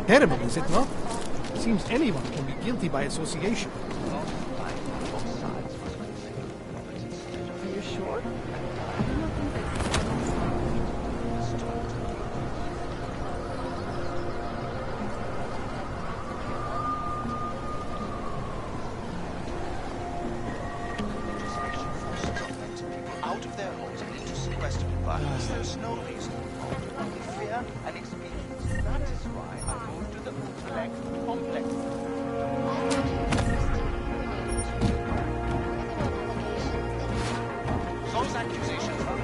Terrible, is it not? Seems anyone can be guilty by association. Are you sure? Out of their homes and into sequestered environments. There's no reason. Only fear and experience. That is why I moved to the Utrecht complex. Those accusations are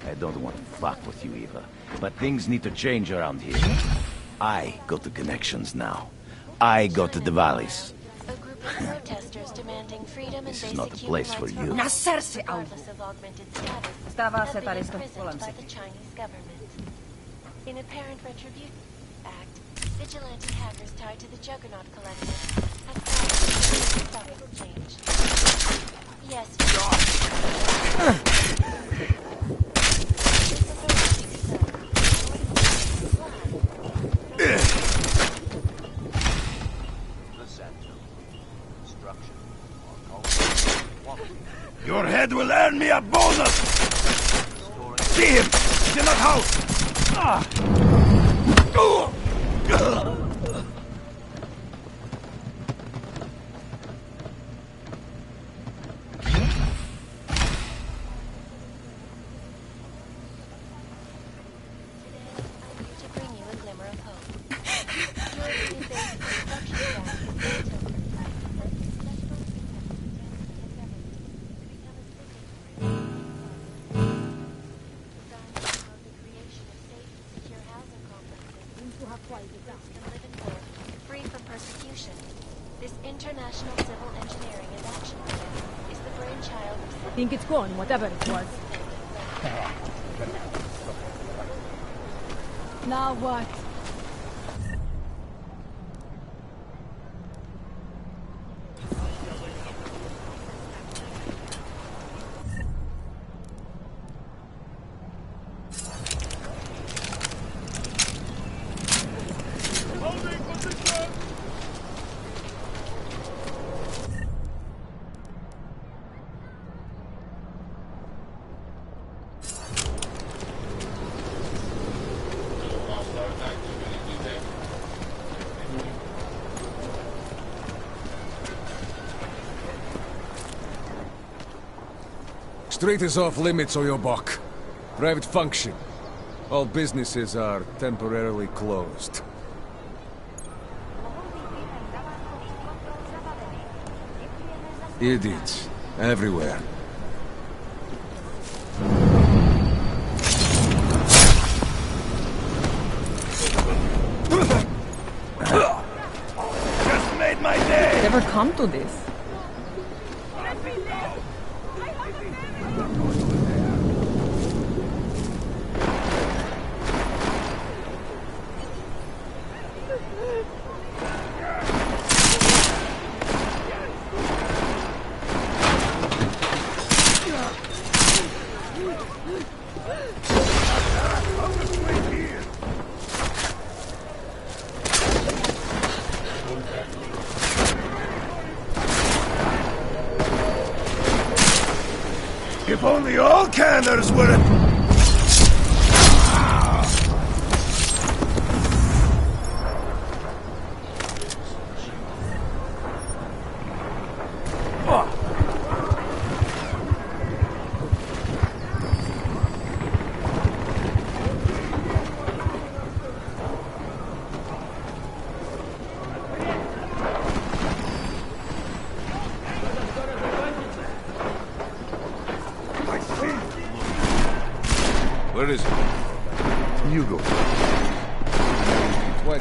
I don't want to fuck with you, Eva. But things need to change around here. I got the connections now. I got to the valleys. A group of protesters demanding freedom and This is basic not the human place for rights you. regardless of augmented status, Stava have se been talisto imprisoned by kuulemisi. the Chinese government. In apparent retribution act, vigilante hackers tied to the Juggernaut Collective have planned the stock exchange. Yes. Your head will earn me a bonus! See him! He's in that house! Free from persecution. This international civil engineering and action plan is the brainchild of... Think it's gone, whatever it was. Now what? Street is off limits, or your buck. Private function. All businesses are temporarily closed. Idiots. Everywhere. Just made my day! Never come to this. If only all canners were Where is it? You go. What?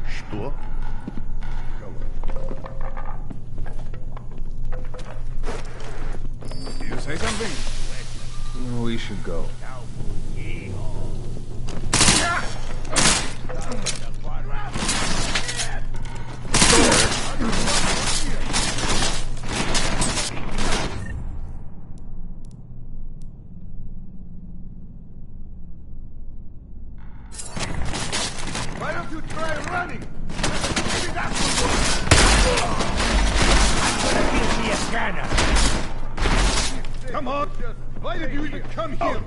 Что? Do you say something? We should go. Why don't you try running? Maybe that will work. I'm gonna give me a scanner. Come on. Why did you even come here?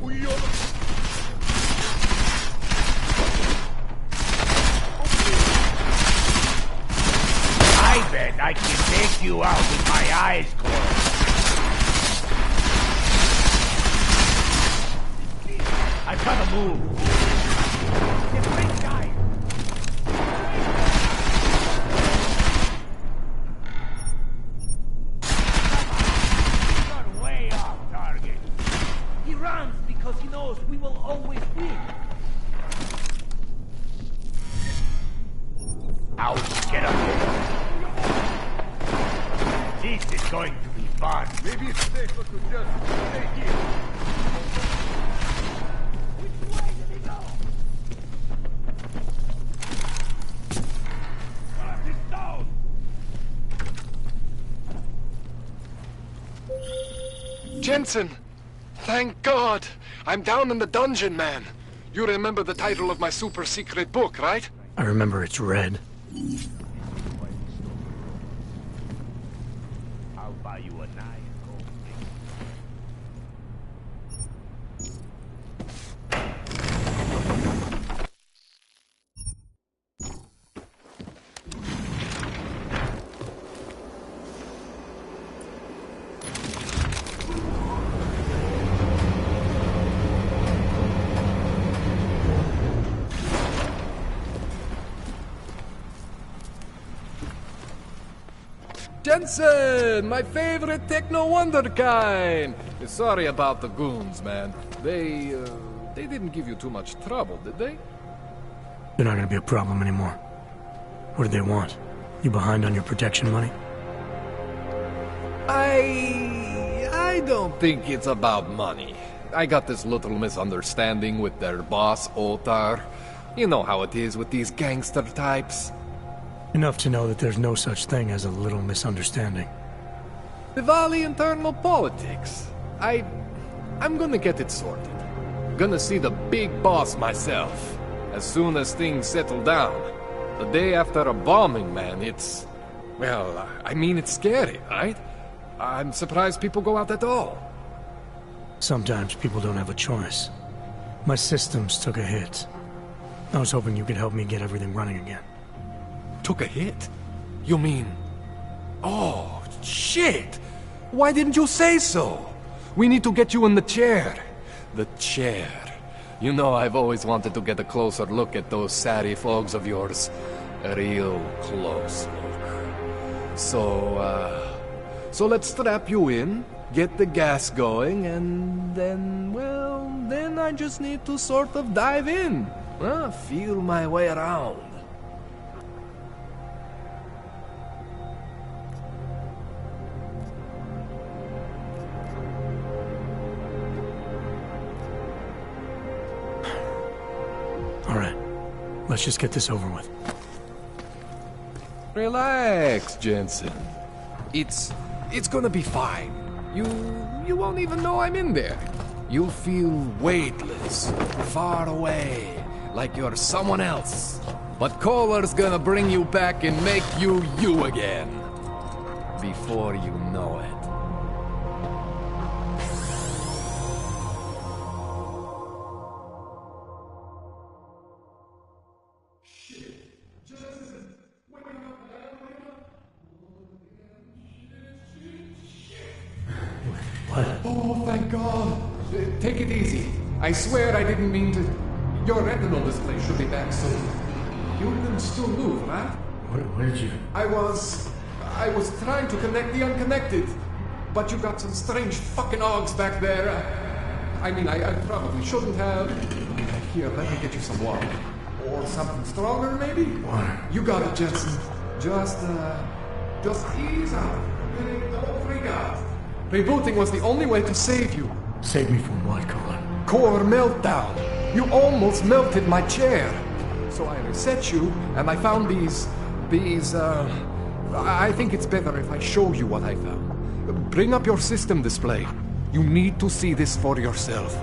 I bet I can take you out with my eyes closed. I've got to move. Different guy. You're way off target. He runs because he knows we will always win. Out, get up here. This is going to be fun. Maybe it's safer to just stay here. Which way did he go? He's down. Jensen! Thank God! I'm down in the dungeon, man. You remember the title of my super secret book, right? I remember it's red. I'll buy you a nice gold ring. Jensen, my favorite techno wonderkind. Sorry about the goons, man. They didn't give you too much trouble, did they? They're not gonna be a problem anymore. What do they want? You behind on your protection money? I don't think it's about money. I got this little misunderstanding with their boss, Otar. You know how it is with these gangster types. Enough to know that there's no such thing as a little misunderstanding. Diwali internal politics. I'm gonna get it sorted. Gonna see the big boss myself. As soon as things settle down. The day after a bombing, man, it's Well, I mean, it's scary, right? I'm surprised people go out at all. Sometimes people don't have a choice. My systems took a hit. I was hoping you could help me get everything running again. Took a hit? You mean... Oh, shit! Why didn't you say so? We need to get you in the chair. The chair. You know, I've always wanted to get a closer look at those satty folks of yours. A real close look. So let's strap you in, get the gas going, and then, well, then I just need to sort of dive in. Feel my way around. All right, let's just get this over with. Relax, Jensen. It's gonna be fine. You won't even know I'm in there. You'll feel weightless, far away, like you're someone else. But Kohler's gonna bring you back and make you you again. Before you know it. What? Oh, thank God. Take it easy. I swear I didn't mean to... Your retinal display should be back soon. You can still move, right? Where did you... I was trying to connect the unconnected. But you got some strange fucking ogs back there. I mean, I probably shouldn't have... Here, let me get you some water. Or something stronger, maybe? Water. You got it, Jensen. Just ease out. Don't freak out. Rebooting was the only way to save you. Save me from what, Kohler? Core meltdown. You almost melted my chair. So I reset you, and I found these... I think it's better if I show you what I found. Bring up your system display. You need to see this for yourself.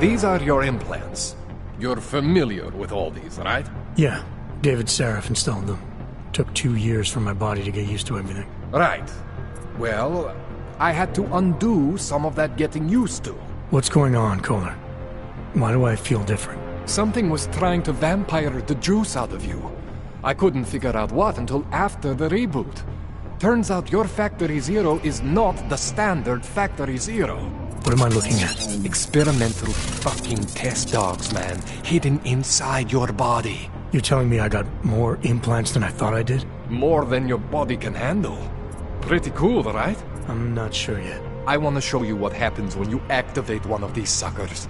These are your implants. You're familiar with all these, right? Yeah, David Sarif installed them. Took 2 years for my body to get used to everything. Right. Well, I had to undo some of that getting used to. What's going on, Kohler? Why do I feel different? Something was trying to vampire the juice out of you. I couldn't figure out what until after the reboot. Turns out your Factory Zero is not the standard Factory Zero. What am I looking at? Experimental fucking test dogs, man. Hidden inside your body. You're telling me I got more implants than I thought I did? More than your body can handle. Pretty cool, right? I'm not sure yet. I want to show you what happens when you activate one of these suckers.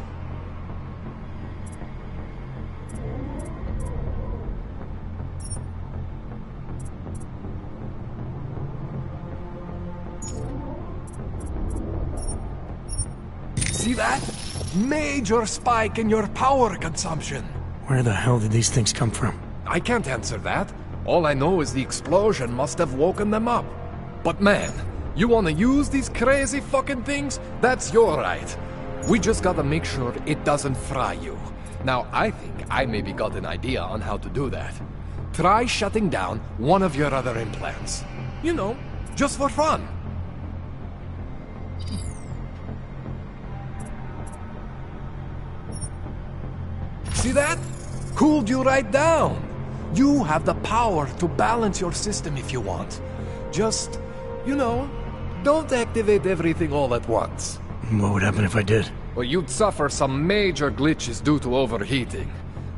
See that? Major spike in your power consumption. Where the hell did these things come from? I can't answer that. All I know is the explosion must have woken them up. But man, you wanna use these crazy fucking things? That's your right. We just gotta make sure it doesn't fry you. Now, I think I maybe got an idea on how to do that. Try shutting down one of your other implants. You know, just for fun. See that? Cooled you right down. You have the power to balance your system if you want. Just, you know, don't activate everything all at once. What would happen if I did? Well, you'd suffer some major glitches due to overheating.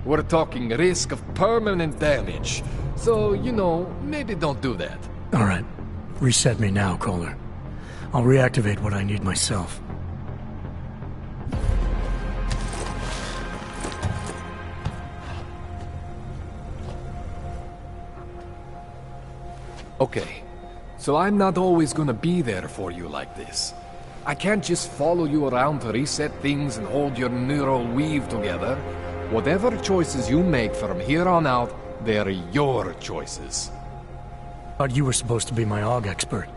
We're talking risk of permanent damage. So, you know, maybe don't do that. All right. Reset me now, Kohler. I'll reactivate what I need myself. Okay, so I'm not always gonna be there for you like this. I can't just follow you around to reset things and hold your neural weave together. Whatever choices you make from here on out, they're your choices. Thought you were supposed to be my AUG expert.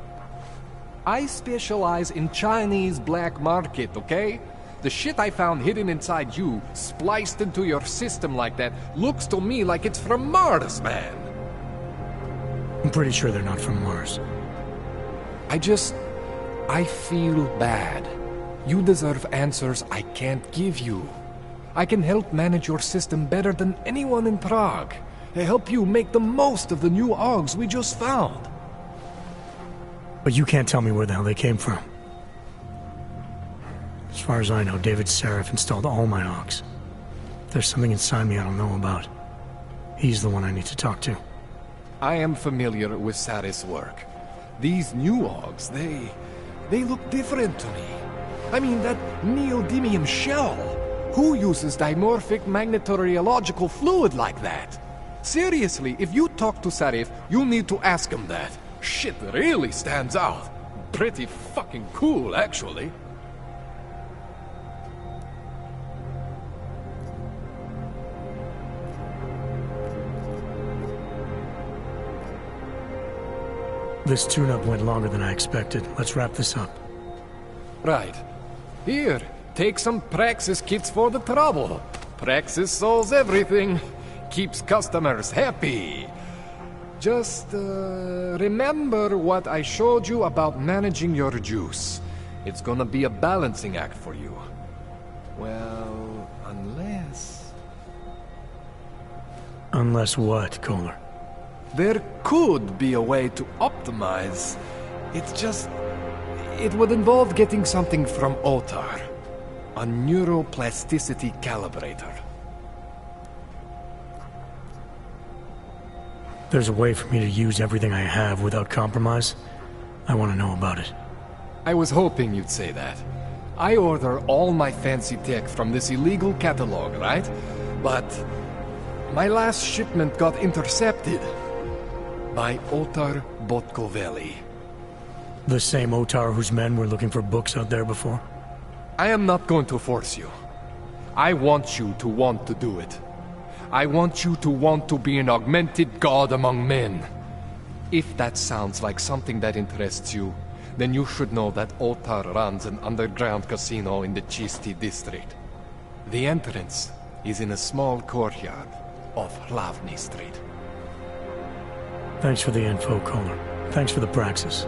I specialize in Chinese black market, okay? The shit I found hidden inside you, spliced into your system like that, looks to me like it's from Mars, man. I'm pretty sure they're not from Mars. I feel bad. You deserve answers I can't give you. I can help manage your system better than anyone in Prague. Help you make the most of the new Augs we just found. But you can't tell me where the hell they came from. As far as I know, David Seraph installed all my Augs. There's something inside me I don't know about. He's the one I need to talk to. I am familiar with Sarah's work. These new Augs, they look different to me. I mean, that neodymium shell. Who uses dimorphic magnetorheological fluid like that? Seriously, if you talk to Sarif, you need to ask him that. Shit really stands out. Pretty fucking cool, actually. This tune-up went longer than I expected. Let's wrap this up. Right. Here, take some Praxis kits for the trouble. Praxis solves everything. Keeps customers happy. Just, remember what I showed you about managing your juice. It's gonna be a balancing act for you. Well, unless... Unless what, Kohler? There could be a way to optimize. It's just... It would involve getting something from Otar. A neuroplasticity calibrator. There's a way for me to use everything I have without compromise? I want to know about it. I was hoping you'd say that. I order all my fancy tech from this illegal catalog, right? But my last shipment got intercepted by Otar Botkoveli. The same Otar whose men were looking for books out there before? I am not going to force you. I want you to want to do it. I want you to want to be an augmented god among men. If that sounds like something that interests you, then you should know that Otar runs an underground casino in the Chisti district. The entrance is in a small courtyard off Hlavny Street. Thanks for the info, Kohler. Thanks for the praxis.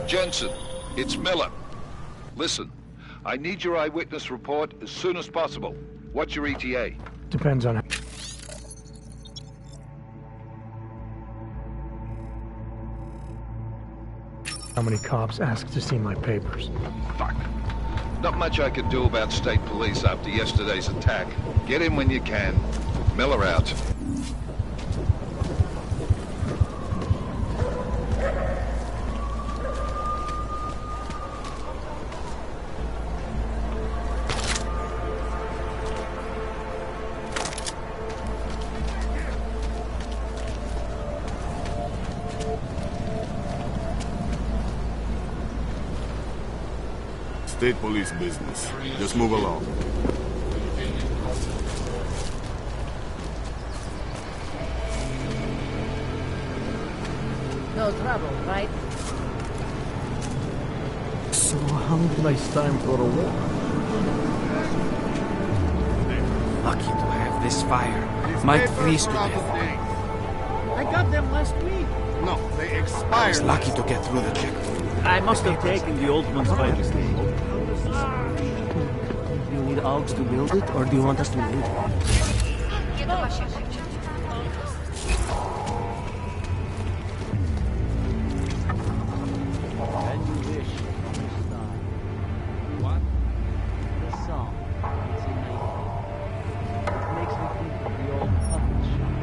Jensen, it's Miller. Listen, I need your eyewitness report as soon as possible. What's your ETA? Depends on how many cops ask to see my papers. Fuck. Not much I can do about state police after yesterday's attack. Get in when you can. Miller out. State police business. Just move along. No trouble, right? So how nice time for a walk. Lucky to have this fire. Might freeze to death. I got them last week. No, they I expired. was lucky to get through the checkpoint. I must have taken the old ones by mistake. You need Augs to build it, or do you want us to move? When you wish, star. What? The song. It's in my head. It makes me think of the old puppet shop.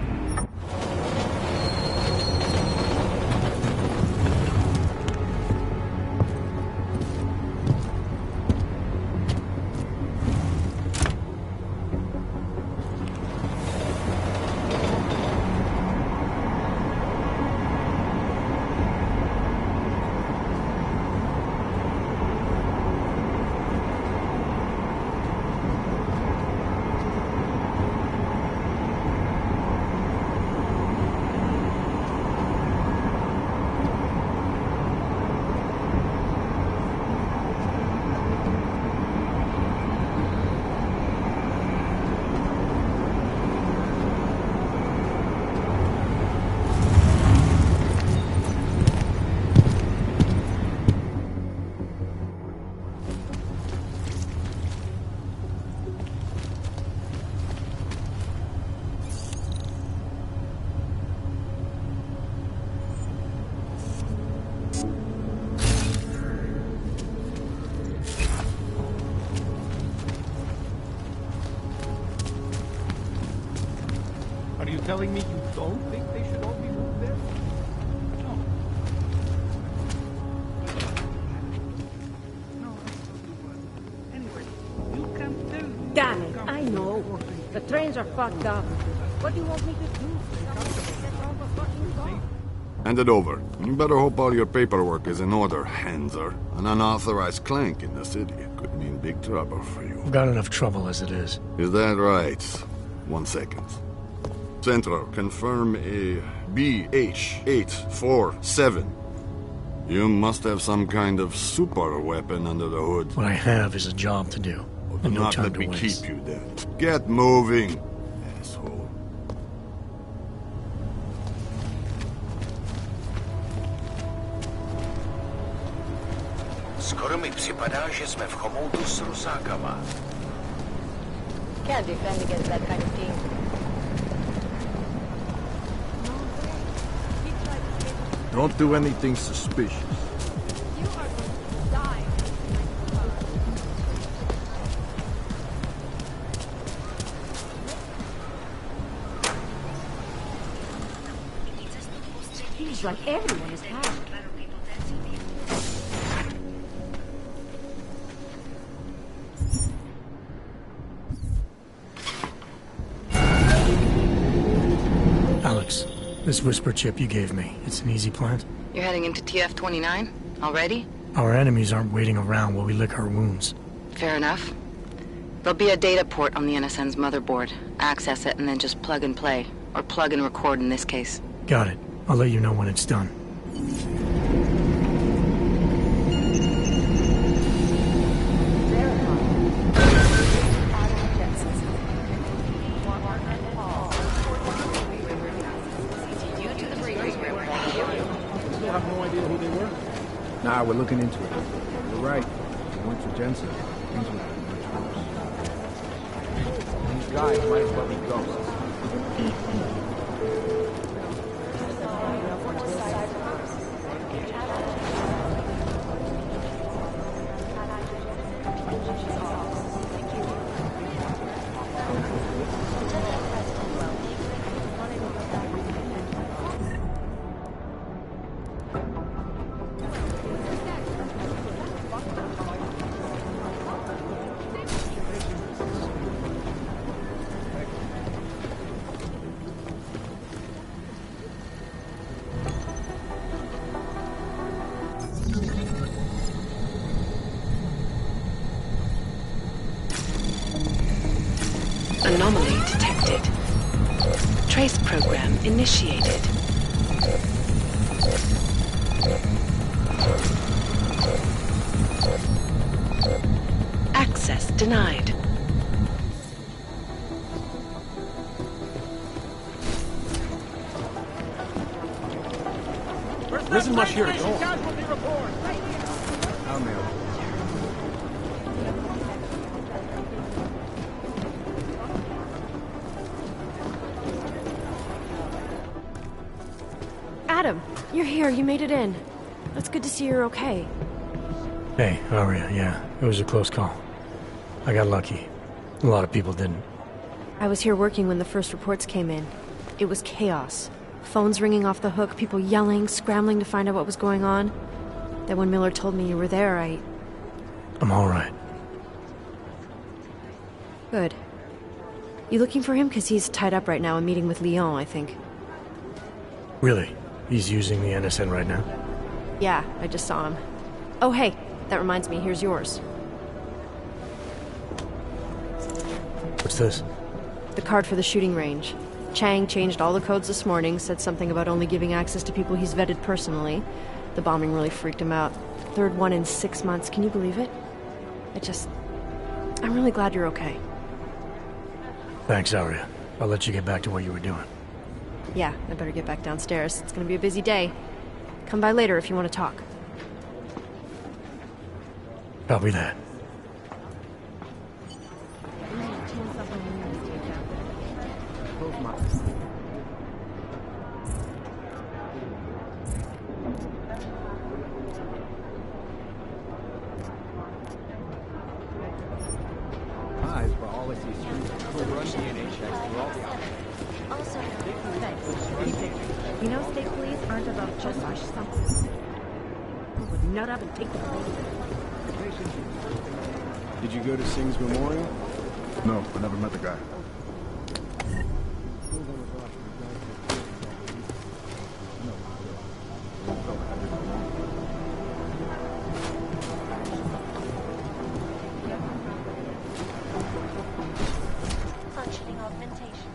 Are you telling me you don't think they should all be moved there? No. Anyway, you can tell me. Damn it, I know. The trains are fucked up. What do you want me to do? Hand it over. You better hope all your paperwork is in order, Hanser. An unauthorized clank in the city could mean big trouble for you. I've got enough trouble as it is. Is that right? 1 second. Central, confirm a BH-847. You must have some kind of super weapon under the hood. What I have is a job to do, and no Not time let to me waste. keep you then. Get moving, asshole. Skoro mi připadá, že jsme v chomoutu s rusákama. Can't defend against that kind of team. Don't do anything suspicious. You are going to die. Seems like everyone is hacked. Alex, this whisper chip you gave me, it's an easy plant? You're heading into TF-29? Already? Our enemies aren't waiting around while we lick our wounds. Fair enough. There'll be a data port on the NSN's motherboard. Access it and then just plug and play. Or plug and record in this case. Got it. I'll let you know when it's done. I have no idea who they were. Nah, we're looking into it. You're right. If it weren't for Jensen, things would have been much worse. These guys might as well be ghosts. Anomaly detected. Trace program initiated. Access denied. There isn't much here to go. I'll mail it. Adam, you're here. You made it in. It's good to see you're okay. Hey, Aria, yeah, it was a close call. I got lucky. A lot of people didn't. I was here working when the first reports came in. It was chaos. Phones ringing off the hook, people yelling, scrambling to find out what was going on. Then when Miller told me you were there, I'm all right. Good. You looking for him? Because he's tied up right now and meeting with Leon, I think. Really? He's using the NSN right now? Yeah, I just saw him. Oh, hey, that reminds me, here's yours. What's this? The card for the shooting range. Chang changed all the codes this morning, said something about only giving access to people he's vetted personally. The bombing really freaked him out. Third one in 6 months, can you believe it? I'm really glad you're okay. Thanks, Aria. I'll let you get back to what you were doing. Yeah, I better get back downstairs. It's gonna be a busy day. Come by later if you want to talk. Copy that. Eyes for all I see streets. We'll run DNA checks through all the options. Also, Thanks. You know, state police aren't about just something. Would nut up and take the Did you go to Singh's memorial? No, I never met the guy. functioning augmentation.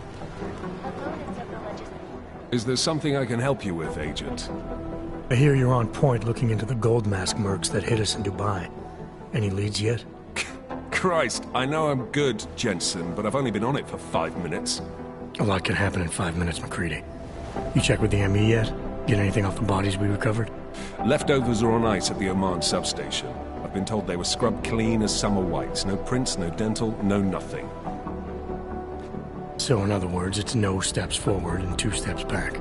Opponents of the legislation. Is there something I can help you with, Agent? I hear you're on point looking into the gold mask mercs that hit us in Dubai. Any leads yet? Christ, I know I'm good, Jensen, but I've only been on it for 5 minutes. A lot can happen in 5 minutes, McCready. You check with the ME yet? Get anything off the bodies we recovered? Leftovers are on ice at the Oman substation. I've been told they were scrubbed clean as summer whites. No prints, no dental, no nothing. So in other words, it's no steps forward and 2 steps back.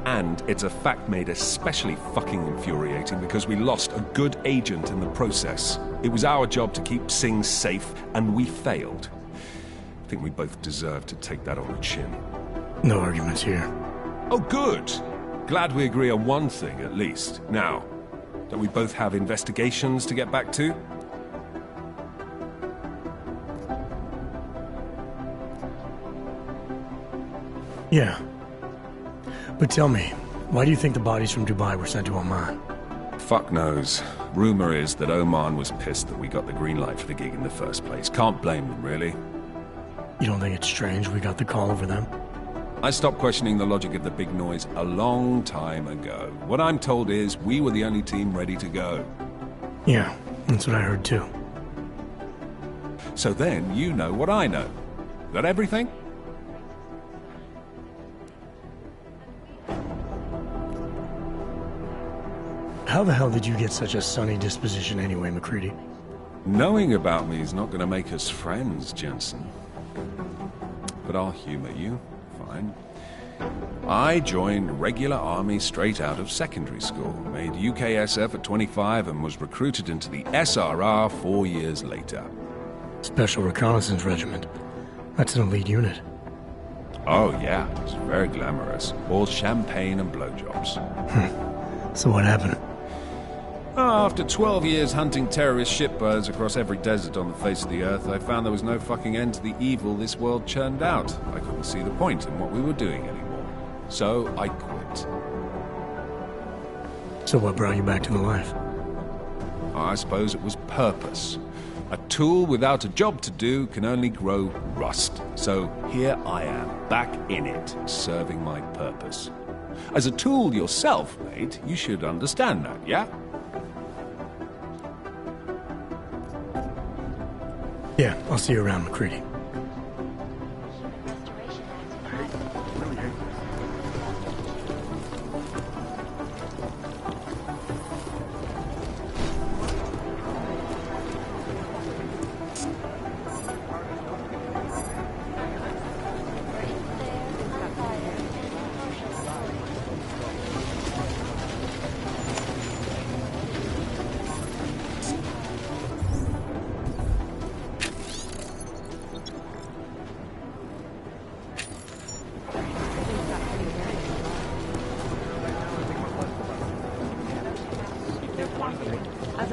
And it's a fact made especially fucking infuriating because we lost a good agent in the process. It was our job to keep Singh safe, and we failed. I think we both deserve to take that on the chin. No arguments here. Oh, good. Glad we agree on one thing, at least. Now, don't we both have investigations to get back to? Yeah. But tell me, why do you think the bodies from Dubai were sent to Oman? Fuck knows. Rumor is that Oman was pissed that we got the green light for the gig in the first place. Can't blame them, really. You don't think it's strange we got the call over them? I stopped questioning the logic of the big noise a long time ago. What I'm told is we were the only team ready to go. Yeah, that's what I heard too. So then you know what I know. Is that everything? How the hell did you get such a sunny disposition anyway, McCready? Knowing about me is not going to make us friends, Jensen. But I'll humor you. Fine. I joined regular army straight out of secondary school, made UKSF at 25 and was recruited into the SRR 4 years later. Special Reconnaissance Regiment. That's an elite unit. Oh yeah, it's very glamorous. All champagne and blowjobs. So what happened? After 12 years hunting terrorist shitbirds across every desert on the face of the earth, I found there was no fucking end to the evil this world churned out. I couldn't see the point in what we were doing anymore. So I quit. So what brought you back to the life? I suppose it was purpose. A tool without a job to do can only grow rust. So here I am, back in it, serving my purpose. As a tool yourself, mate, you should understand that, yeah? Yeah, I'll see you around, McCready.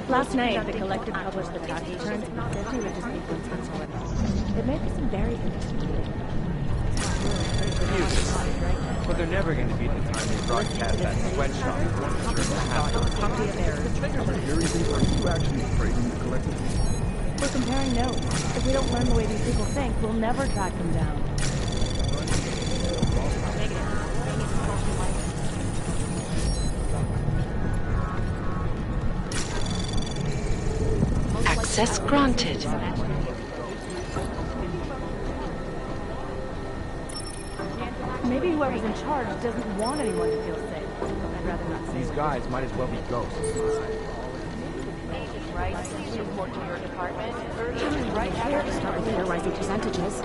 Last night, the collective published the tax returns of 50 richest people in Switzerland. It may be some very interesting reading. But they're never going to beat the time they broadcast that sweatshop. Are you actually praising the collective? We're comparing notes. If we don't learn the way these people think, we'll never track them down. Access granted. Maybe whoever's in charge doesn't want anyone to feel safe. I'd rather not say. These guys might as well be ghosts. Agent Wright, please report to your department. Urgent Right here to start with their rising percentages.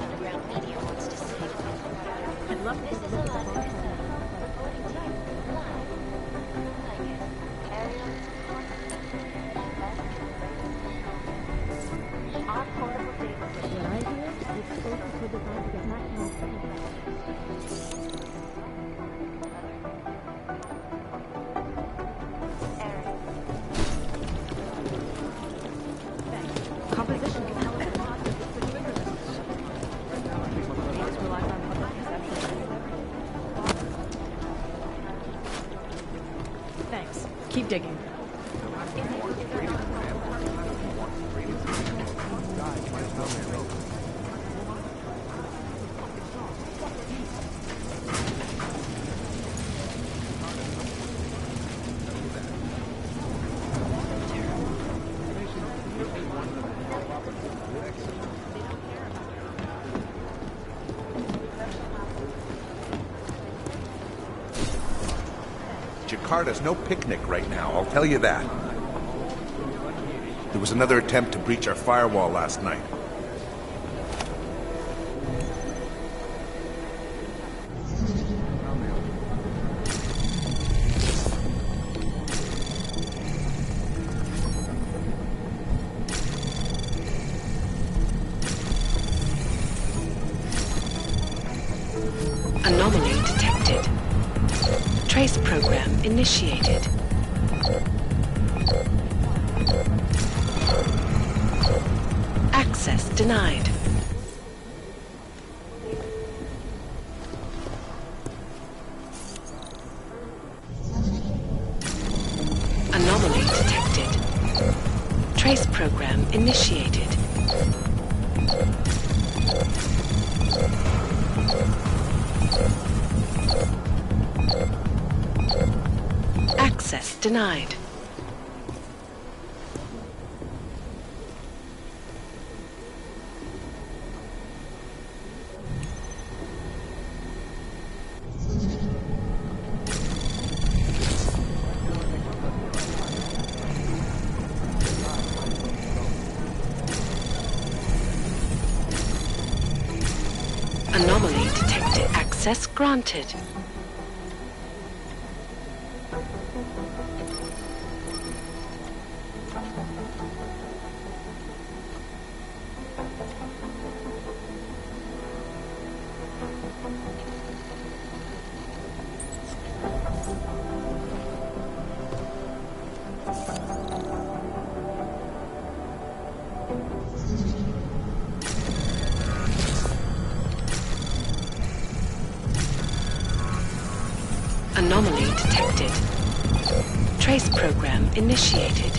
Underground media wants to see you. I'd love This is a live reporting team. Live. Like it. Aerial our portable data. What I hear is explosives were designed to get maximum composition can help with Thanks. Keep digging. Jakarta's no picnic right now, I'll tell you that. There was another attempt to breach our firewall last night. Anomaly detected. Trace program initiated. Access denied. Anomaly detected. Trace program initiated. Access denied. Access granted. Anomaly detected. Trace program initiated.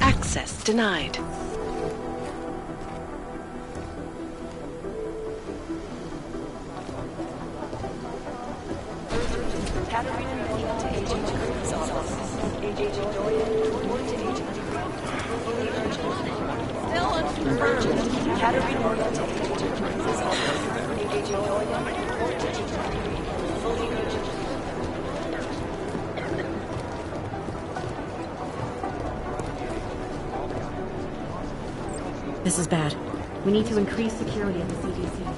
Access denied. This is bad. We need to increase security at the CDC.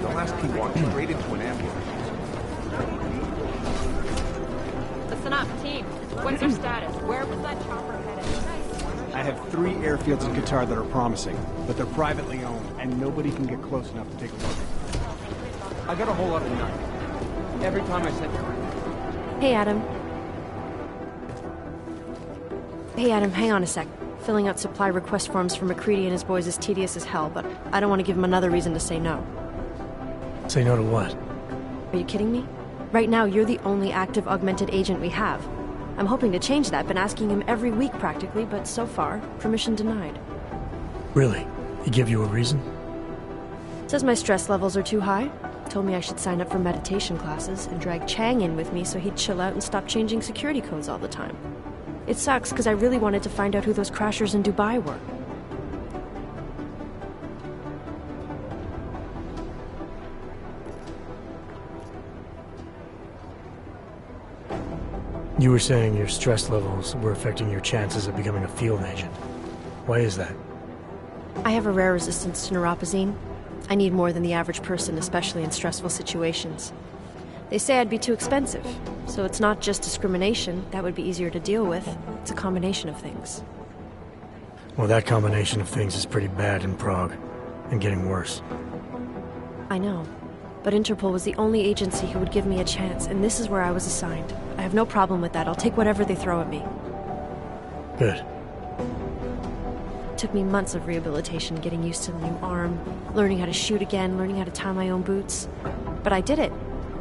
The last key walked straight into an ambulance. Listen up, team. What's your status? Where was that chopper headed? I have 3 airfields in Qatar that are promising, but they're privately owned, and nobody can get close enough to take a look. I got a whole lot of night. Every time I said... Hey, Adam. Hey, Adam, hang on a sec. Filling out supply request forms for McCready and his boys is tedious as hell, but I don't want to give him another reason to say no. Say no to what? Are you kidding me? Right now, you're the only active augmented agent we have. I'm hoping to change that, been asking him every week practically, but so far, permission denied. Really? He give you a reason? Says my stress levels are too high. Told me I should sign up for meditation classes and drag Chang in with me so he'd chill out and stop changing security codes all the time. It sucks because I really wanted to find out who those crashers in Dubai were. You were saying your stress levels were affecting your chances of becoming a field agent. Why is that? I have a rare resistance to neuropazine. I need more than the average person, especially in stressful situations. They say I'd be too expensive, so it's not just discrimination. That would be easier to deal with. It's a combination of things. Well, that combination of things is pretty bad in Prague, and getting worse. I know, but Interpol was the only agency who would give me a chance, and this is where I was assigned. I have no problem with that. I'll take whatever they throw at me. Good. It took me months of rehabilitation, getting used to the new arm, learning how to shoot again, learning how to tie my own boots. But I did it,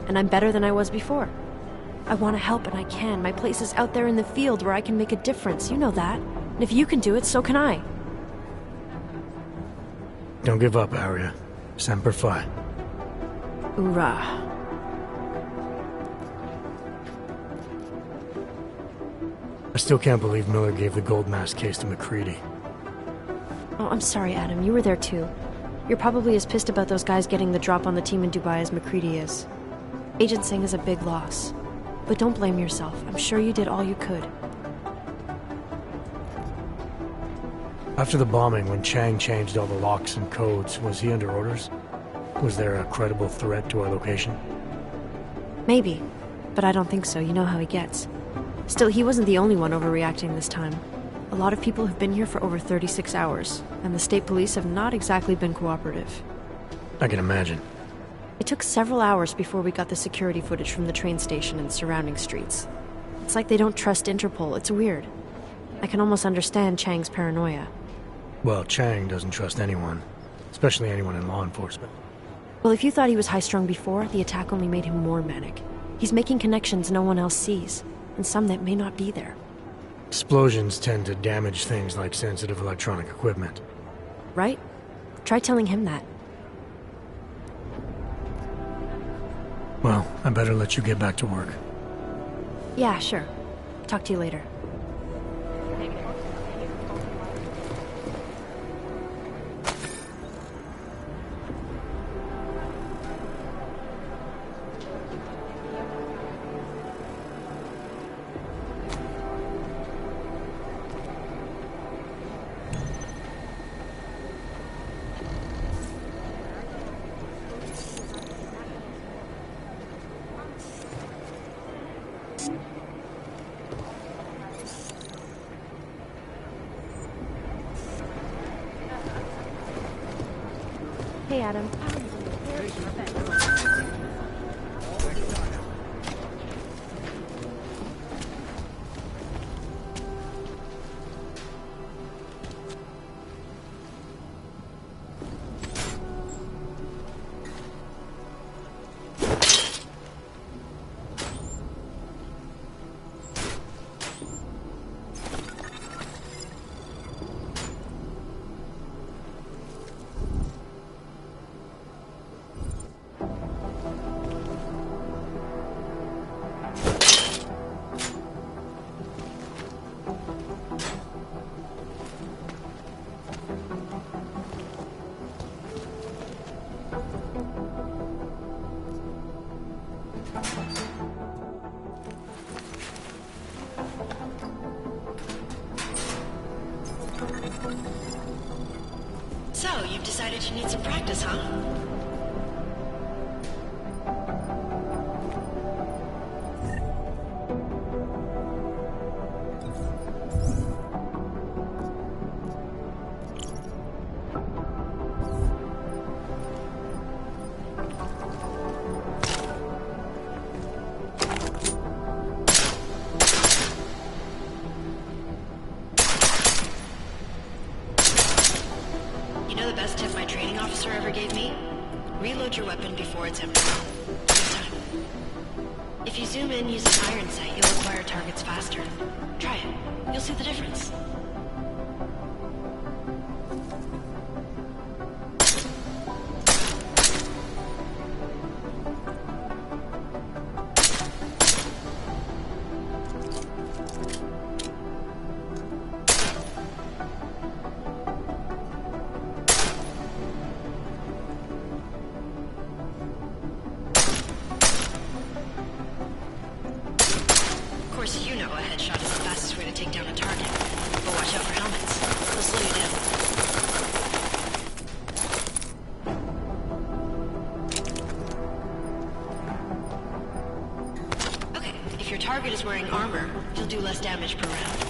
and I'm better than I was before. I want to help, and I can. My place is out there in the field where I can make a difference. You know that. And if you can do it, so can I. Don't give up, Arya. Semper Fi. Hoorah. I still can't believe Miller gave the gold mask case to McCready. Oh, I'm sorry, Adam. You were there too. You're probably as pissed about those guys getting the drop on the team in Dubai as McCready is. Agent Singh is a big loss. But don't blame yourself. I'm sure you did all you could. After the bombing, when Chang changed all the locks and codes, was he under orders? Was there a credible threat to our location? Maybe, but I don't think so. You know how he gets. Still, he wasn't the only one overreacting this time. A lot of people have been here for over 36 hours, and the state police have not exactly been cooperative. I can imagine. It took several hours before we got the security footage from the train station and surrounding streets. It's like they don't trust Interpol. It's weird. I can almost understand Chang's paranoia. Well, Chang doesn't trust anyone, especially anyone in law enforcement. Well, if you thought he was high-strung before, the attack only made him more manic. He's making connections no one else sees, and some that may not be there. Explosions tend to damage things like sensitive electronic equipment. Right? Try telling him that. Well, I better let you get back to work. Yeah, sure. Talk to you later. Hey, Adam. So, you've decided you need some practice, huh? You know the best tip my training officer ever gave me? Reload your weapon before it's empty. Take time. If you zoom in using iron sight, you'll acquire targets faster. Try it. You'll see the difference. Of course, you know a headshot is the fastest way to take down a target. But watch out for helmets. They'll slow you down. Okay, if your target is wearing armor, you'll do less damage per round.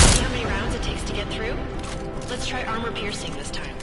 See how many rounds it takes to get through? Let's try armor piercing this time.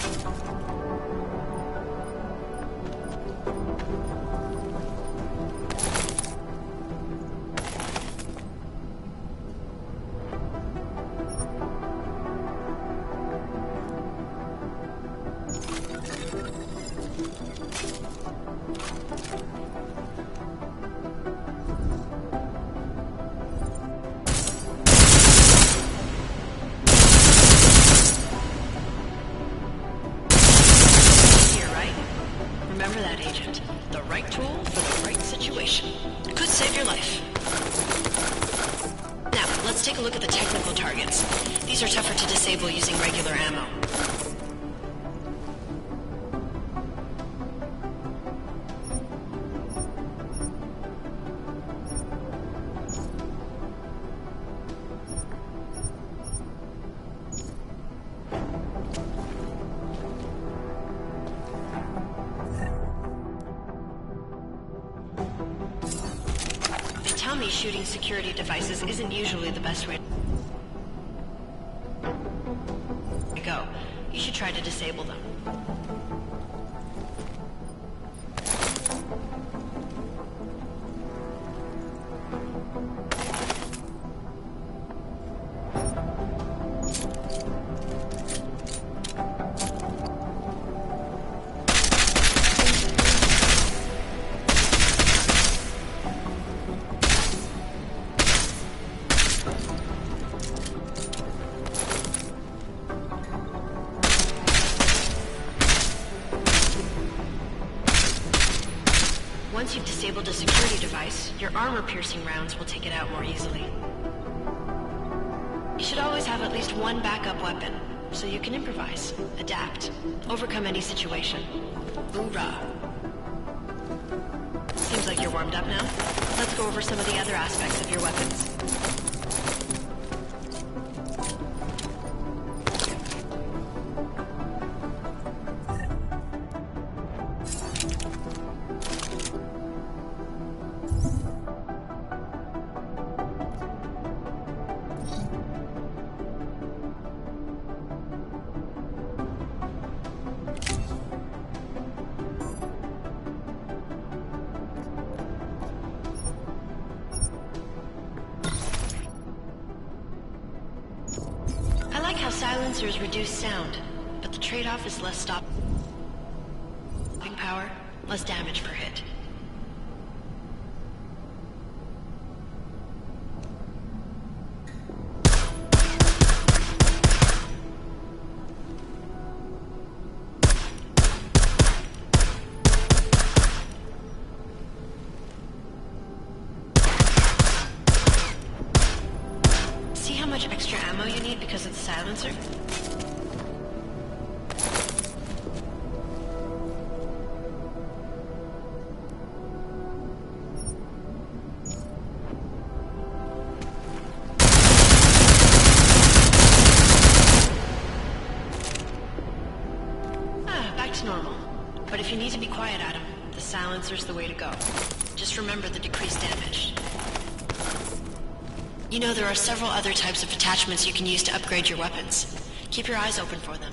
Easier, right? Remember that, Agent. The right tool for the right situation. Could save your life. Now, let's take a look at the technical targets. These are tougher to disable using regular ammo. found me shooting security devices isn't usually the best way to go. You should try to disable them. Once you've disabled a security device, your armor-piercing rounds will take it out more easily. You should always have at least one backup weapon, so you can improvise, adapt, overcome any situation. Hoorah! Seems like you're warmed up now. Let's go over some of the other aspects of your weapons. Silencers reduce sound, but the trade-off is less stopping power, less damage per hit. See how much extra ammo you need because of the silencer? Back to normal. But if you need to be quiet, Adam, the silencer's the way to go. Just remember the decreased damage. You know, there are several other types of attachments you can use to upgrade your weapons. Keep your eyes open for them.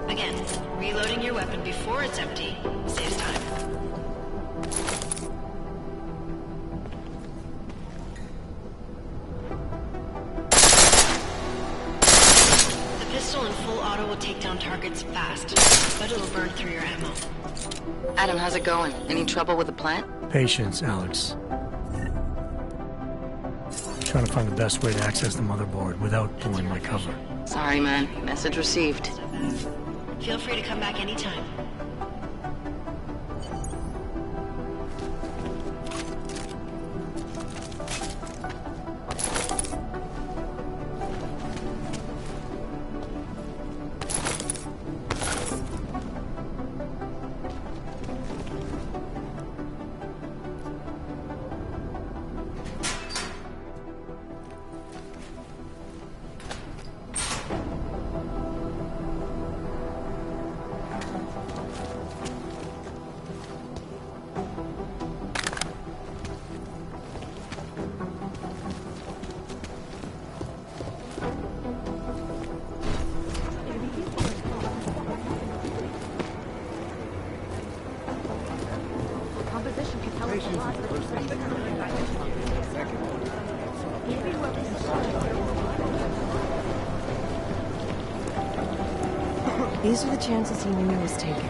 Again, reloading your weapon before it's empty saves time. The pistol in full auto will take down targets fast, but it'll burn through your ammo. Adam, how's it going? Any trouble with the plant? Patience, Alex. Trying to find the best way to access the motherboard without pulling my cover. Sorry, man. Message received. Feel free to come back anytime. These are the chances he knew he was taking.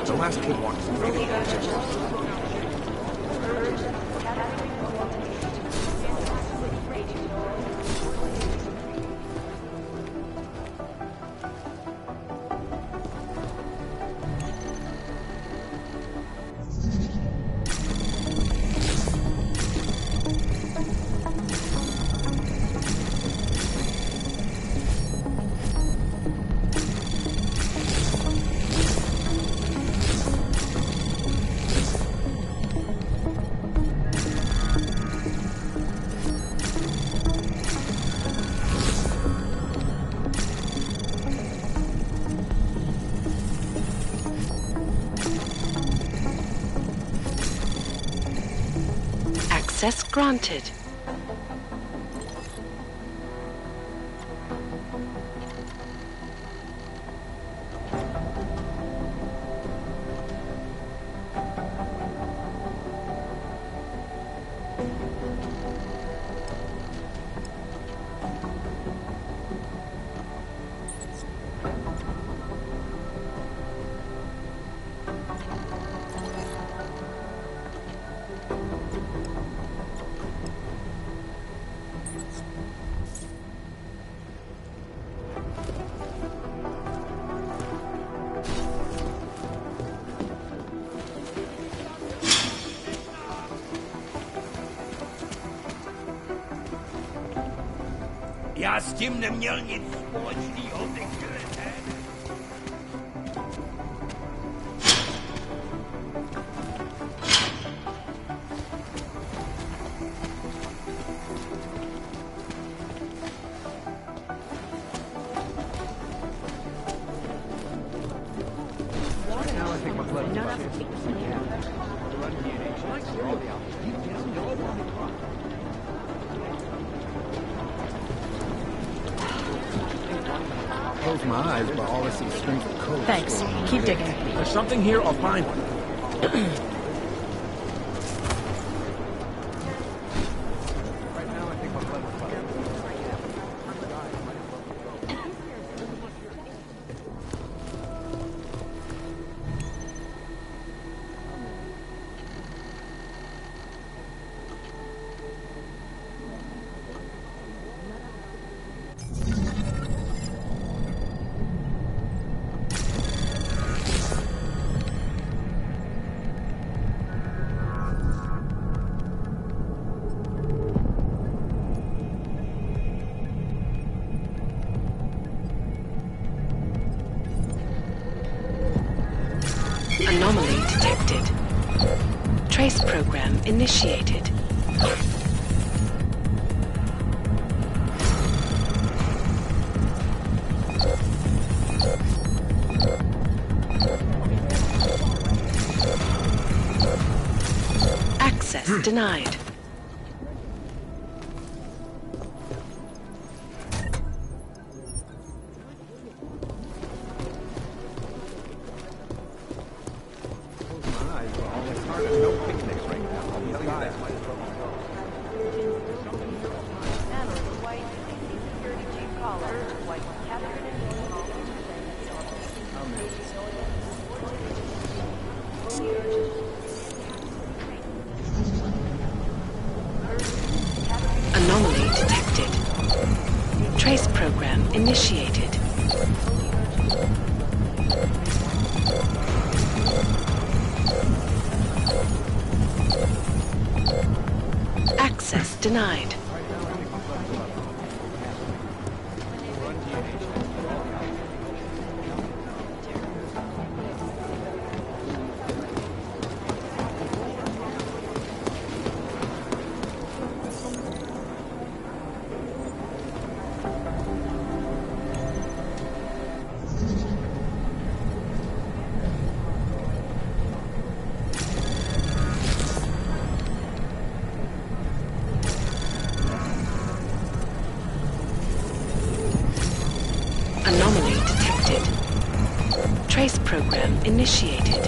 The last kid wants Access granted. Я с тем не měl nic společného, ty krete. Close my eyes, but all I see is strings of code. Thanks. Keep digging. There's something here, I'll find one. Anomaly detected. Trace program initiated. Access denied. Anomaly detected. Trace program initiated. Access denied. trace program initiated.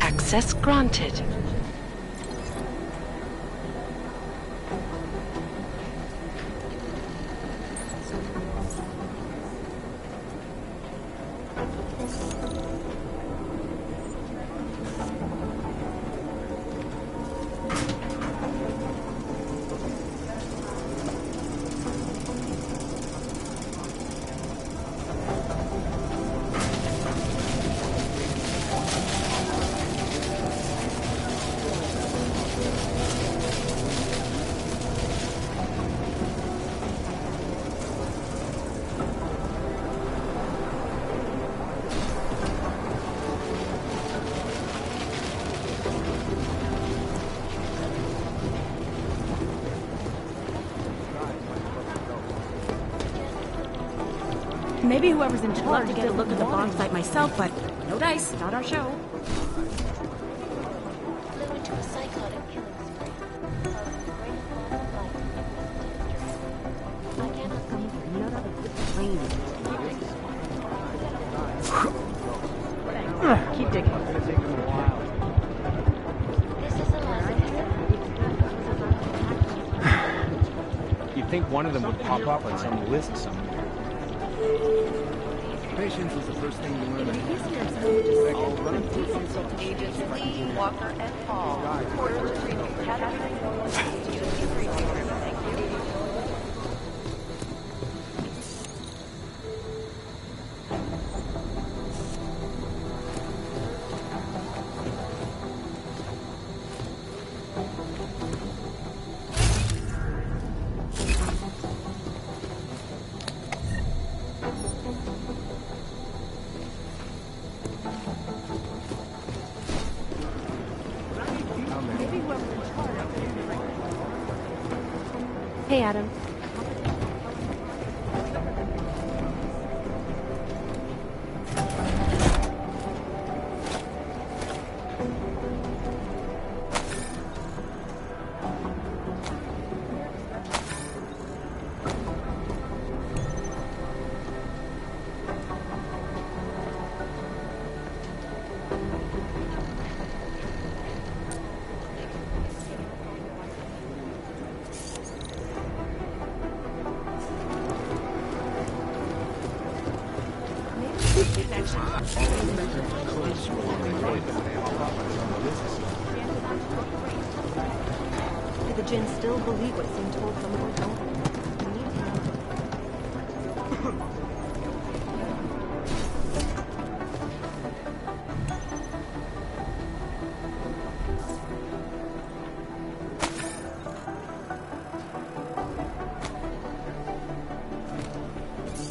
Access granted. Maybe whoever's in charge did a look at the bomb site myself, but no dice, not our show. Flew into a psychotic killing spree, causing great loss of life in this district. I cannot believe it. Keep digging. This is a lesson. You'd think one of them would pop up on some list somewhere. Patience is the first thing you learn. Agents Lee, Walker, and Paul. Reporters retrieving Thank you. Hey, Adam. Do the Jinn still believe what's being told from the hotel? We need to know. Did the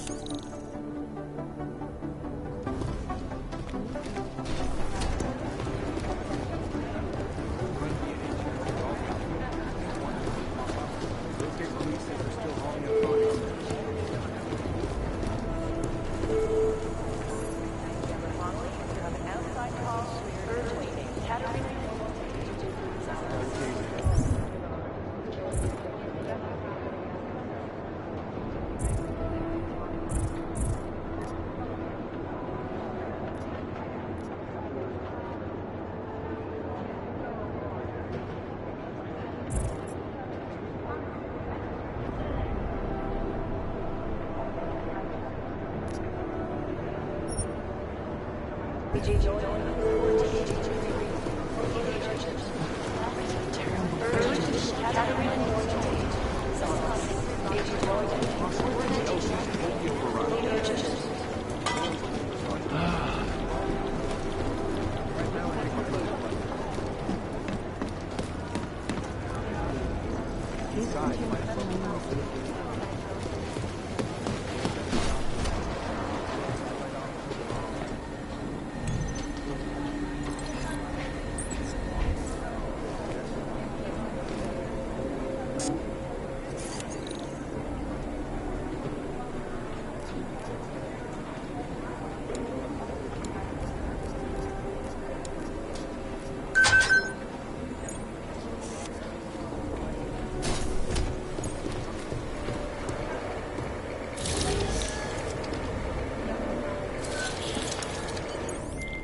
Jinn still believe what's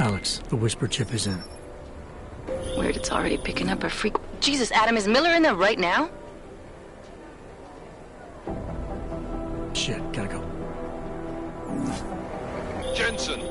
Alex, the whisper chip is in. Weird, it's already picking up a freak. Jesus, Adam, is Miller in there right now? Shit, gotta go. Jensen!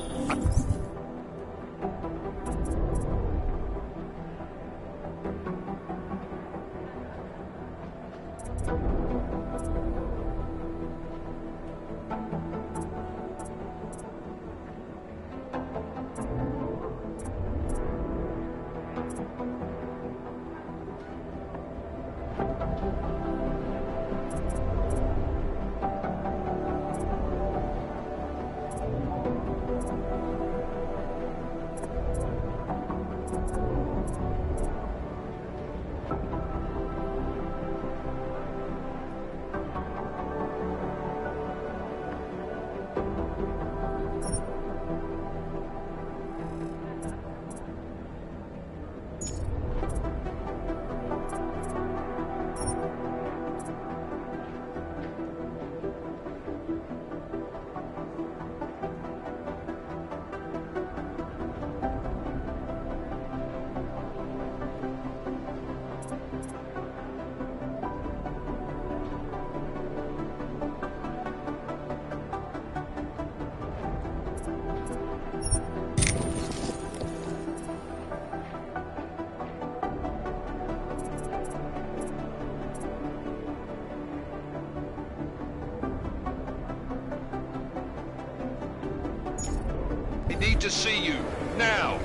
We need to see you, now!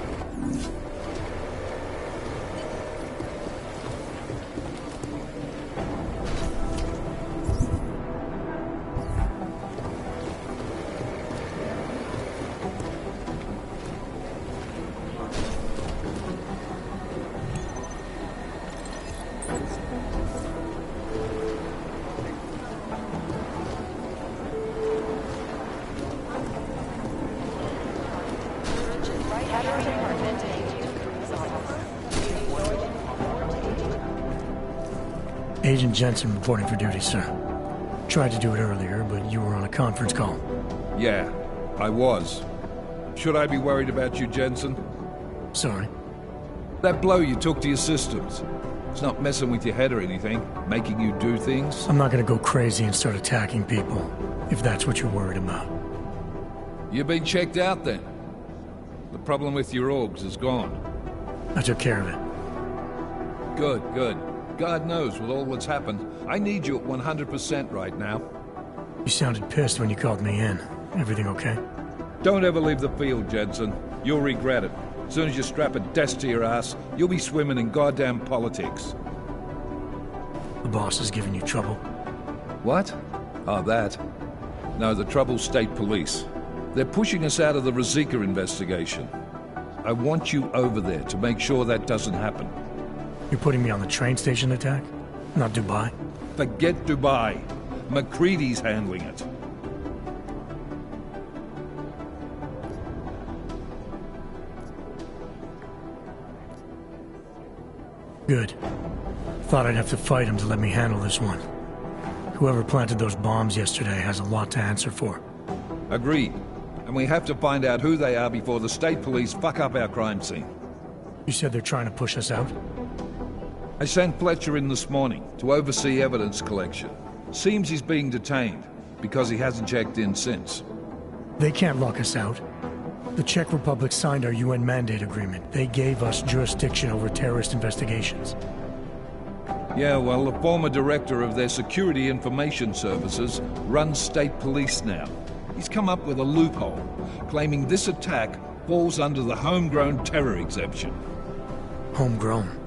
Agent Jensen reporting for duty, sir. Tried to do it earlier, but you were on a conference call. Yeah, I was. Should I be worried about you, Jensen? Sorry. That blow you took to your systems. It's not messing with your head or anything, making you do things? I'm not gonna go crazy and start attacking people, if that's what you're worried about. You've been checked out then. The problem with your orgs is gone. I took care of it. Good, good. God knows, with all that's happened, I need you at 100% right now. You sounded pissed when you called me in. Everything okay? Don't ever leave the field, Jensen. You'll regret it. As soon as you strap a desk to your ass, you'll be swimming in goddamn politics. The boss is giving you trouble? What? Oh, that? No, the trouble's state police. They're pushing us out of the Rosica investigation. I want you over there to make sure that doesn't happen. You're putting me on the train station attack? Not Dubai? Forget Dubai. McCready's handling it. Good. Thought I'd have to fight him to let me handle this one. Whoever planted those bombs yesterday has a lot to answer for. Agreed. And we have to find out who they are before the state police fuck up our crime scene. You said they're trying to push us out? I sent Fletcher in this morning to oversee evidence collection. Seems he's being detained, because he hasn't checked in since. They can't lock us out. The Czech Republic signed our UN mandate agreement. They gave us jurisdiction over terrorist investigations. Yeah, well, the former director of their security information services runs state police now. He's come up with a loophole, claiming this attack falls under the homegrown terror exemption. Homegrown?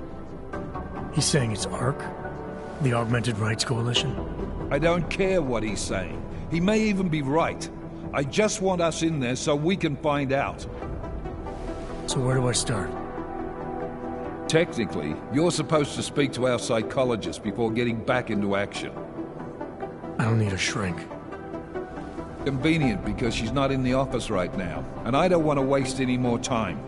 He's saying it's ARC? The Augmented Rights Coalition? I don't care what he's saying. He may even be right. I just want us in there so we can find out. So where do I start? Technically, you're supposed to speak to our psychologist before getting back into action. I don't need a shrink. Convenient because she's not in the office right now, and I don't want to waste any more time.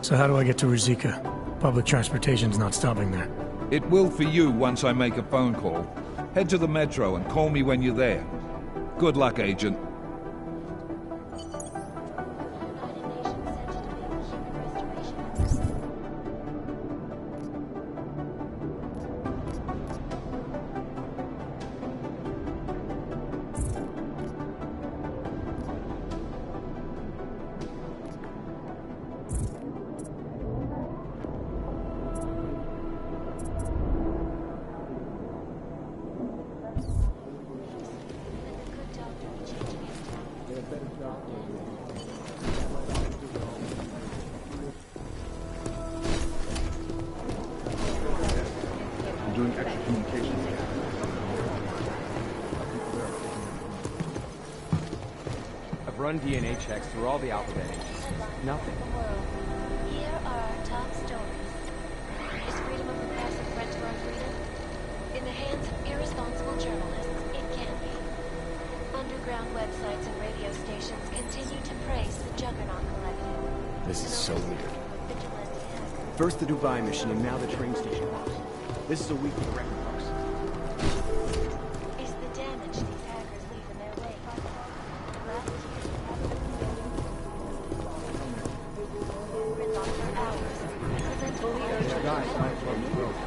So how do I get to Rizika? Public transportation's not stopping there. It will for you once I make a phone call. Head to the metro and call me when you're there. Good luck, Agent. I'm doing extra communications. I've run DNA checks through all the alphabet agents. Nothing. Here are our top stories. Is freedom of the press a threat to our freedom? In the hands of irresponsible journalists, it can be. Underground websites and radio stations continue to praise the Juggernaut Collective. This is so weird. First the Dubai mission, and now the train station hoax. This is a weekly record hoax. Is the damage these hackers leave in their wake. Gridlock for hours. Preventable urgent Guys, my phone broke.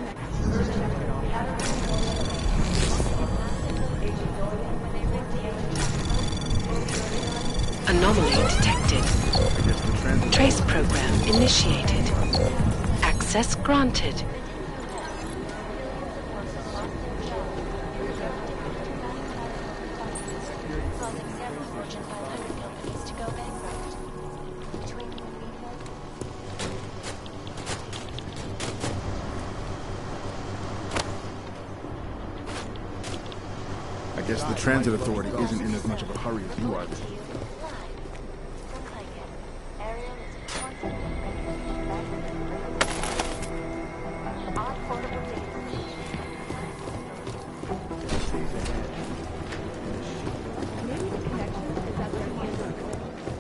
Anomaly detected. Trace program initiated. Access granted. causing several Fortune 500 companies to go bankrupt. Between you and me, I guess the transit authority isn't in as much of a hurry as you are.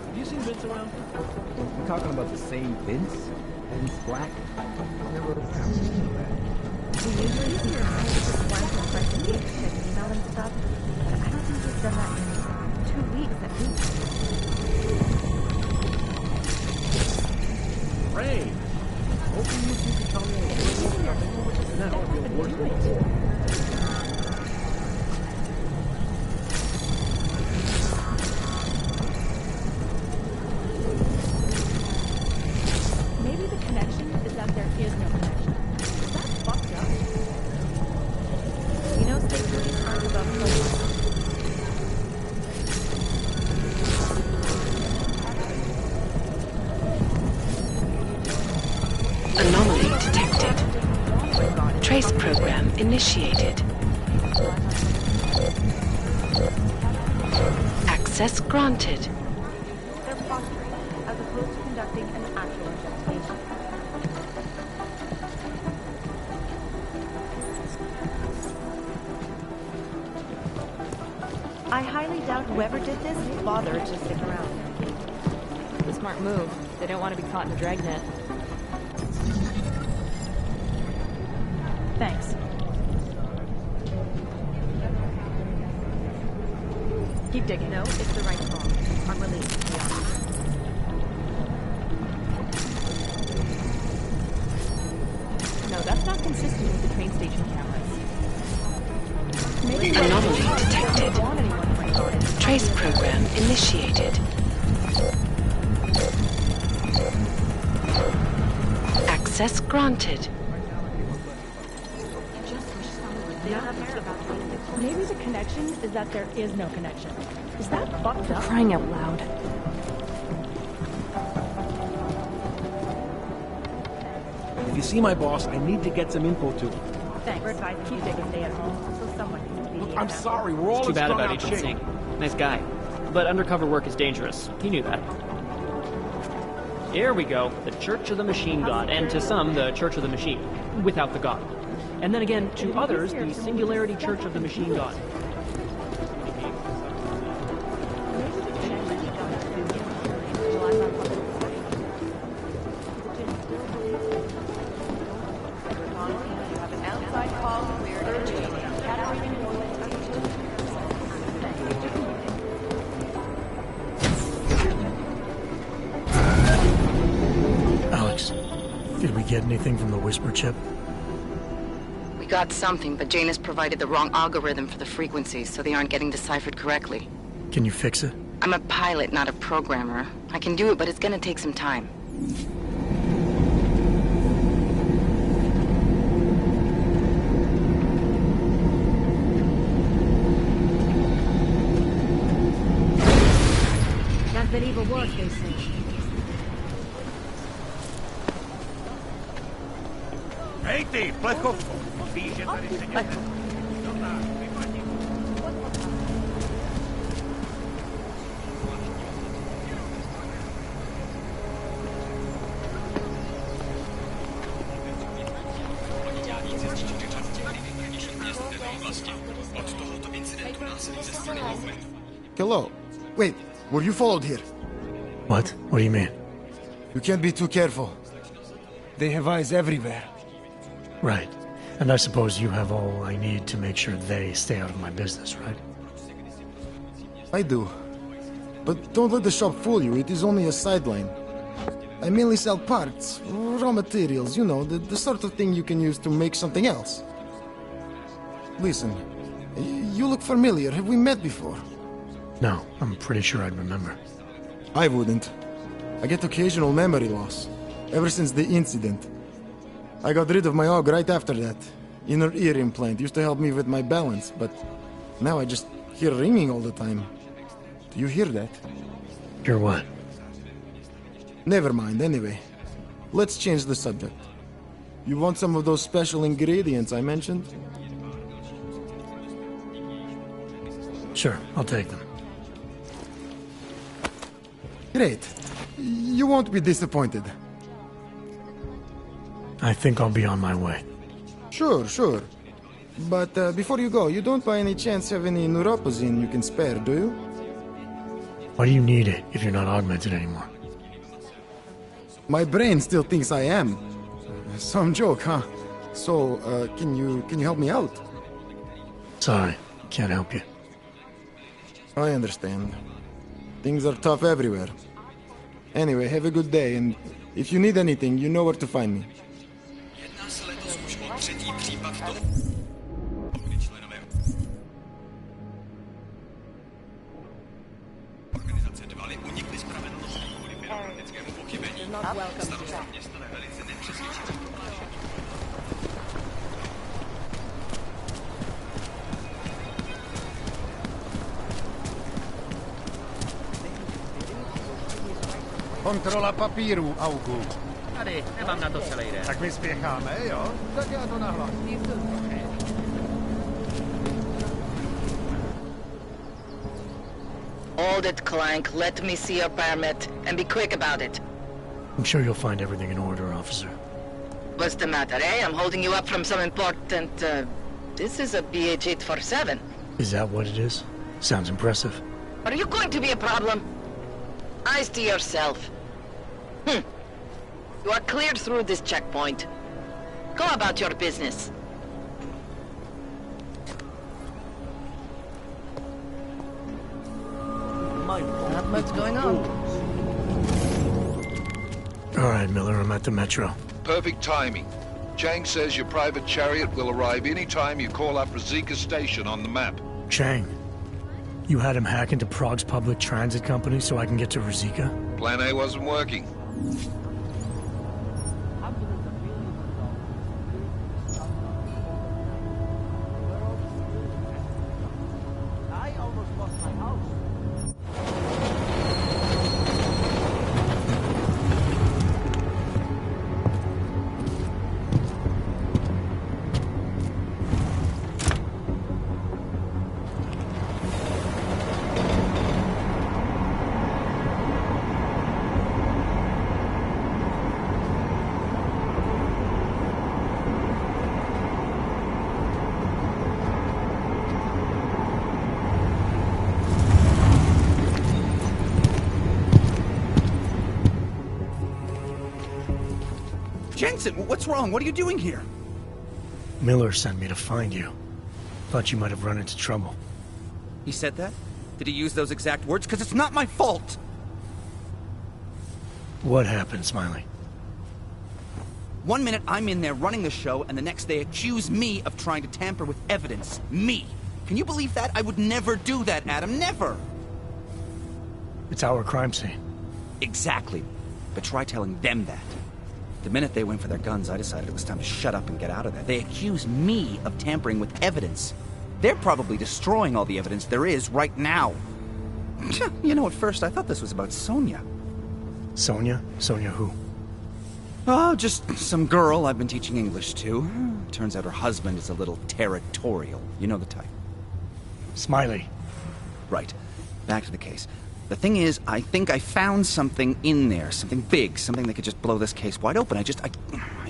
Have you seen Vince around? You talking about the same Vince? Vince Black? Never found him bad. We usually see your one from fresh and email and stuff, but I don't think he's done that in 2 weeks at least. Ray! Hoping you can tell me a little stuff. And that would be the worst thing. Maybe the connection is that there is no connection. Is that fucked up? You know state police aren't above code. Anomaly detected. Trace program initiated. Access granted. They're fostering, as opposed to conducting an actual investigation. I highly doubt whoever did this bothered to stick around. The smart move. They don't want to be caught in a dragnet. Thanks. Keep digging. No, it's the right call. I'm relieved, to be honest. No, that's not consistent with the train station cameras. Maybe Anomaly detected. Trace program initiated. Access granted. Maybe the connection is that there is no connection. Is that fucked up? Crying out loud. If you see my boss, I need to get some info to him. Thanks. We're advised keep Jake to stay at home, so someone needs to be the I'm example. sorry, we're all It's too in bad strung about out Agent shape. Singh. Nice guy. But undercover work is dangerous. He knew that. Here we go. The Church of the Machine God. And to some, the Church of the Machine. Without the God. And then again, to others, the Singularity Church of the Machine God. Alex, did we get anything from the Whisper chip? We got something, but Jane has provided the wrong algorithm for the frequencies, so they aren't getting deciphered correctly. Can you fix it? I'm a pilot, not a programmer. I can do it, but it's gonna take some time. Can't believe a word they say. Ej ty, plechovko! Víš, že tady se něco... Hello. Wait, were you followed here? What? What do you mean? You can't be too careful. They have eyes everywhere. Right. And I suppose you have all I need to make sure they stay out of my business, right? I do. But don't let the shop fool you, it is only a sideline. I mainly sell parts, raw materials, you know, the sort of thing you can use to make something else. Listen, you look familiar. Have we met before? No, I'm pretty sure I'd remember. I wouldn't. I get occasional memory loss, ever since the incident. I got rid of my AUG right after that. Inner ear implant used to help me with my balance, but now I just hear ringing all the time. Do you hear that? Hear what? Never mind, anyway. Let's change the subject. You want some of those special ingredients I mentioned? Sure, I'll take them. Great. You won't be disappointed. I think I'll be on my way. Sure, sure. But before you go, you don't by any chance have any neuropozyne you can spare, do you? Why do you need it if you're not augmented anymore? My brain still thinks I am. Some joke, huh? So, can you help me out? Sorry, can't help you. I understand. Things are tough everywhere. Anyway, have a good day, and if you need anything, you know where to find me. Kontrola papíru, Augu. Tady, nemám na to celý den. Tak my spěcháme, jo? Tak já to nahlásím. Hold it, Clank. Let me see your permit, and be quick about it. I'm sure you'll find everything in order, officer. What's the matter, eh? I'm holding you up from some important, This is a BH-847. Is that what it is? Sounds impressive. Are you going to be a problem? Eyes to yourself. You are cleared through this checkpoint. Go about your business. Not much going on. All right, Miller, I'm at the Metro. Perfect timing. Chang says your private chariot will arrive any time you call up Rizika Station on the map. Chang, you had him hack into Prague's public transit company so I can get to Rizika? Plan A wasn't working. I almost lost my house. Jensen, what's wrong? What are you doing here? Miller sent me to find you. Thought you might have run into trouble. He said that? Did he use those exact words? Because it's not my fault! What happened, Smiley? 1 minute I'm in there running the show, and the next they accuse me of trying to tamper with evidence. Me! Can you believe that? I would never do that, Adam. Never! It's our crime scene. Exactly. But try telling them that. The minute they went for their guns, I decided it was time to shut up and get out of there. They accuse me of tampering with evidence. They're probably destroying all the evidence there is right now. You know, at first I thought this was about Sonia. Sonia? Sonia who? Oh, just some girl I've been teaching English to. Turns out her husband is a little territorial. You know the type. Smiley. Right. Back to the case. The thing is, I think I found something in there. Something big. Something that could just blow this case wide open. I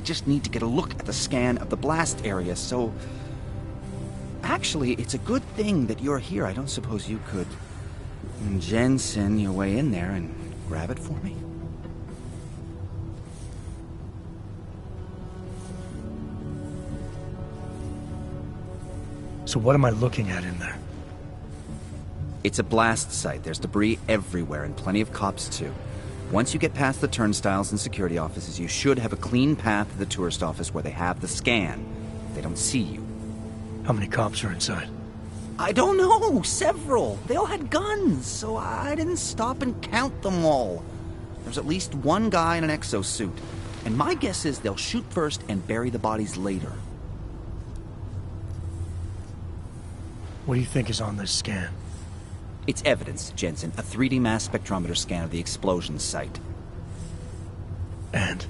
just need to get a look at the scan of the blast area, so... Actually, it's a good thing that you're here. I don't suppose you could... Jensen your way in there and grab it for me? So what am I looking at in there? It's a blast site. There's debris everywhere, and plenty of cops, too. Once you get past the turnstiles and security offices, you should have a clean path to the tourist office where they have the scan. They don't see you. How many cops are inside? I don't know. Several. They all had guns, so I didn't stop and count them all. There's at least one guy in an exosuit. And my guess is they'll shoot first and bury the bodies later. What do you think is on this scan? It's evidence, Jensen. A 3D mass spectrometer scan of the explosion site. And?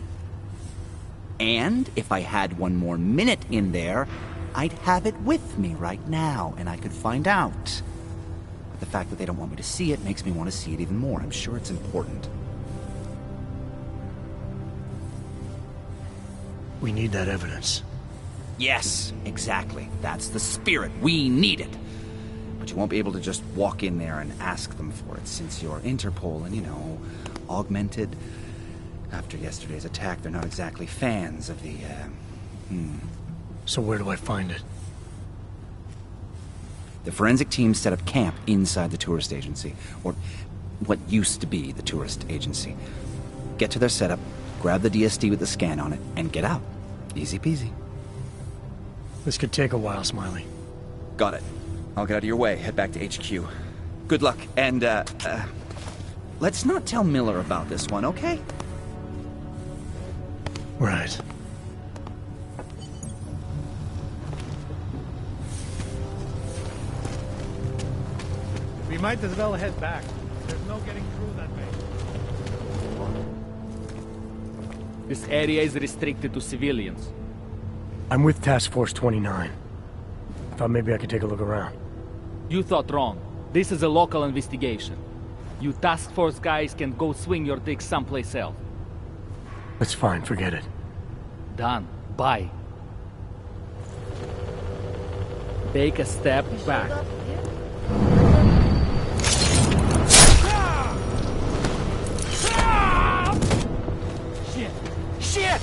And if I had one more minute in there, I'd have it with me right now, and I could find out. But the fact that they don't want me to see it makes me want to see it even more. I'm sure it's important. We need that evidence. Yes, exactly. That's the spirit. We need it. But you won't be able to just walk in there and ask them for it, since you're Interpol and, you know, augmented. After yesterday's attack, they're not exactly fans of the, So where do I find it? The forensic team set up camp inside the tourist agency, or what used to be the tourist agency. Get to their setup, grab the DSD with the scan on it, and get out. Easy peasy. This could take a while, Smiley. Got it. I'll get out of your way, head back to HQ. Good luck, and, let's not tell Miller about this one, okay? Right. We might as well head back. There's no getting through that way. This area is restricted to civilians. I'm with Task Force 29. Thought maybe I could take a look around. You thought wrong. This is a local investigation. You task force guys can go swing your dick someplace else. That's fine, forget it. Done. Bye. Take a step back. Shit! Shit!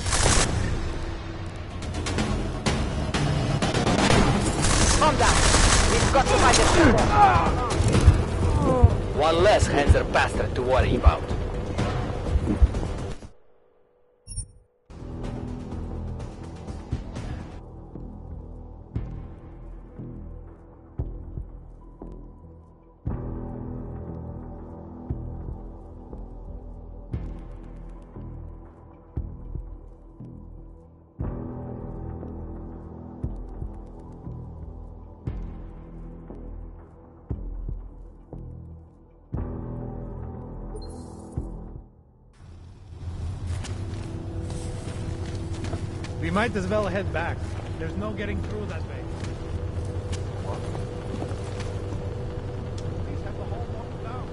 Calm down. We've got to find a one less Hanser bastard to worry about. We might as well head back. There's no getting through that way. Please have the whole walk down.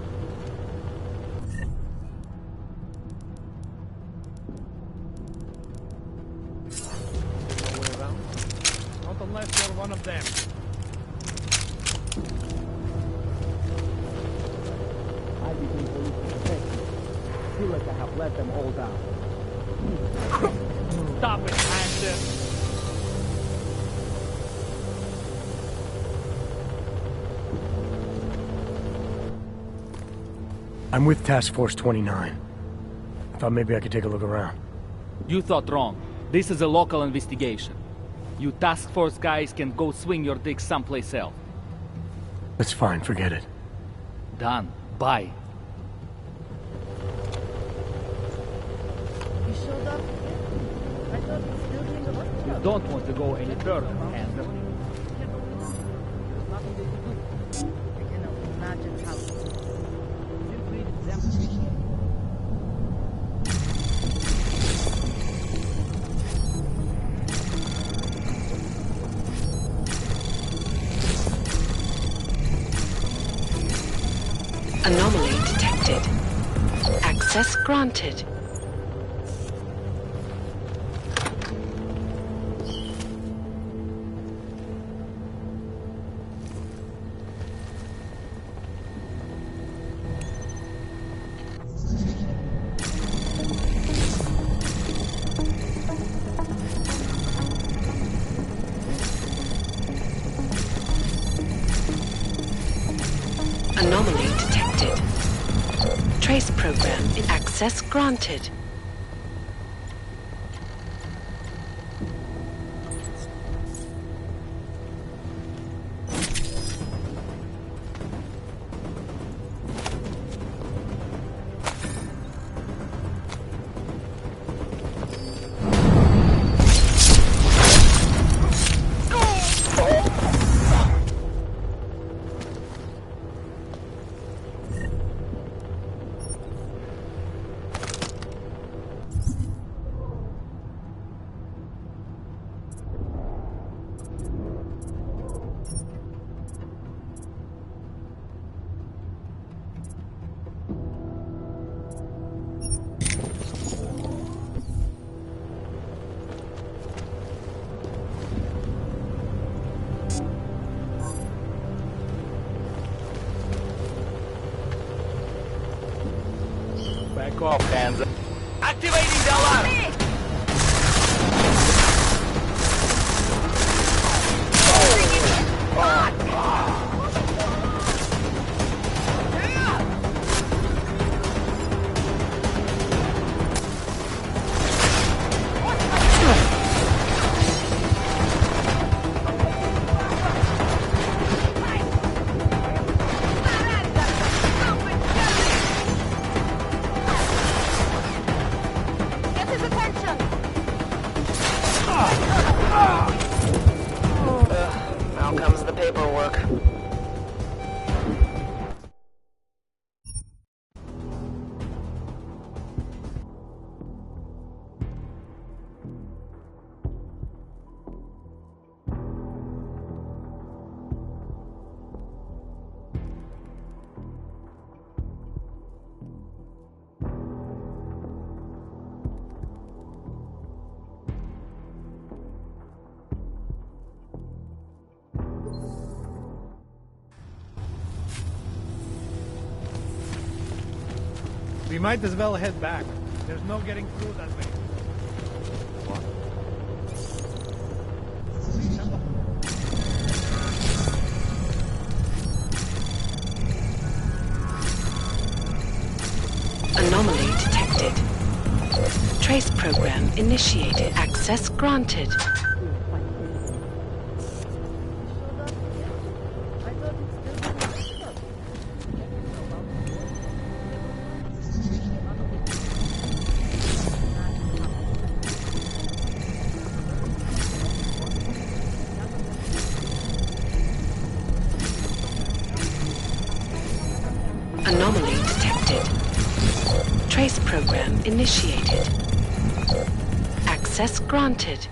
No way around? Not unless you're one of them. I begin police protection. I feel like I have let them all down. Stop it, Hanson. I'm with Task Force 29. I thought maybe I could take a look around. You thought wrong. This is a local investigation. You task force guys can go swing your dick someplace else. That's fine, forget it. Done. Bye. You showed up again? I thought you were still doing the work You job. don't want to go any further, Hanson. I can only imagine how. Simply exemplary. Anomaly detected. Access granted. Anomaly detected. Trace program in access granted. Back off, hands up. Activating the alarm! Get his attention! Now comes the paperwork. We might as well head back. There's no getting through that way. Anomaly detected. Trace program initiated. Access granted. Anomaly detected. Trace program initiated. Access granted.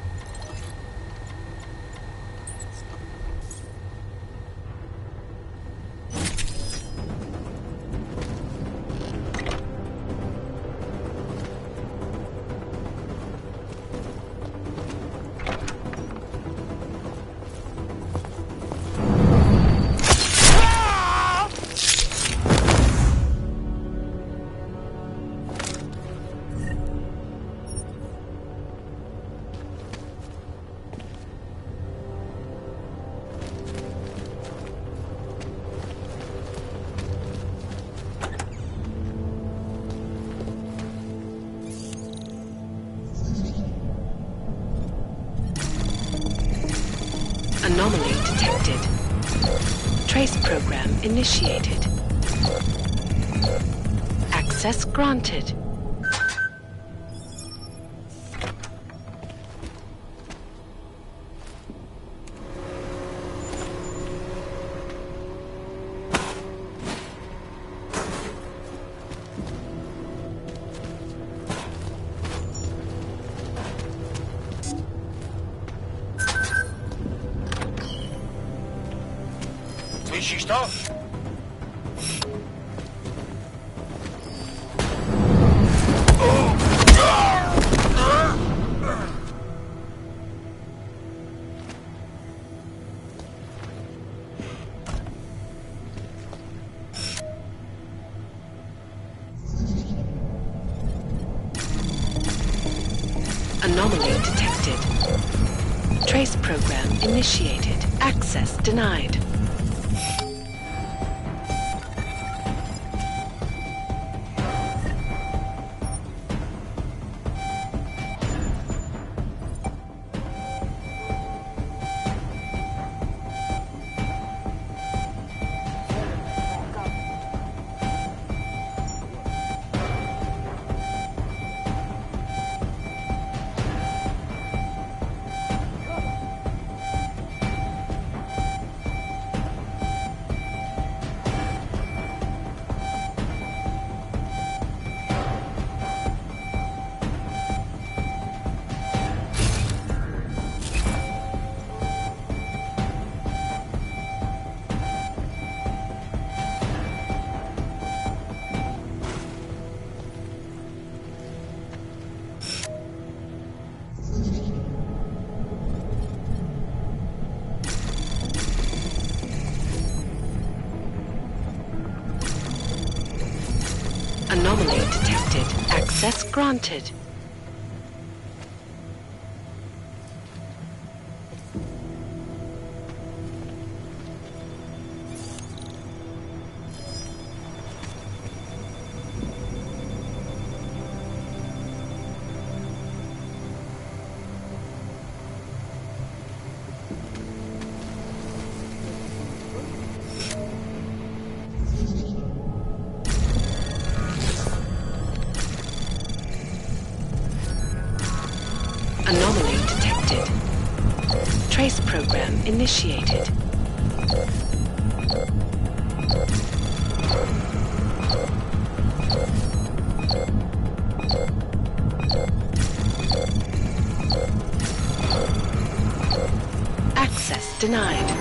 Anomaly detected. Trace program initiated. Access granted. Słyszysz to? Anomaly detected. Trace program initiated. Access denied. Anomaly detected. Access granted. Anomaly detected. Trace program initiated. Access denied.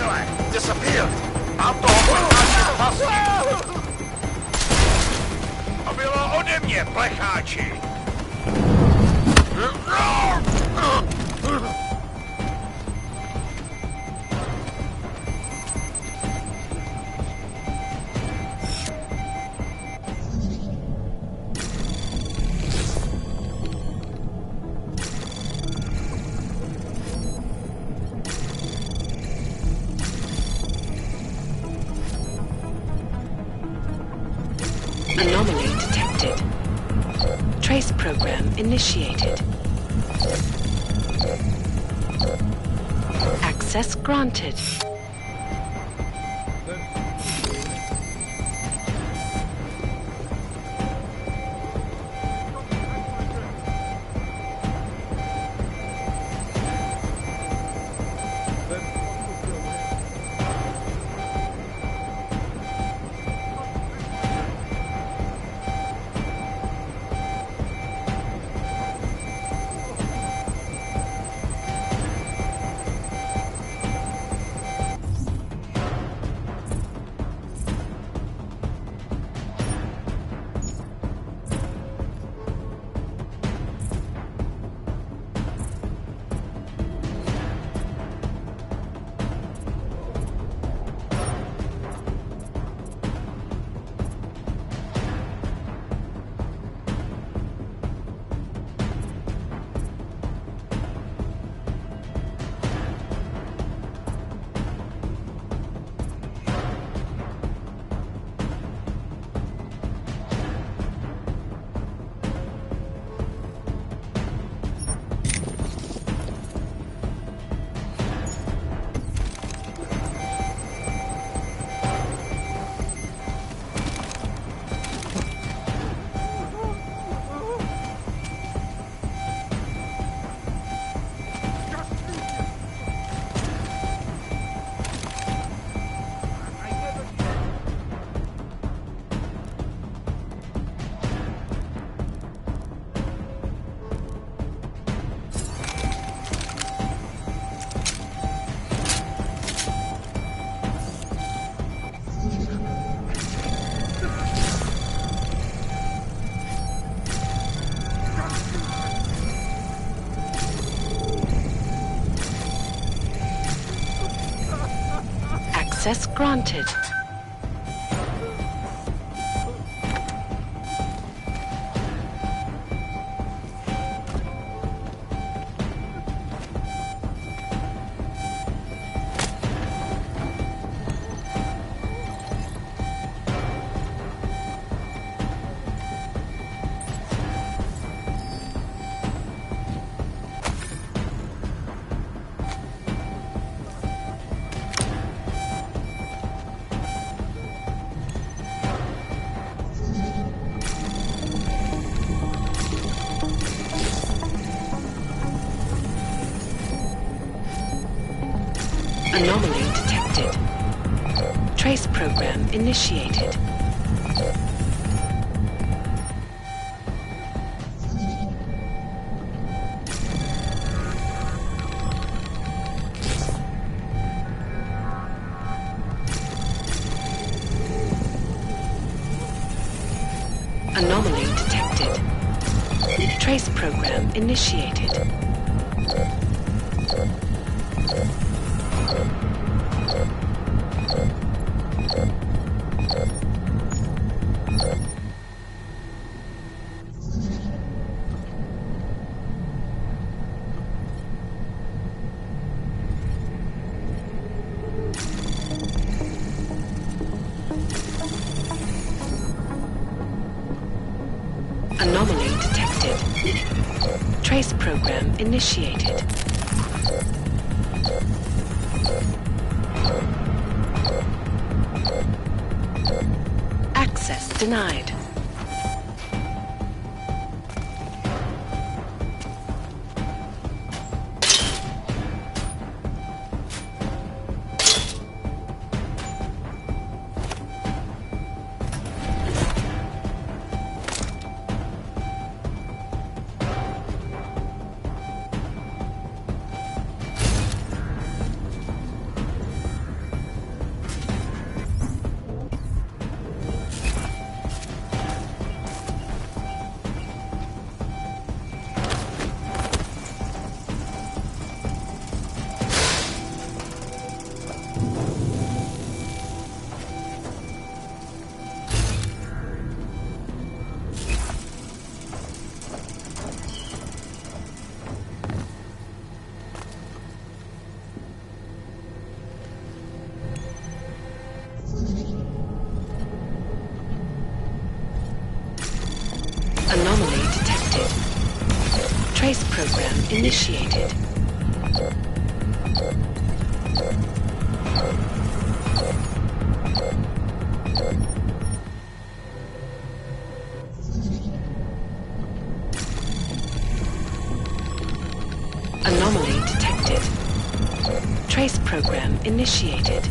Slag disappeared. A bylo ode mě, plecháči. Anomaly detected. Trace program initiated. Access granted. Access granted. Anomaly detected. Trace program initiated. Anomaly detected. Trace program initiated. Anomaly detected. Trace program initiated. Access denied. Trace program initiated. Anomaly detected. Trace program initiated.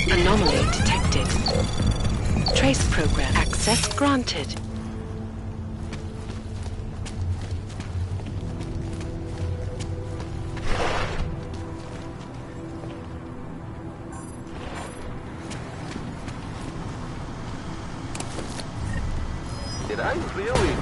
Anomaly detected. Trace program access granted. Did I really?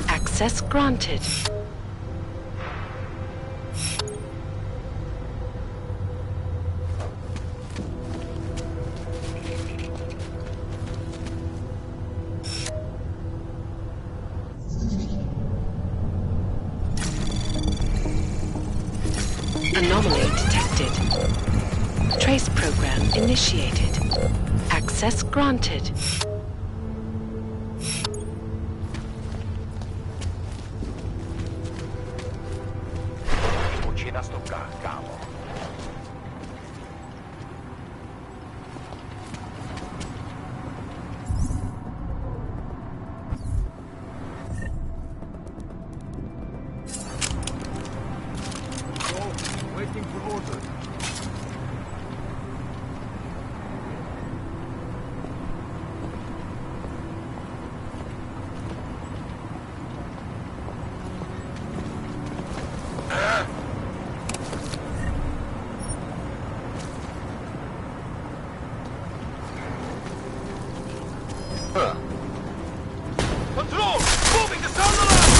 Access granted. Anomaly detected. Trace program initiated. Access granted. Waiting for orders. Control! Moving the sound alarm!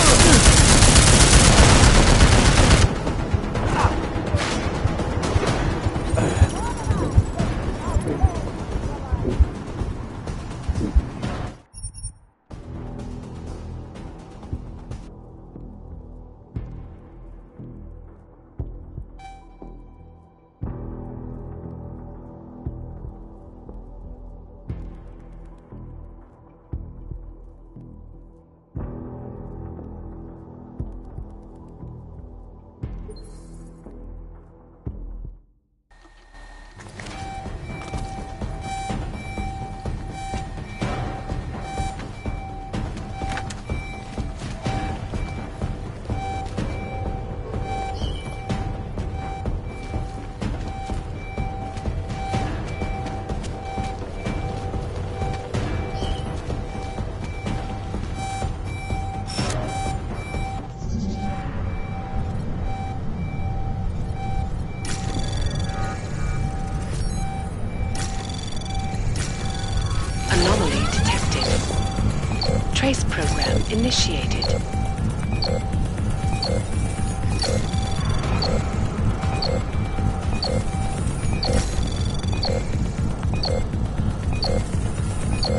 Trace program initiated.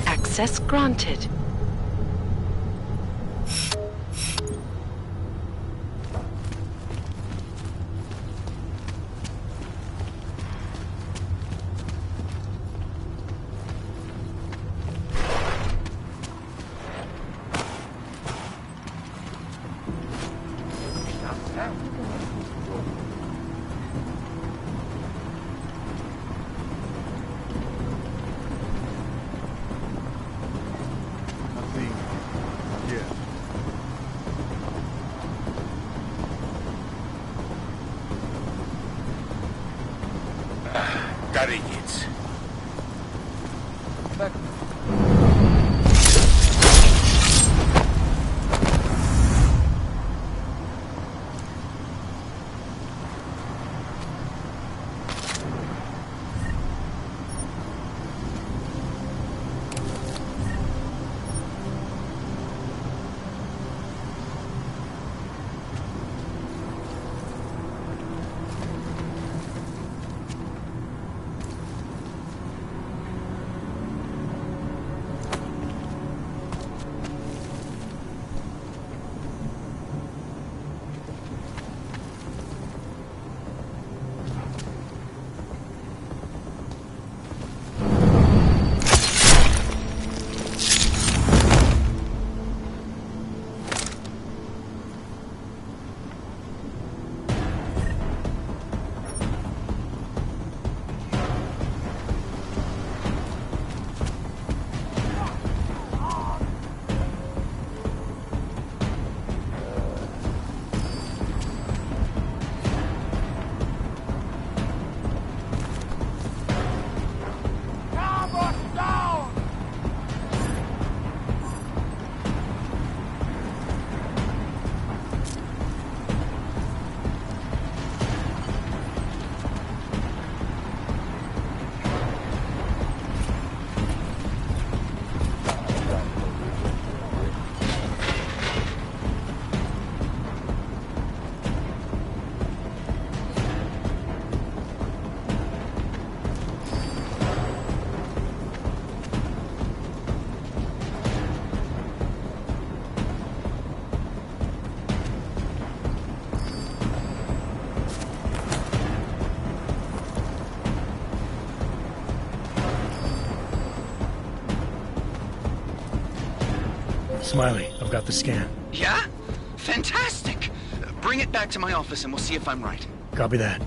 Access granted. Старикец. Smiley, I've got the scan. Yeah? Fantastic! Bring it back to my office and we'll see if I'm right. Copy that.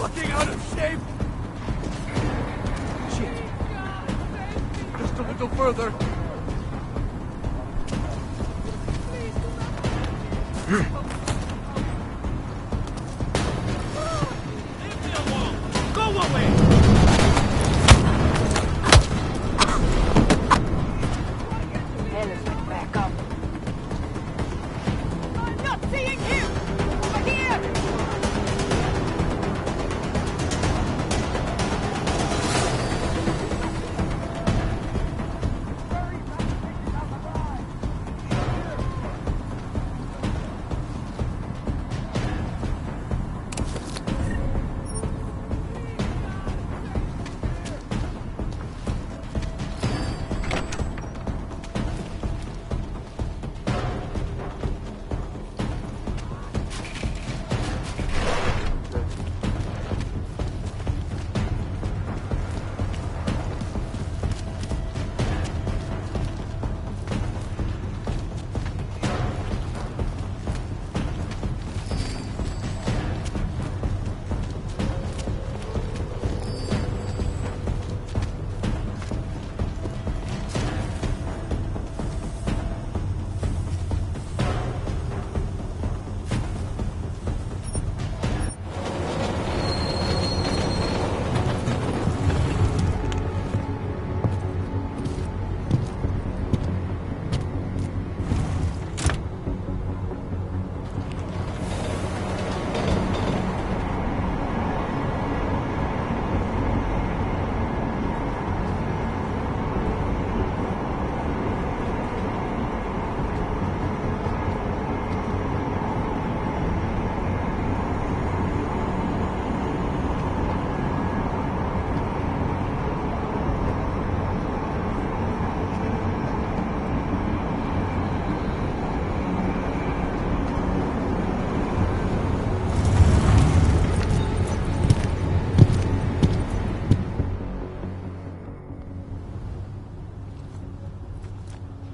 Fucking out of shape! Shit. Just a little further. Go away!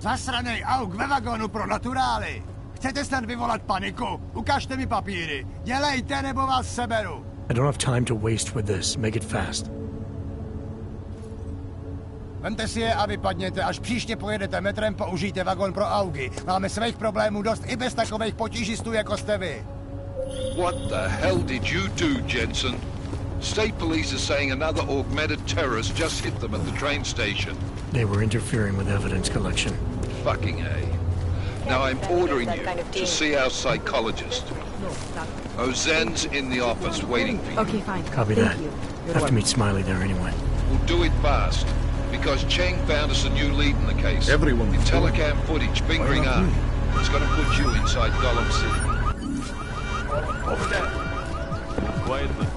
Zasranej auk ve vagonu pro naturály. Chcete snad vyvolat paniku? Ukažte mi papíry. Dělejte, nebo vás seberu. I don't have time to waste with this. Make it fast. Vemte si je a vypadněte. Až příště pojedete metrem, použijte vagon pro augy. Máme svých problémů dost i bez takových potížistů, jako jste vy. What the hell did you do, Jensen? State police are saying another augmented terrorist just hit them at the train station. They were interfering with evidence collection. Fucking A. Now I'm ordering you to see our psychologist. Ozen's in the office waiting for you. Okay, fine. Copy that. Have to meet Smiley there anyway. We'll do it fast, because Cheng found us a new lead in the case. Everyone. In telecam footage fingering out. It's gonna put you inside Gollum City. Over there. Quietly.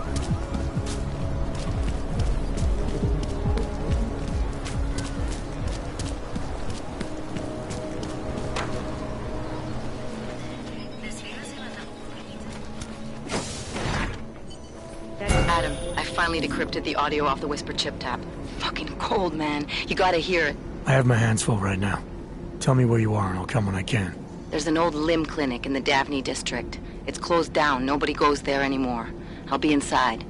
Adam, I finally decrypted the audio off the Whisper chip tap. Fucking cold, man. You gotta hear it. I have my hands full right now. Tell me where you are and I'll come when I can. There's an old limb clinic in the Daphne district. It's closed down. Nobody goes there anymore. I'll be inside.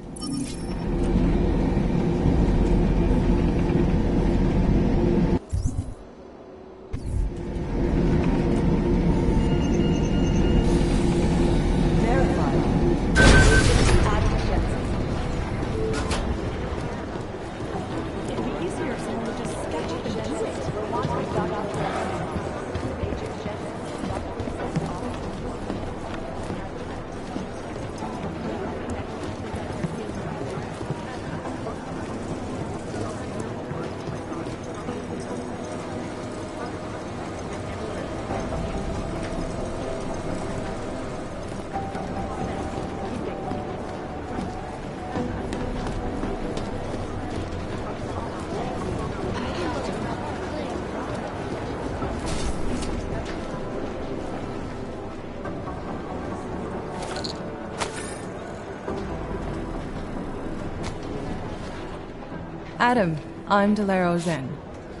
Adam, I'm Delaro Zen.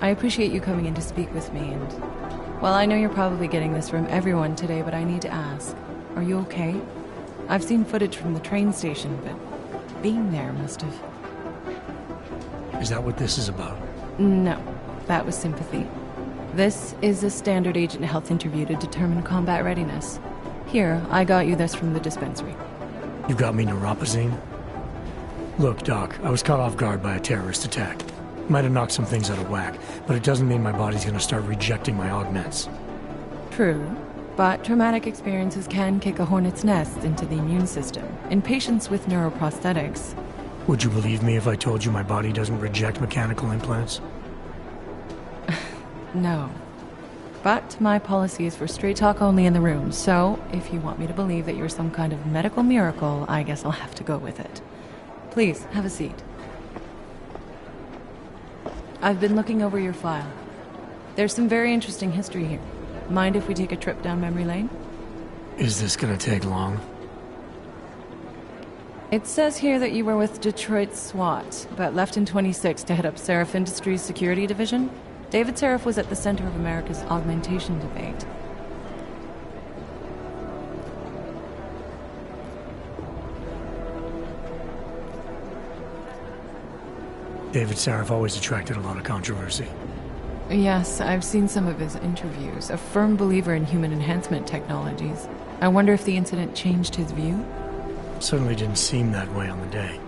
I appreciate you coming in to speak with me, and... well, I know you're probably getting this from everyone today, but I need to ask. Are you okay? I've seen footage from the train station, but being there must have... Is that what this is about? No, that was sympathy. This is a standard agent health interview to determine combat readiness. Here, I got you this from the dispensary. You got me neuropazine? Look, Doc, I was caught off guard by a terrorist attack. Might have knocked some things out of whack, but it doesn't mean my body's gonna start rejecting my augments. True, but traumatic experiences can kick a hornet's nest into the immune system. In patients with neuroprosthetics... Would you believe me if I told you my body doesn't reject mechanical implants? No. But my policy is for straight talk only in the room, so if you want me to believe that you're some kind of medical miracle, I guess I'll have to go with it. Please, have a seat. I've been looking over your file. There's some very interesting history here. Mind if we take a trip down memory lane? Is this gonna take long? It says here that you were with Detroit SWAT, but left in 26 to head up Seraph Industries' security division. David Seraph was at the center of America's augmentation debate. David Seraph always attracted a lot of controversy. Yes, I've seen some of his interviews. A firm believer in human enhancement technologies. I wonder if the incident changed his view? Certainly didn't seem that way on the day.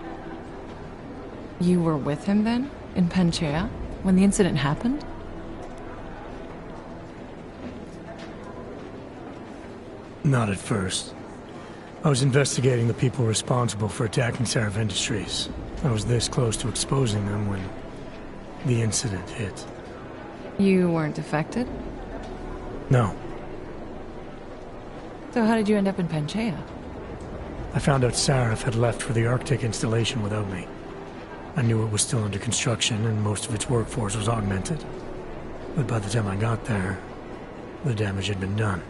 You were with him then? In Panchea? When the incident happened? Not at first. I was investigating the people responsible for attacking Seraph Industries. I was this close to exposing them when the incident hit. You weren't affected? No. So how did you end up in Panchea? I found out Seraph had left for the Arctic installation without me. I knew it was still under construction and most of its workforce was augmented. But by the time I got there, the damage had been done.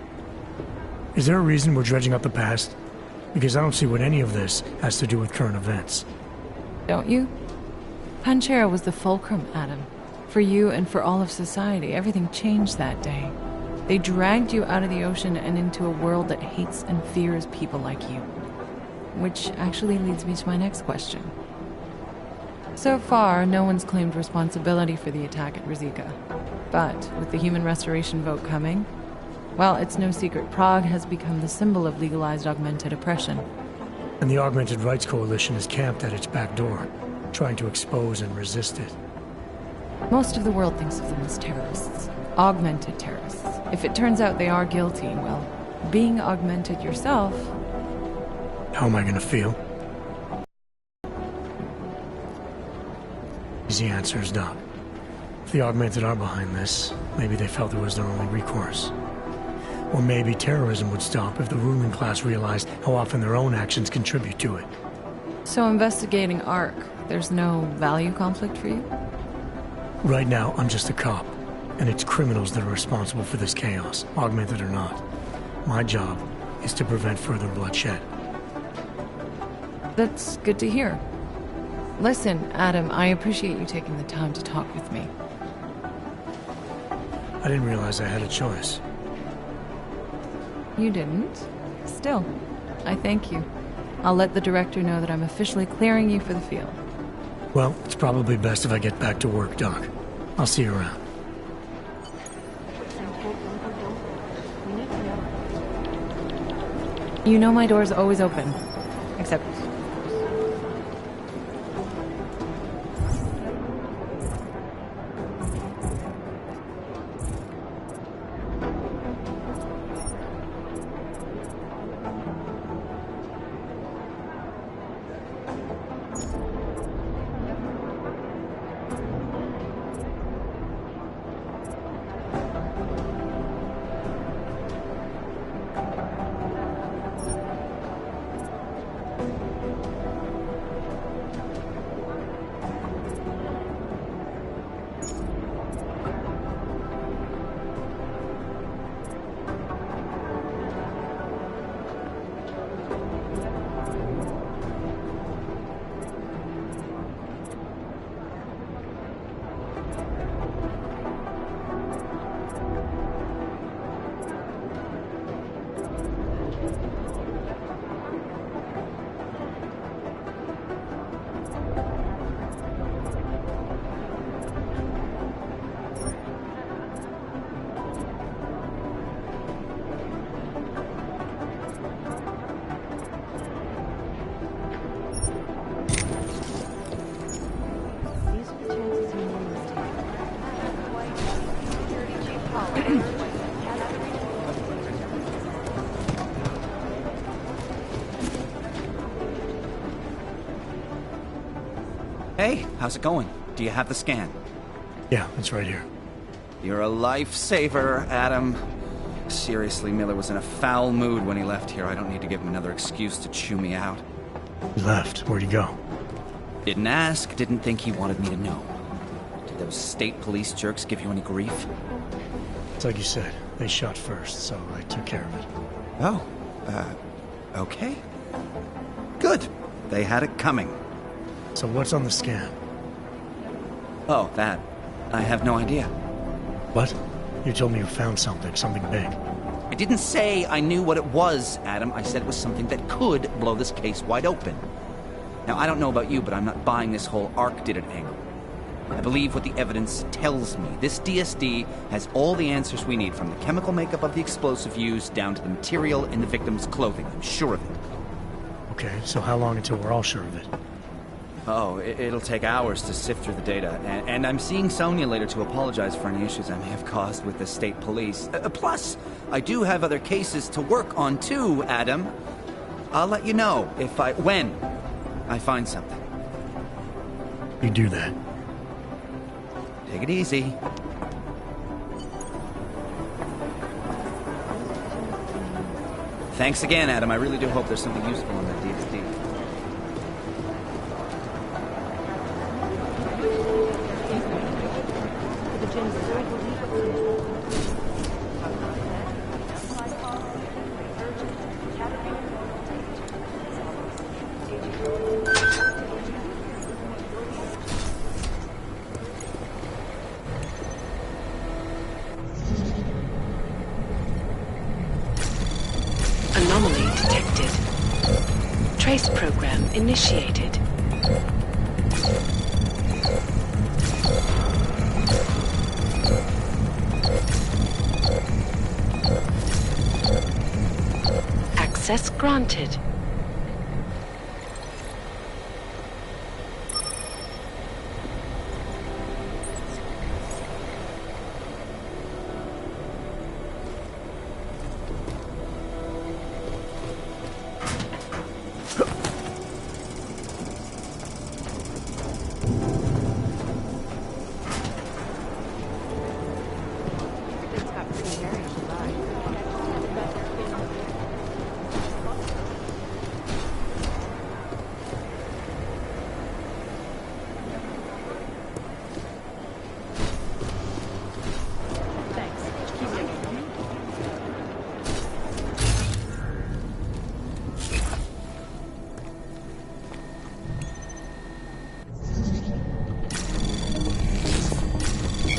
Is there a reason we're dredging up the past? Because I don't see what any of this has to do with current events. Don't you? Panchea was the fulcrum, Adam. For you and for all of society, everything changed that day. They dragged you out of the ocean and into a world that hates and fears people like you. Which actually leads me to my next question. So far, no one's claimed responsibility for the attack at Rizika. But with the human restoration vote coming, well, it's no secret Prague has become the symbol of legalized augmented oppression. And the Augmented Rights Coalition is camped at its back door, trying to expose and resist it. Most of the world thinks of them as terrorists. Augmented terrorists. If it turns out they are guilty, well, being augmented yourself... How am I gonna feel? Easy answer is Doc. If the Augmented are behind this, maybe they felt it was their only recourse. Or maybe terrorism would stop if the ruling class realized how often their own actions contribute to it. So investigating ARC, there's no value conflict for you? Right now, I'm just a cop, and it's criminals that are responsible for this chaos, augmented or not. My job is to prevent further bloodshed. That's good to hear. Listen, Adam, I appreciate you taking the time to talk with me. I didn't realize I had a choice. You didn't? Still, I thank you. I'll let the director know that I'm officially clearing you for the field. Well, it's probably best if I get back to work, Doc. I'll see you around. You know my door's always open. Except... Hey, how's it going? Do you have the scan? Yeah, it's right here. You're a lifesaver, Adam. Seriously, Miller was in a foul mood when he left here. I don't need to give him another excuse to chew me out. He left. Where'd he go? Didn't ask, didn't think he wanted me to know. Did those state police jerks give you any grief? It's like you said. They shot first, so I took care of it. Oh, okay. Good. They had it coming. So what's on the scan? Oh, that. I have no idea. What? You told me you found something big. I didn't say I knew what it was, Adam. I said it was something that could blow this case wide open. Now, I don't know about you, but I'm not buying this whole ARC did it angle. I believe what the evidence tells me. This DSD has all the answers we need, from the chemical makeup of the explosive used down to the material in the victim's clothing. I'm sure of it. Okay, so how long until we're all sure of it? Oh, it'll take hours to sift through the data, and I'm seeing Sonia later to apologize for any issues I may have caused with the state police. Plus, I do have other cases to work on too, Adam. I'll let you know when I find something. You do that. Take it easy. Thanks again, Adam. I really do hope there's something useful in that DSD. initiated. Access granted.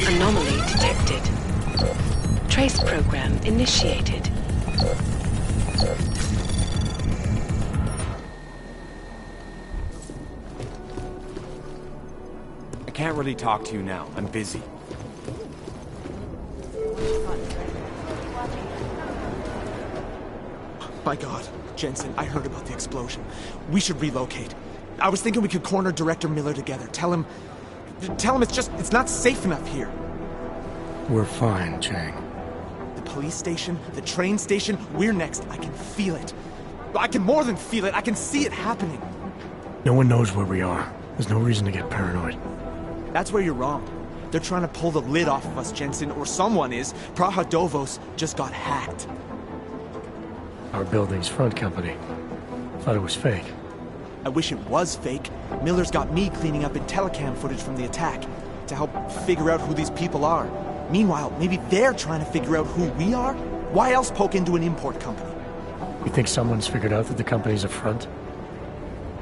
Anomaly detected. Trace program initiated. I can't really talk to you now. I'm busy. My God, Jensen, I heard about the explosion. We should relocate. I was thinking we could corner Director Miller together. Tell him it's not safe enough here. We're fine, Chang. The police station, the train station, we're next. I can feel it. I can more than feel it. I can see it happening. No one knows where we are. There's no reason to get paranoid. That's where you're wrong. They're trying to pull the lid off of us, Jensen, or someone is. Praha Dovos just got hacked. Our building's front company. Thought it was fake. I wish it was fake. Miller's got me cleaning up IntelliCam footage from the attack to help figure out who these people are. Meanwhile, maybe they're trying to figure out who we are? Why else poke into an import company? You think someone's figured out that the company's a front?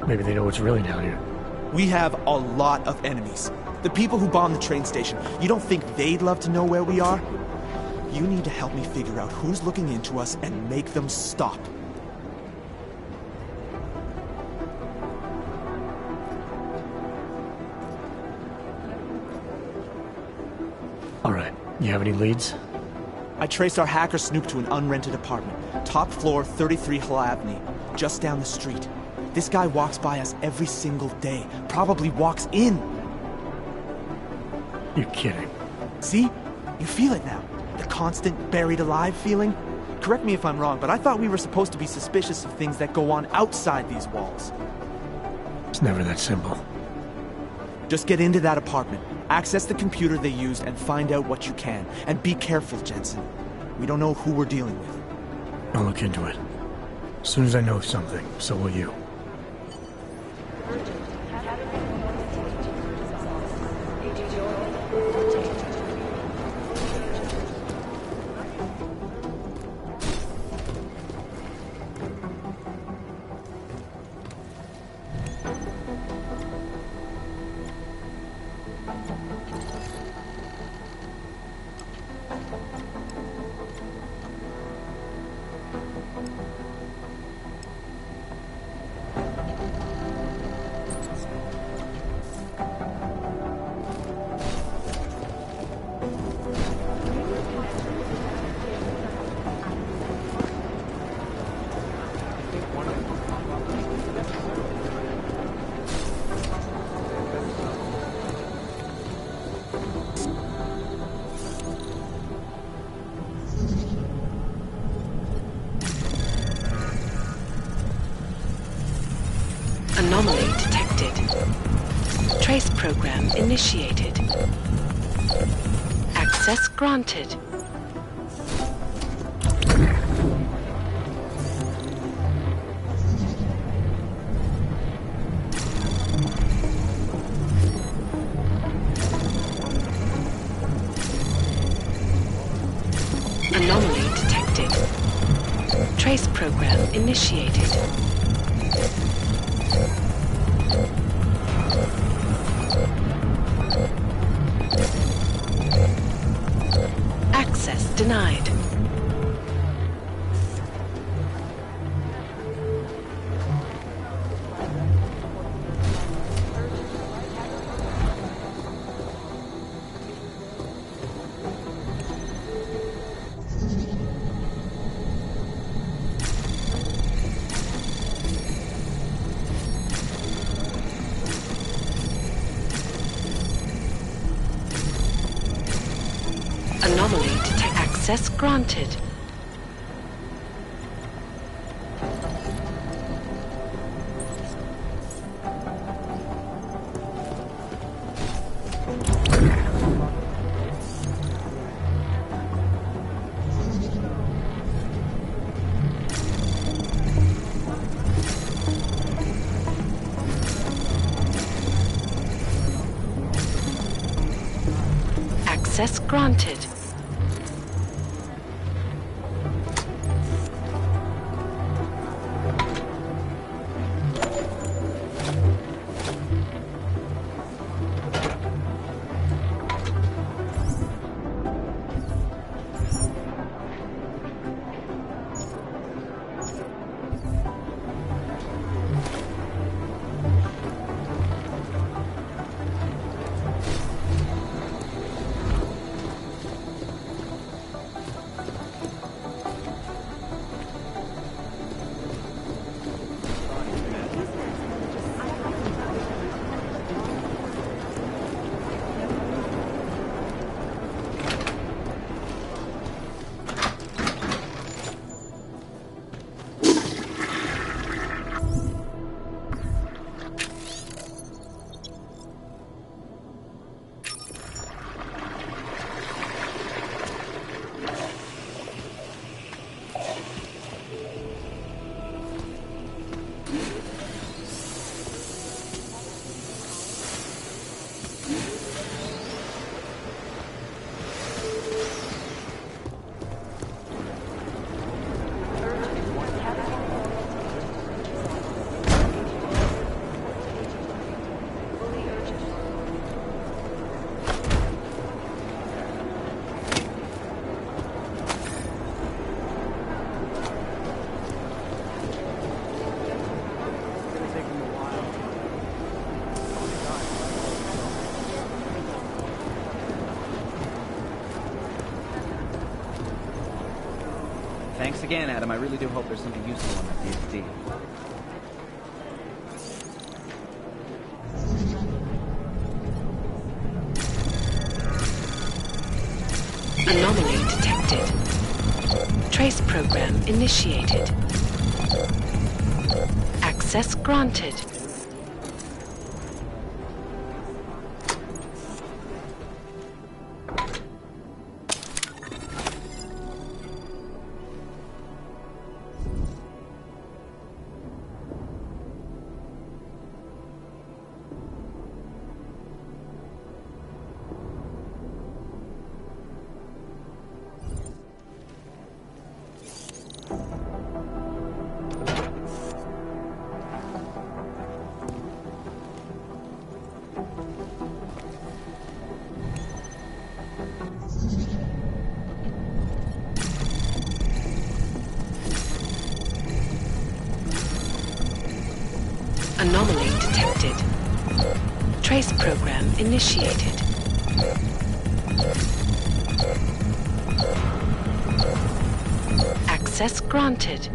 Maybe they know what's really down here. We have a lot of enemies. The people who bombed the train station. You don't think they'd love to know where we are? You need to help me figure out who's looking into us and make them stop. All right. You have any leads? I traced our hacker snoop to an unrented apartment. Top floor, 33 Hull Avenue. Just down the street. This guy walks by us every single day. Probably walks in. You're kidding. See? You feel it now. The constant buried alive feeling. Correct me if I'm wrong, but I thought we were supposed to be suspicious of things that go on outside these walls. It's never that simple. Just get into that apartment, access the computer they used, and find out what you can. And be careful, Jensen. We don't know who we're dealing with. I'll look into it. As soon as I know something, so will you. Anomaly detected. Trace program initiated. Access granted. Anomaly detected. Trace program initiated. Access denied. Access granted. Access granted. Thanks again, Adam. I really do hope there's something useful on that DSD. Anomaly detected. Trace program initiated. Access granted. Anomaly detected. Trace program initiated. Access granted.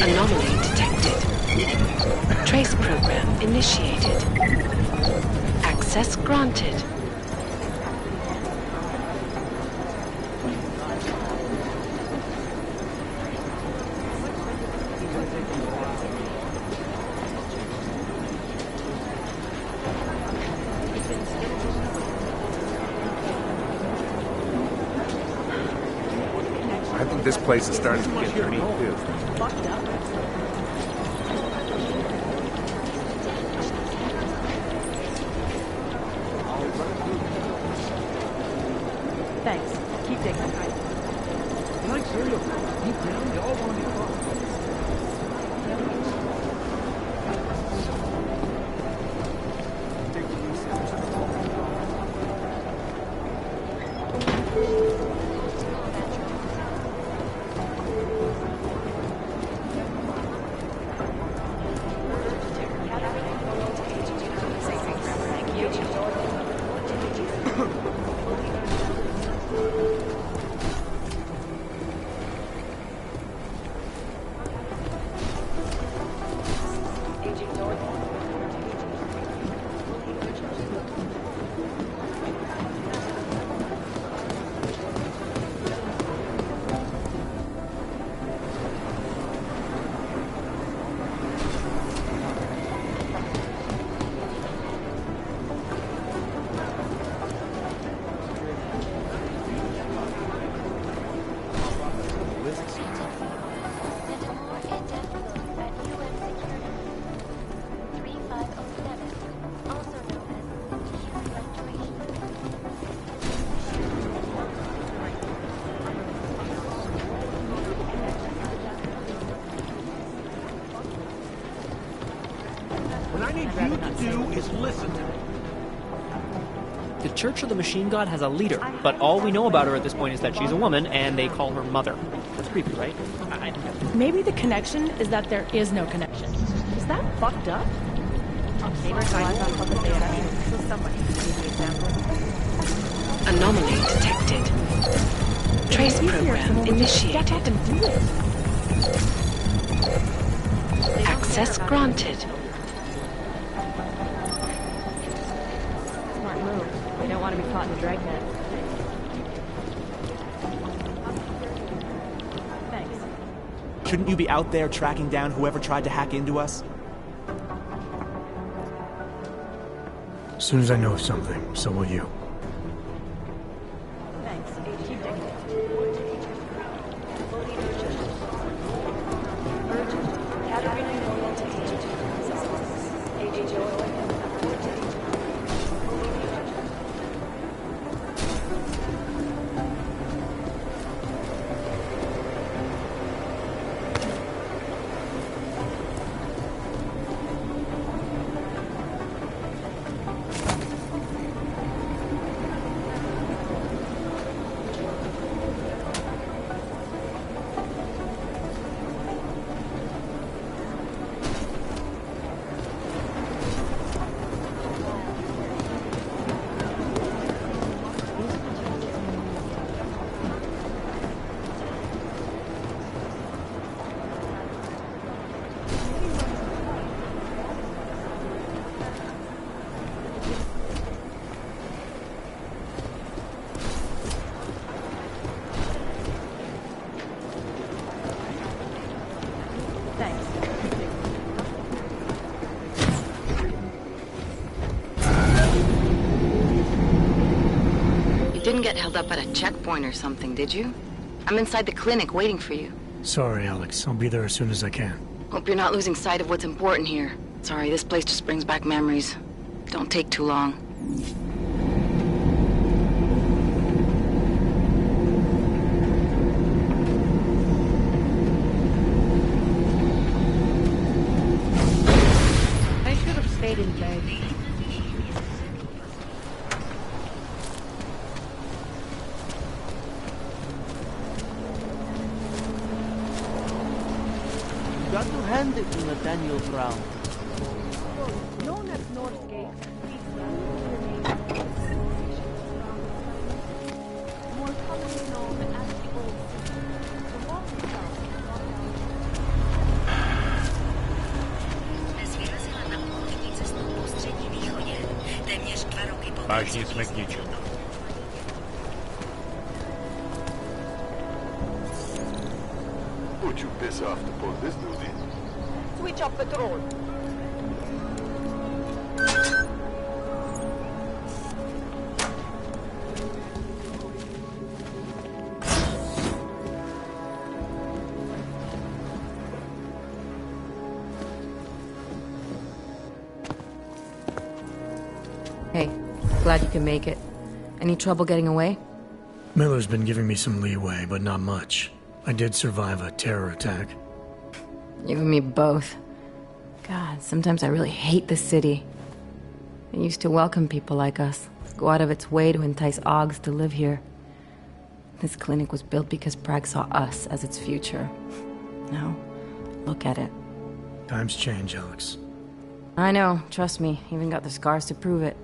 Anomaly detected. Trace program initiated. Access granted. I think this place is starting to get dirty, too. dignified. Like cereal. Deep down, they all want to be caught. What I need you to do is listen to me. The Church of the Machine God has a leader, but all we know about her at this point is that she's a woman, and they call her Mother. That's creepy, right? Maybe the connection is that there is no connection. Is that fucked up? Anomaly detected. Trace program initiated. Access granted. Smart move. We don't want to be caught in the dragnet. Thanks. Shouldn't you be out there tracking down whoever tried to hack into us? As soon as I know something, so will you. Thanks. Keep digging. Didn't get held up at a checkpoint or something, did you? I'm inside the clinic waiting for you. Sorry, Alex. I'll be there as soon as I can. Hope you're not losing sight of what's important here. Sorry, this place just brings back memories. Don't take too long. I should have stayed in bed. Got to hand it to Nathaniel Brown. Known as Northgate, more commonly known as the Old City. The wall itself Aż nie smekniecie. Would you piss off to pull this dude in? Switch off patrol. Hey, glad you can make it. Any trouble getting away? Miller's been giving me some leeway, but not much. I did survive a terror attack. You and me both. God, sometimes I really hate the city. It used to welcome people like us, go out of its way to entice Augs to live here. This clinic was built because Prague saw us as its future. Now, look at it. Times change, Alex. I know, trust me, even got the scars to prove it.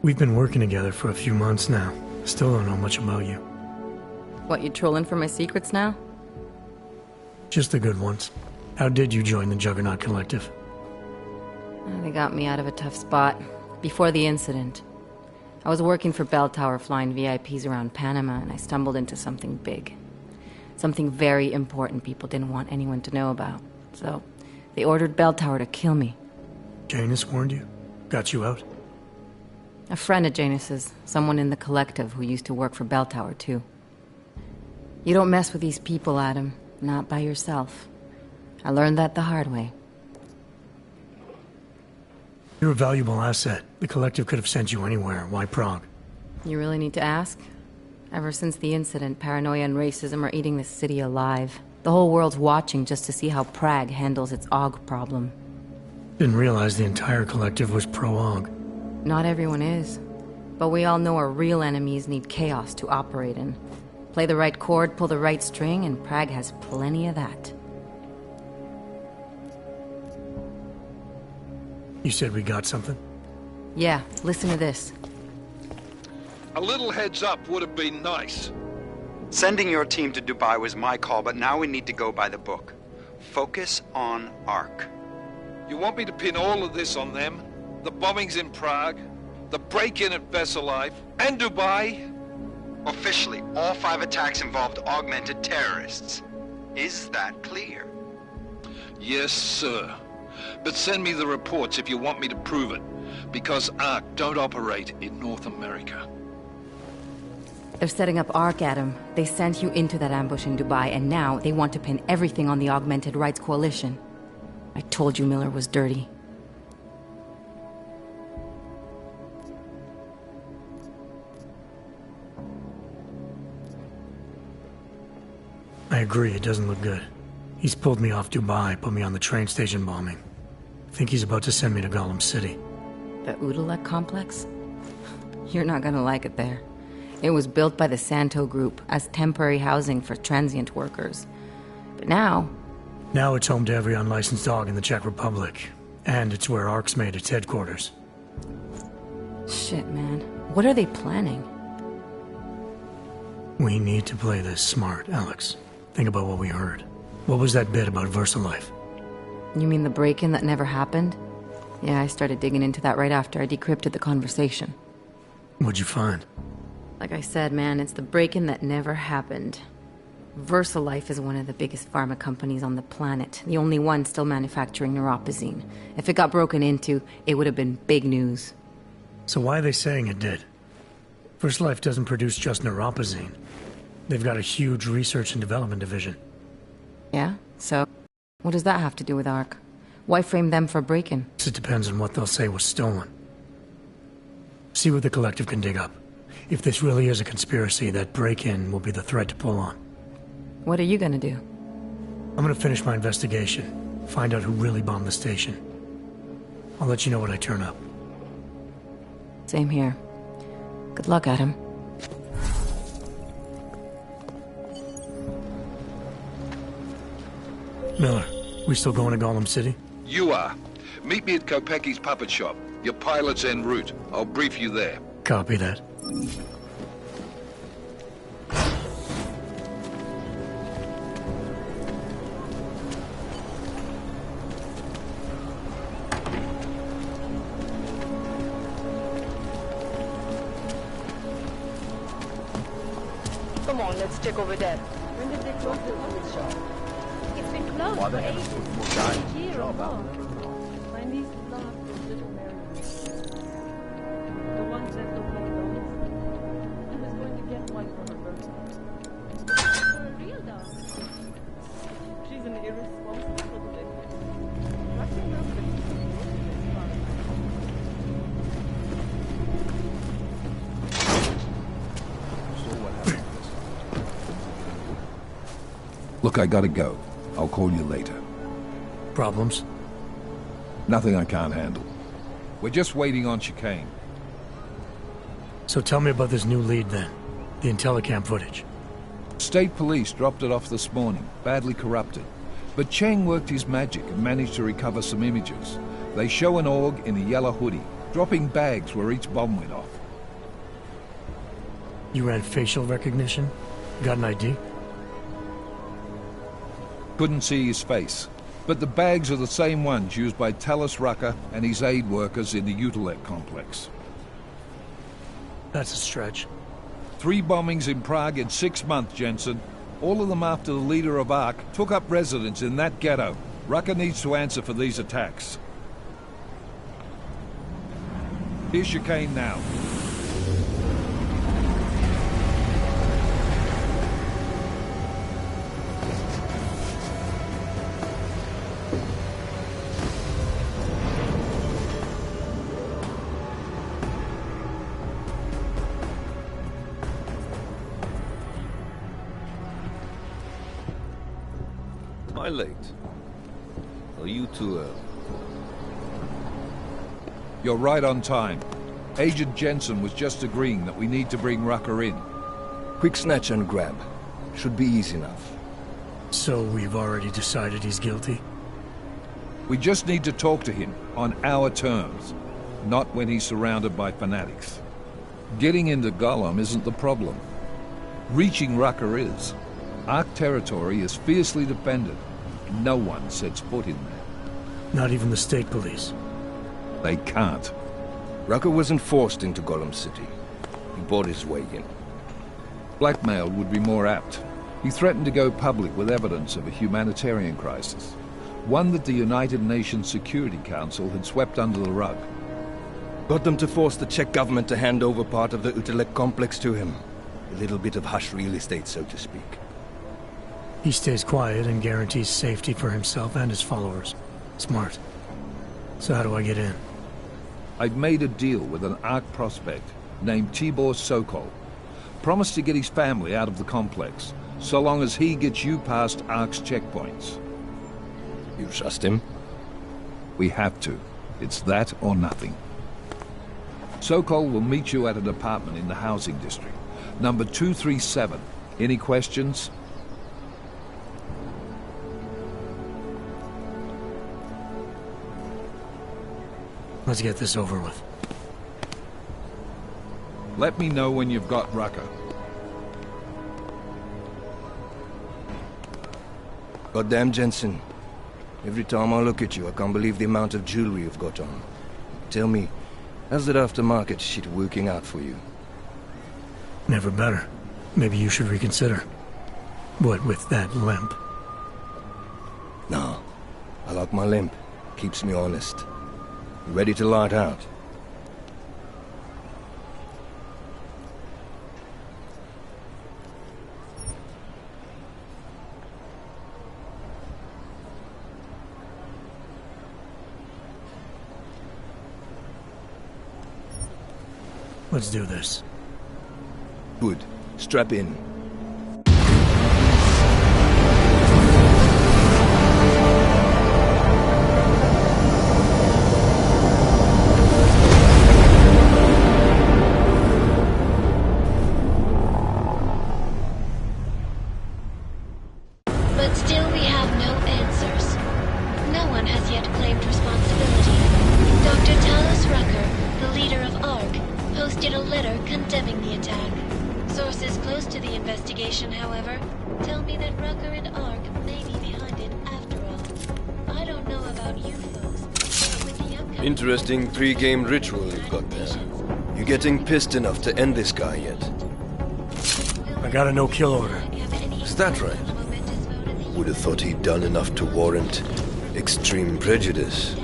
We've been working together for a few months now. Still don't know much about you. What, you trolling for my secrets now? Just the good ones. How did you join the Juggernaut Collective? They got me out of a tough spot. Before the incident, I was working for Bell Tower flying VIPs around Panama, and I stumbled into something big. Something very important people didn't want anyone to know about. So, they ordered Bell Tower to kill me. Janus warned you? Got you out? A friend of Janus's, someone in the collective who used to work for Bell Tower too. You don't mess with these people, Adam. Not by yourself. I learned that the hard way. You're a valuable asset. The collective could have sent you anywhere. Why Prague? You really need to ask? Ever since the incident, paranoia and racism are eating this city alive. The whole world's watching just to see how Prague handles its AUG problem. Didn't realize the entire collective was pro-AUG. Not everyone is. But we all know our real enemies need chaos to operate in. Play the right chord, pull the right string, and Prague has plenty of that. You said we got something? Yeah, listen to this. A little heads up would have been nice. Sending your team to Dubai was my call, but now we need to go by the book. Focus on ARC. You want me to pin all of this on them? The bombings in Prague, the break-in at Vesellive, and Dubai? Officially, all 5 attacks involved augmented terrorists. Is that clear? Yes, sir. But send me the reports if you want me to prove it, because ARC don't operate in North America. They're setting up ARC, Adam. They sent you into that ambush in Dubai, and now they want to pin everything on the Augmented Rights Coalition. I told you Miller was dirty. I agree, it doesn't look good. He's pulled me off Dubai, put me on the train station bombing. I think he's about to send me to Gollum City. The Udalek complex? You're not gonna like it there. It was built by the Santo Group as temporary housing for transient workers. But now... Now it's home to every unlicensed dog in the Czech Republic. And it's where ARC's made its headquarters. Shit, man. What are they planning? We need to play this smart, Alex. Think about what we heard. What was that bit about VersaLife? You mean the break-in that never happened? Yeah, I started digging into that right after I decrypted the conversation. What'd you find? Like I said, man, it's the break-in that never happened. VersaLife is one of the biggest pharma companies on the planet. The only one still manufacturing neuropozyne. If it got broken into, it would have been big news. So why are they saying it did? VersaLife doesn't produce just neuropozyne. They've got a huge research and development division. Yeah? So, what does that have to do with ARC? Why frame them for break-in? It depends on what they'll say was stolen. See what the collective can dig up. If this really is a conspiracy, that break-in will be the thread to pull on. What are you gonna do? I'm gonna finish my investigation. Find out who really bombed the station. I'll let you know when I turn up. Same here. Good luck, Adam. Miller, we still going to Gollum City? You are. Meet me at Kopecki's puppet shop. Your pilot's en route. I'll brief you there. Copy that. Come on, let's check over there. When did they close the puppet shop? It's been closed for ages. A year or more. My niece loved those little marionettes. The ones that look like dolls. I was going to get one for her birthday. For a real dog. She's an irresponsible little bit. What's your number? Look, I gotta go. I'll call you later. Problems? Nothing I can't handle. We're just waiting on chicane. So tell me about this new lead then. The Intellicam footage. State police dropped it off this morning, badly corrupted. But Cheng worked his magic and managed to recover some images. They show an org in a yellow hoodie, dropping bags where each bomb went off. You ran facial recognition? Got an ID? Couldn't see his face. But the bags are the same ones used by Talus Rucker and his aid workers in the Utilec complex. That's a stretch. 3 bombings in Prague in 6 months, Jensen. All of them after the leader of ARC took up residence in that ghetto. Rucker needs to answer for these attacks. Here's chicane now. Am I late? Are you too early? You're right on time. Agent Jensen was just agreeing that we need to bring Rucker in. Quick snatch and grab. Should be easy enough. So we've already decided he's guilty? We just need to talk to him on our terms, not when he's surrounded by fanatics. Getting into Gollum isn't the problem. Reaching Rucker is. ARC territory is fiercely defended. No one sets foot in there. Not even the state police? They can't. Rucker wasn't forced into Gollum City. He bought his way in. Blackmail would be more apt. He threatened to go public with evidence of a humanitarian crisis. One that the United Nations Security Council had swept under the rug. Got them to force the Czech government to hand over part of the Utilec complex to him. A little bit of hush real estate, so to speak. He stays quiet and guarantees safety for himself and his followers. Smart. So how do I get in? I've made a deal with an ARC prospect named Tibor Sokol. Promised to get his family out of the complex, so long as he gets you past ARC's checkpoints. You trust him? We have to. It's that or nothing. Sokol will meet you at an apartment in the housing district. Number 237. Any questions? Let's get this over with. Let me know when you've got Rucker. Goddamn, Jensen. Every time I look at you, I can't believe the amount of jewelry you've got on. Tell me, how's that aftermarket shit working out for you? Never better. Maybe you should reconsider. What with that limp? No. I like my limp. Keeps me honest. Ready to light out. Let's do this. Good. Strap in. But still we have no answers. No one has yet claimed responsibility. Dr. Talus Rucker, the leader of ARC, posted a letter condemning the attack. Sources close to the investigation, however, tell me that Rucker and ARC may be behind it after all. I don't know about you folks, but with the upcoming... Interesting pre-game ritual you've got there. You getting pissed enough to end this guy yet? I got a no-kill order. Is that right? Would have thought he'd done enough to warrant extreme prejudice.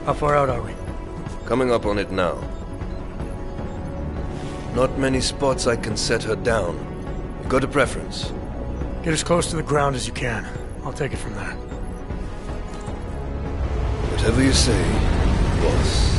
How far out are we? Coming up on it now. Not many spots I can set her down. You got a preference? Get as close to the ground as you can. I'll take it from there. Whatever you say. boss.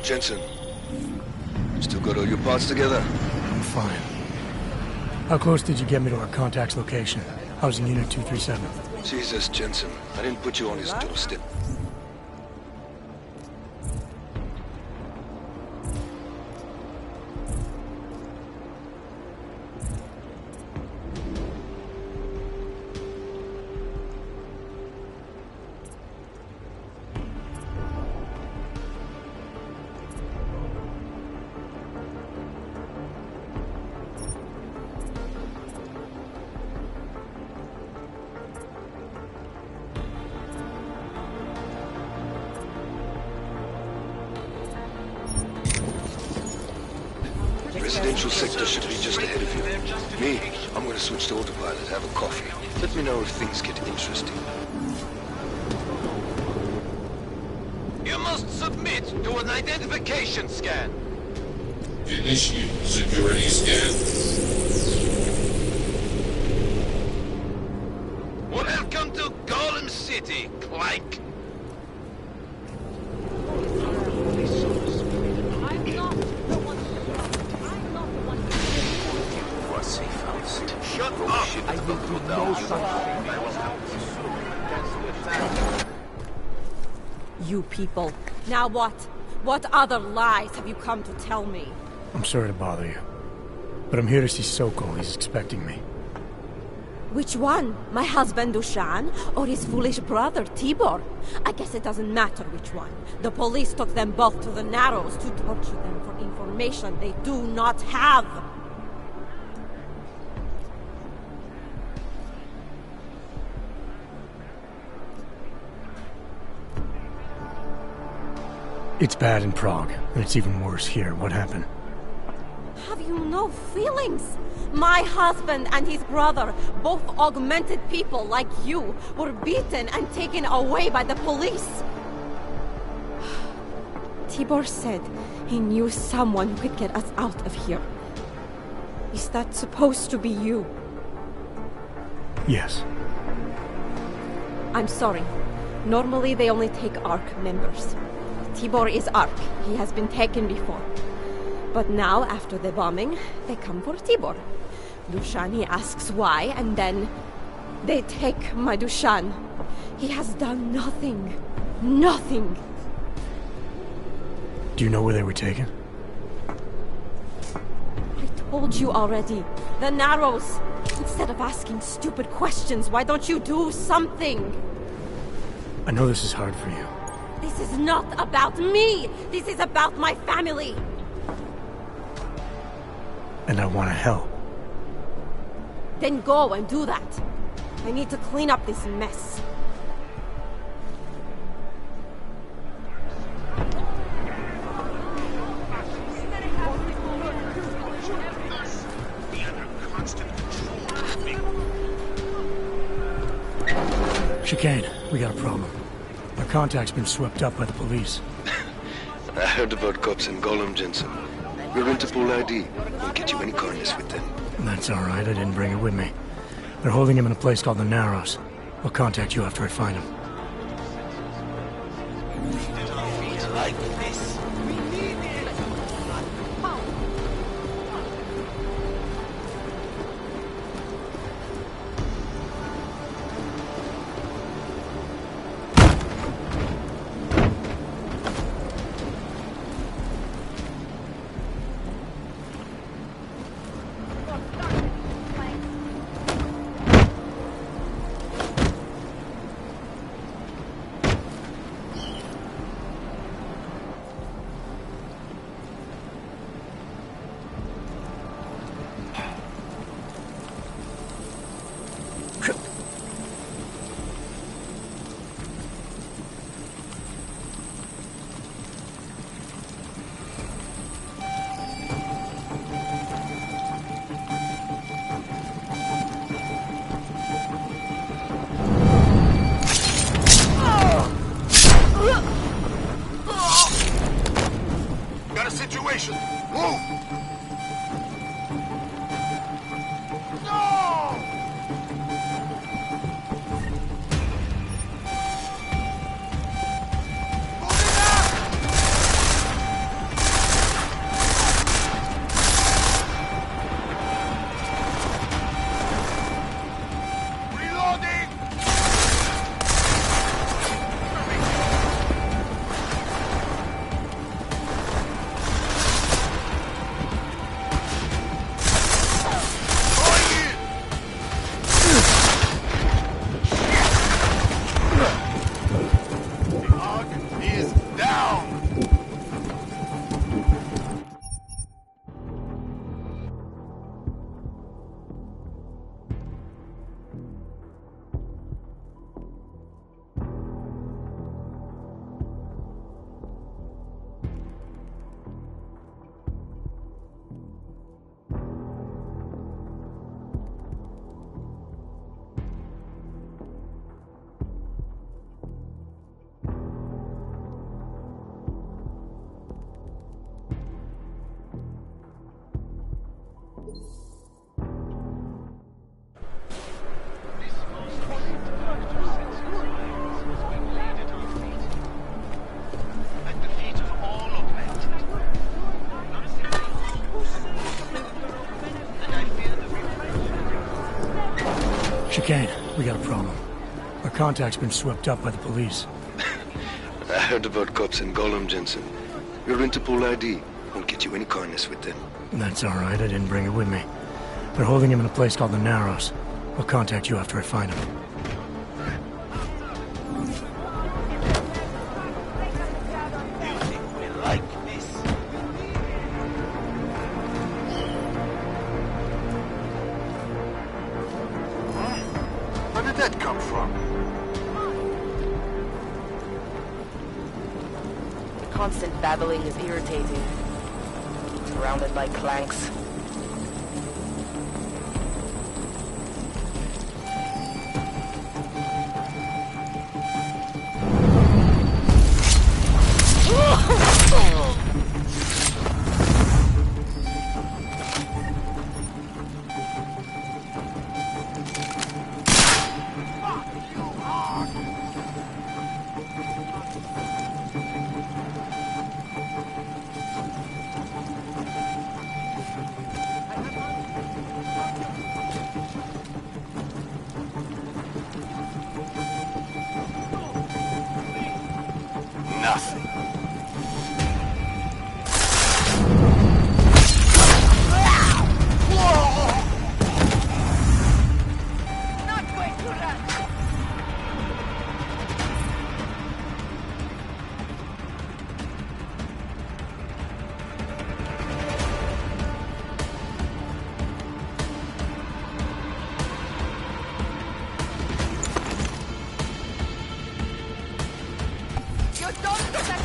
Jensen, still got all your parts together? I'm fine. How close did you get me to our contact's location? I was in Unit 237. Jesus, Jensen, I didn't put you on his doorstep. Residential sector should be just ahead of you. Me, I'm going to switch to autopilot, have a coffee. Let me know if things get interesting. You must submit to an identification scan. Initiate security scan. Welcome to Golem City, Clank. Shut up! I will do no such thing. I will help you soon against the attack. You people. Now what? What other lies have you come to tell me? I'm sorry to bother you, but I'm here to see Sokol. He's expecting me. Which one? My husband Dushan or his foolish brother Tibor? I guess it doesn't matter which one. The police took them both to the Narrows to torture them for information they do not have. It's bad in Prague, and it's even worse here. What happened? Have you no feelings? My husband and his brother, both augmented people like you, were beaten and taken away by the police. Tibor said he knew someone who could get us out of here. Is that supposed to be you? Yes. I'm sorry. Normally they only take ARC members. Tibor is ARC. He has been taken before. But now, after the bombing, they come for Tibor. Dushan, he asks why, and then they take my Dushan. He has done nothing. Nothing. Do you know where they were taken? I told you already. The Narrows. Instead of asking stupid questions, why don't you do something? I know this is hard for you. This is not about me! This is about my family! And I want to help. Then go and do that. I need to clean up this mess. Chicane, we got a problem. Our contact's been swept up by the police. I heard about cops in Golem, Jensen. We're Interpol ID. Won't get you any kindness with them. That's all right. I didn't bring it with me. They're holding him in a place called the Narrows. I'll contact you after I find him. Like this. Chicane, we got a problem. Our contact's been swept up by the police. I heard about cops in Gollum, Jensen. Your Interpol ID won't get you any kindness with them. That's all right, I didn't bring it with me. They're holding him in a place called the Narrows. I'll contact you after I find him. Where did that come from? The constant babbling is irritating. Surrounded by clanks. Nothing. You don't get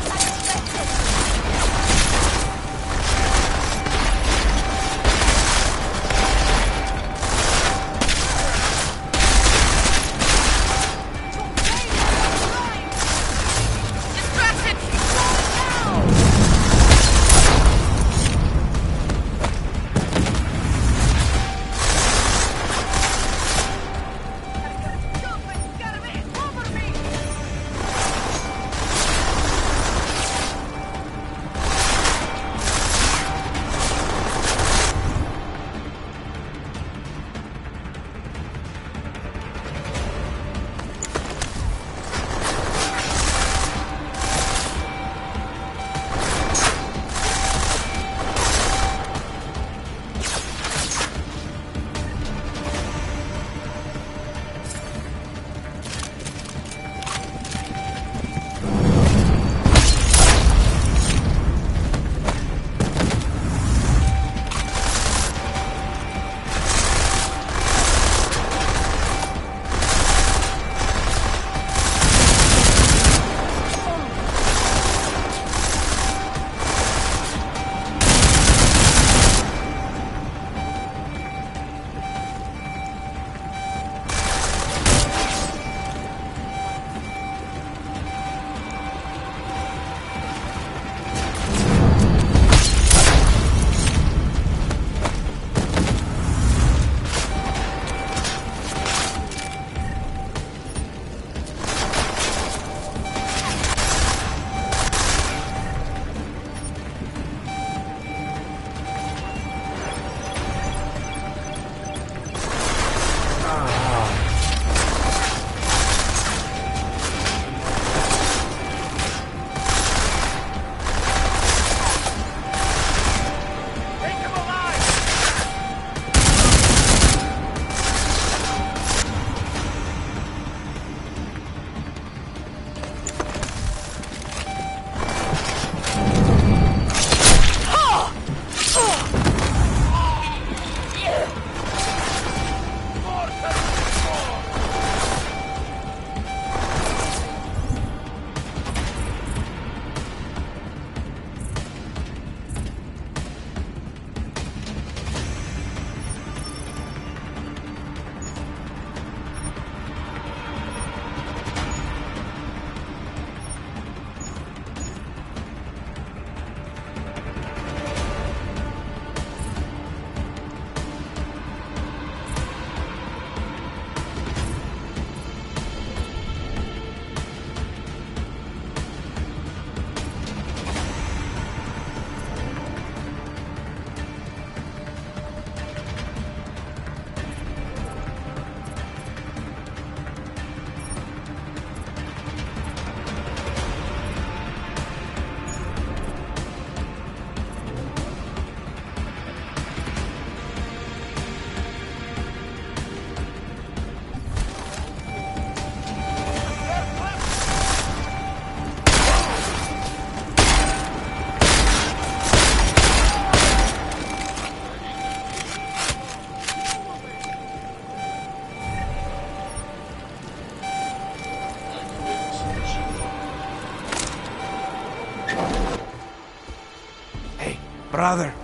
Brother,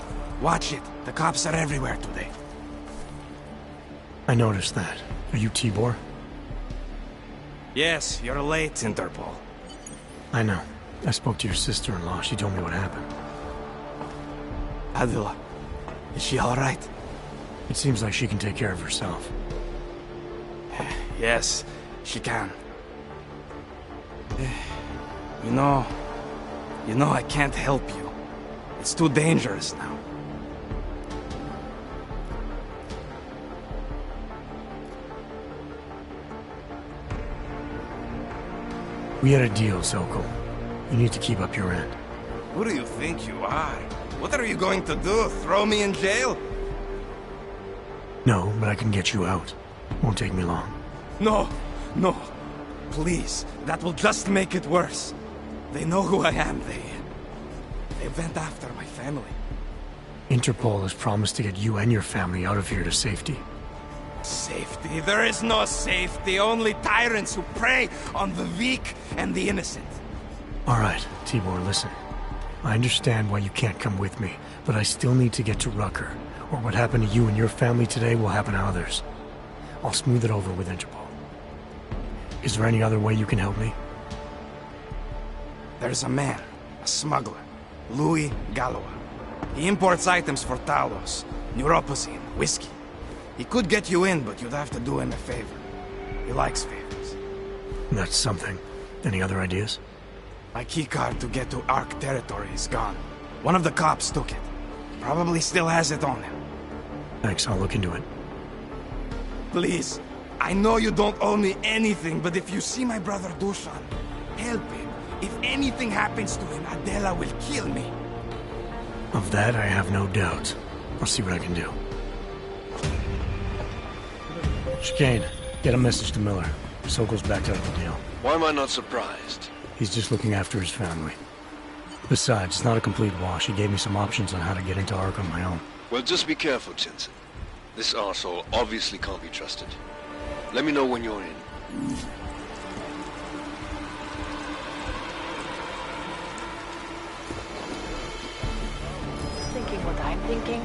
watch it. The cops are everywhere today. I noticed that. Are you Tibor? Yes, you're late, Interpol. I know. I spoke to your sister-in-law. She told me what happened. Adila, is she all right? It seems like she can take care of herself. Yes, she can. You know, I can't help you. It's too dangerous now. We had a deal, Sokol. You need to keep up your end. Who do you think you are? What are you going to do? Throw me in jail? No, but I can get you out. Won't take me long. No. Please, that will just make it worse. They know who I am. They went after my family. Interpol has promised to get you and your family out of here to safety. Safety? There is no safety. Only tyrants who prey on the weak and the innocent. All right, Tibor, listen. I understand why you can't come with me, but I still need to get to Rucker, or what happened to you and your family today will happen to others. I'll smooth it over with Interpol. Is there any other way you can help me? There's a man, a smuggler, Louis Galois. He imports items for Talos, neuropozyne, whiskey. He could get you in, but you'd have to do him a favor. He likes favors. That's something. Any other ideas? My keycard to get to Ark territory is gone. One of the cops took it. Probably still has it on him. Thanks, I'll look into it. Please, I know you don't owe me anything, but if you see my brother Dushan, help him. If anything happens to him, Adela will kill me. Of that, I have no doubt. I'll see what I can do. Chicane, get a message to Miller. Sokol's backed out of the deal. Why am I not surprised? He's just looking after his family. Besides, it's not a complete wash. He gave me some options on how to get into Ark on my own. Well, just be careful, Jensen. This arsehole obviously can't be trusted. Let me know when you're in. Thinking what I'm thinking?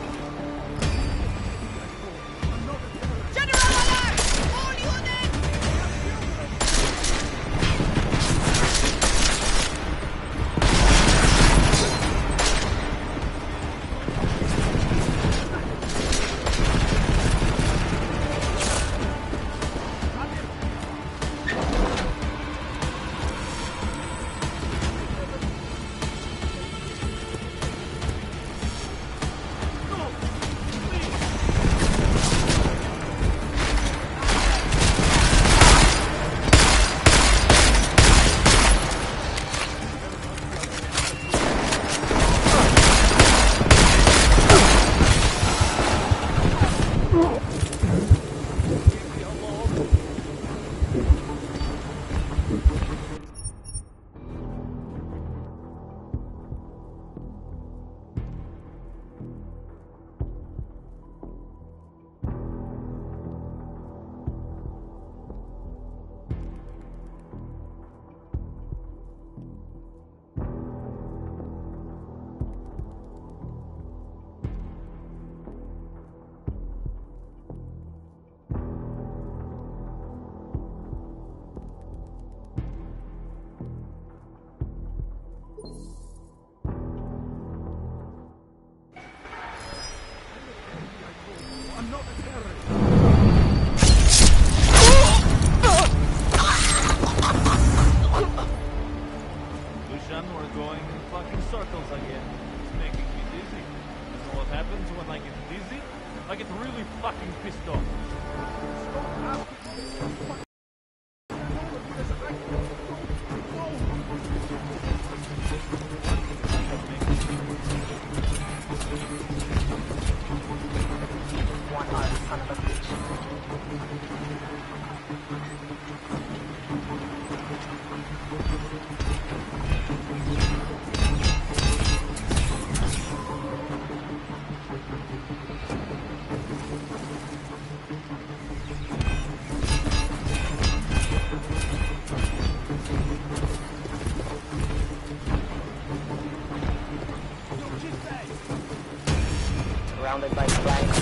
surrounded by flanks.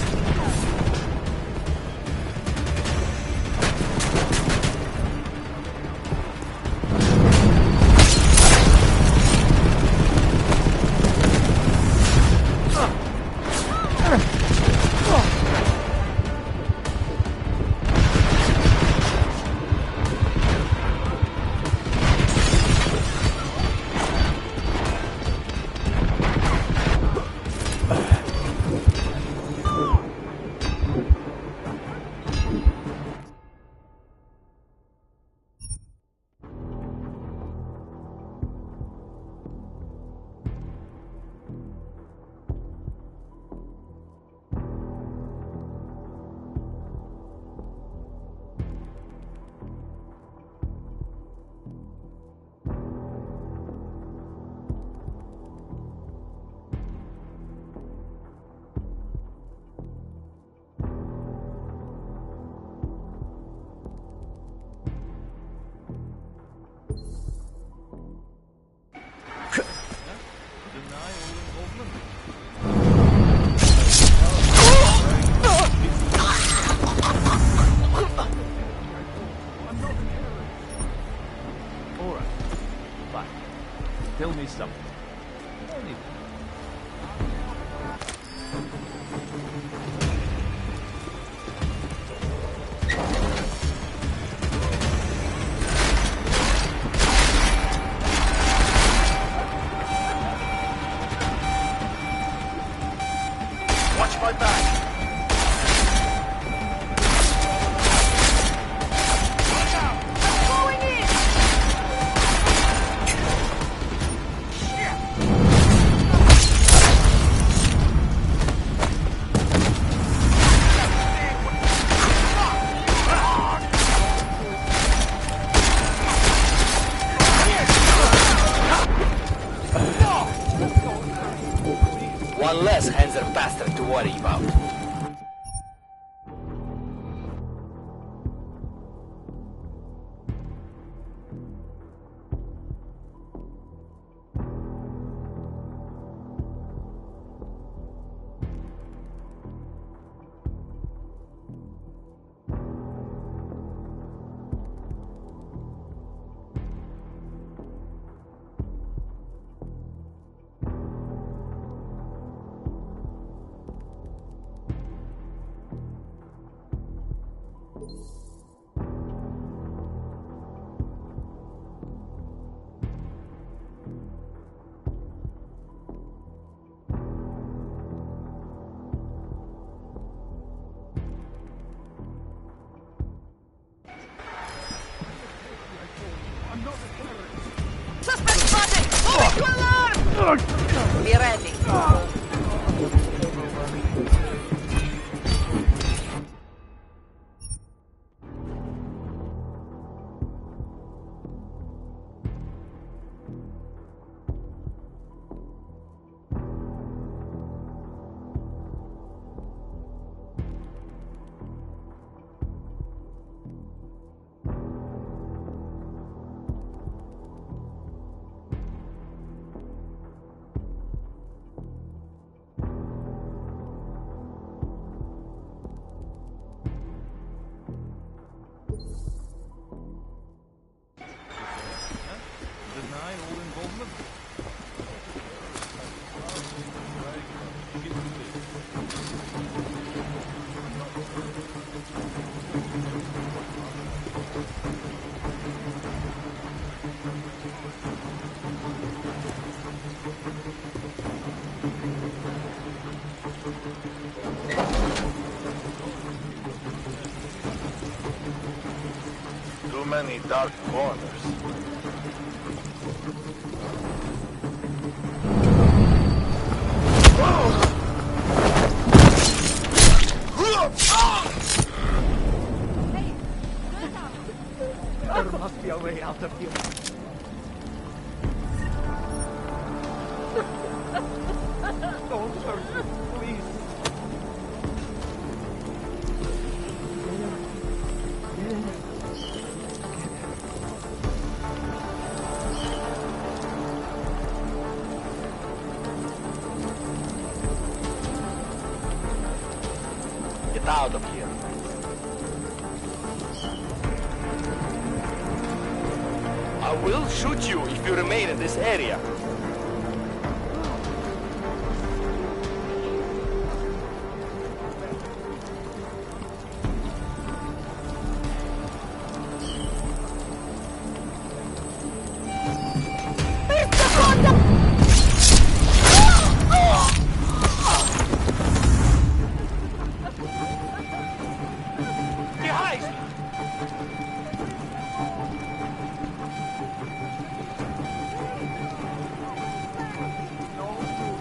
Tell me something. Watch my back. One less Hanser bastard to worry about. Suspect spotted! Moving to alarm! Be ready. Too many dark corners. There must be a way out of here. Don't hurt me, please. Get out of here. I will shoot you if you remain in this area.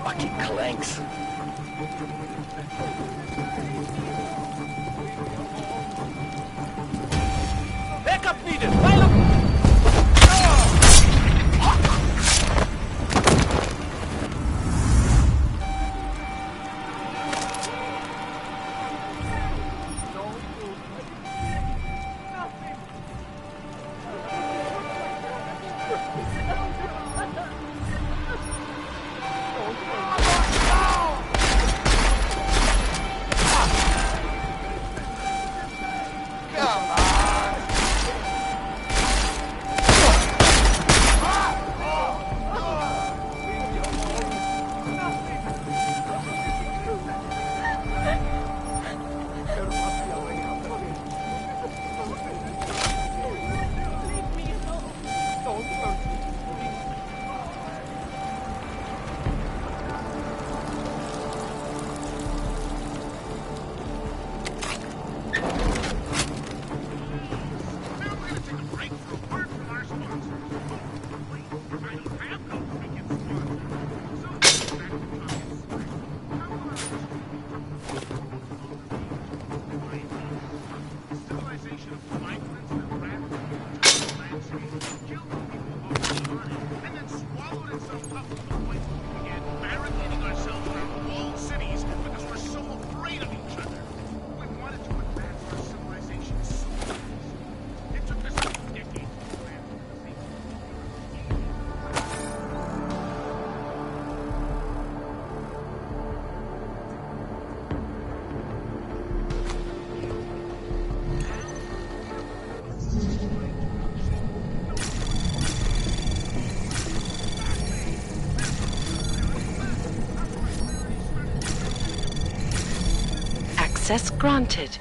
Fucking clanks. Backup needed. File up. Access granted.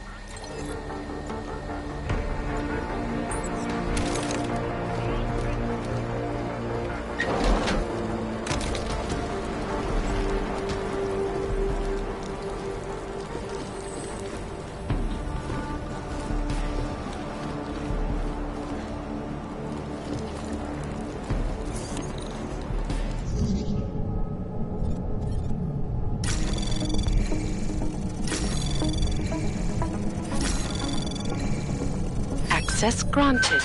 Access granted.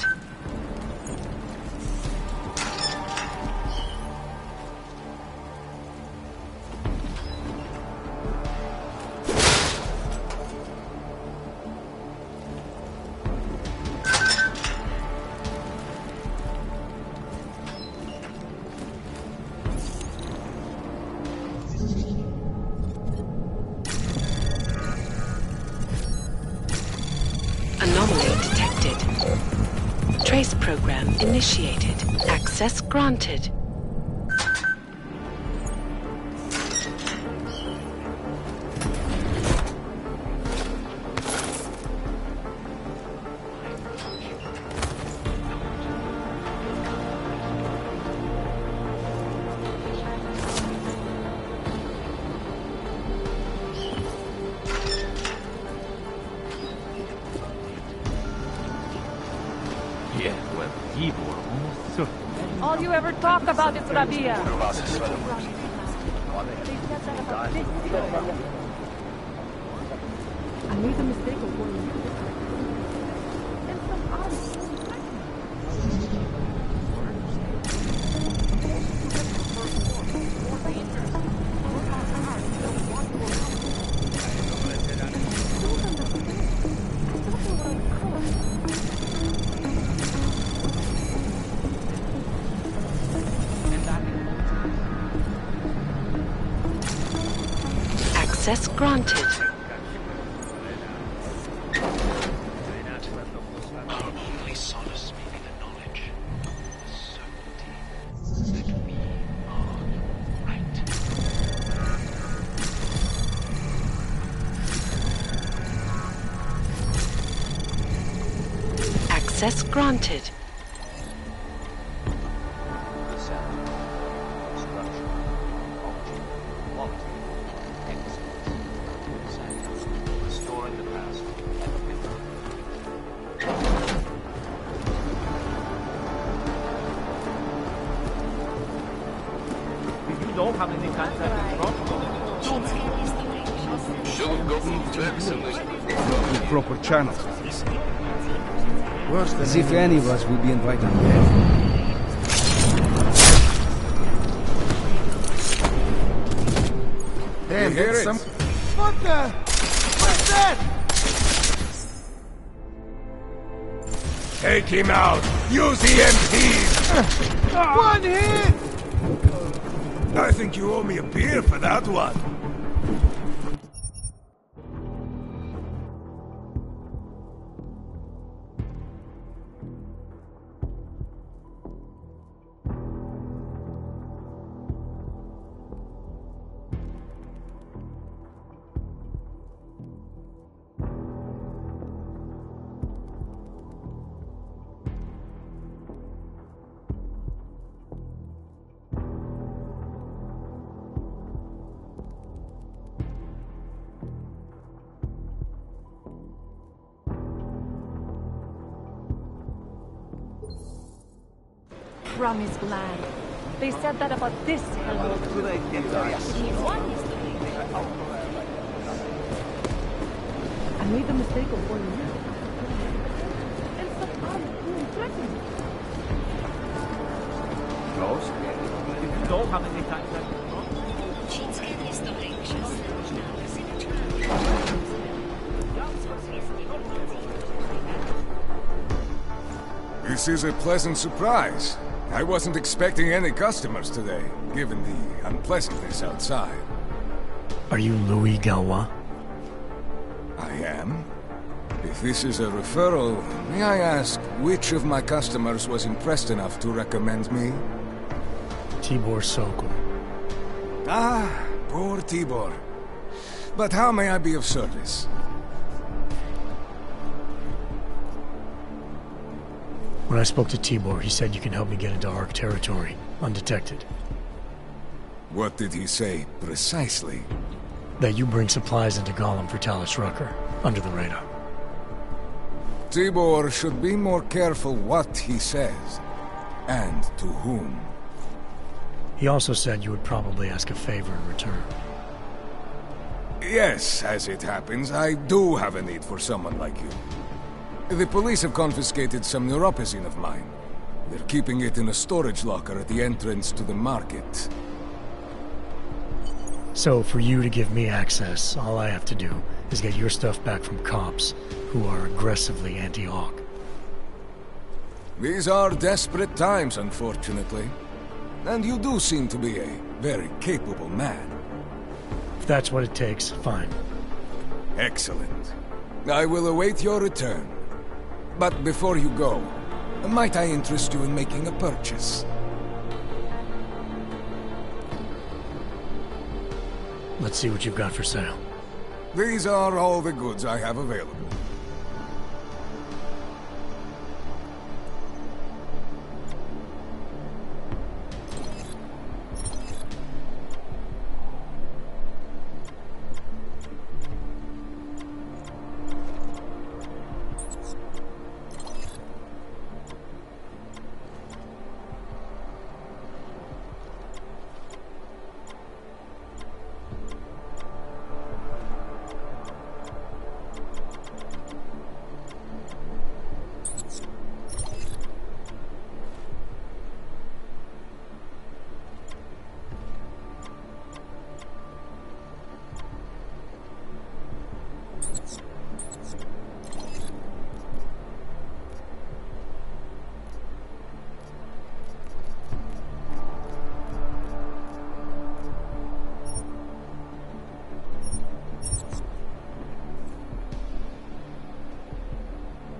Anomaly detected. Trace program initiated. Access granted. Yeah, well, you were almost certain. All you ever talk about is Rabia. I made a mistake of one. Access granted. Access granted. Don't have any contact with Not with proper channels. Worse than As if any of us would be invited there. Damn, hear get it? some. What the? What's that? Take him out! Use the MPs! One hit! I think you owe me a beer for that one. Promised land. They said that about this hellhole. I made the mistake of warning you. And some other threatened me. Close. If you don't have any contact with This is a pleasant surprise. I wasn't expecting any customers today, given the unpleasantness outside. Are you Louis Galois? I am. If this is a referral, may I ask which of my customers was impressed enough to recommend me? Tibor Sokol. Ah, poor Tibor. But how may I be of service? When I spoke to Tibor, he said you can help me get into ARC territory, undetected. What did he say, precisely? That you bring supplies into Gollum for Talos Rucker, under the radar. Tibor should be more careful what he says, and to whom. He also said you would probably ask a favor in return. Yes, as it happens, I do have a need for someone like you. The police have confiscated some neuropozyne of mine. They're keeping it in a storage locker at the entrance to the market. So, for you to give me access, all I have to do is get your stuff back from cops who are aggressively anti-Hawk. These are desperate times, unfortunately. And you do seem to be a very capable man. If that's what it takes, fine. Excellent. I will await your return. But before you go, might I interest you in making a purchase? Let's see what you've got for sale. These are all the goods I have available.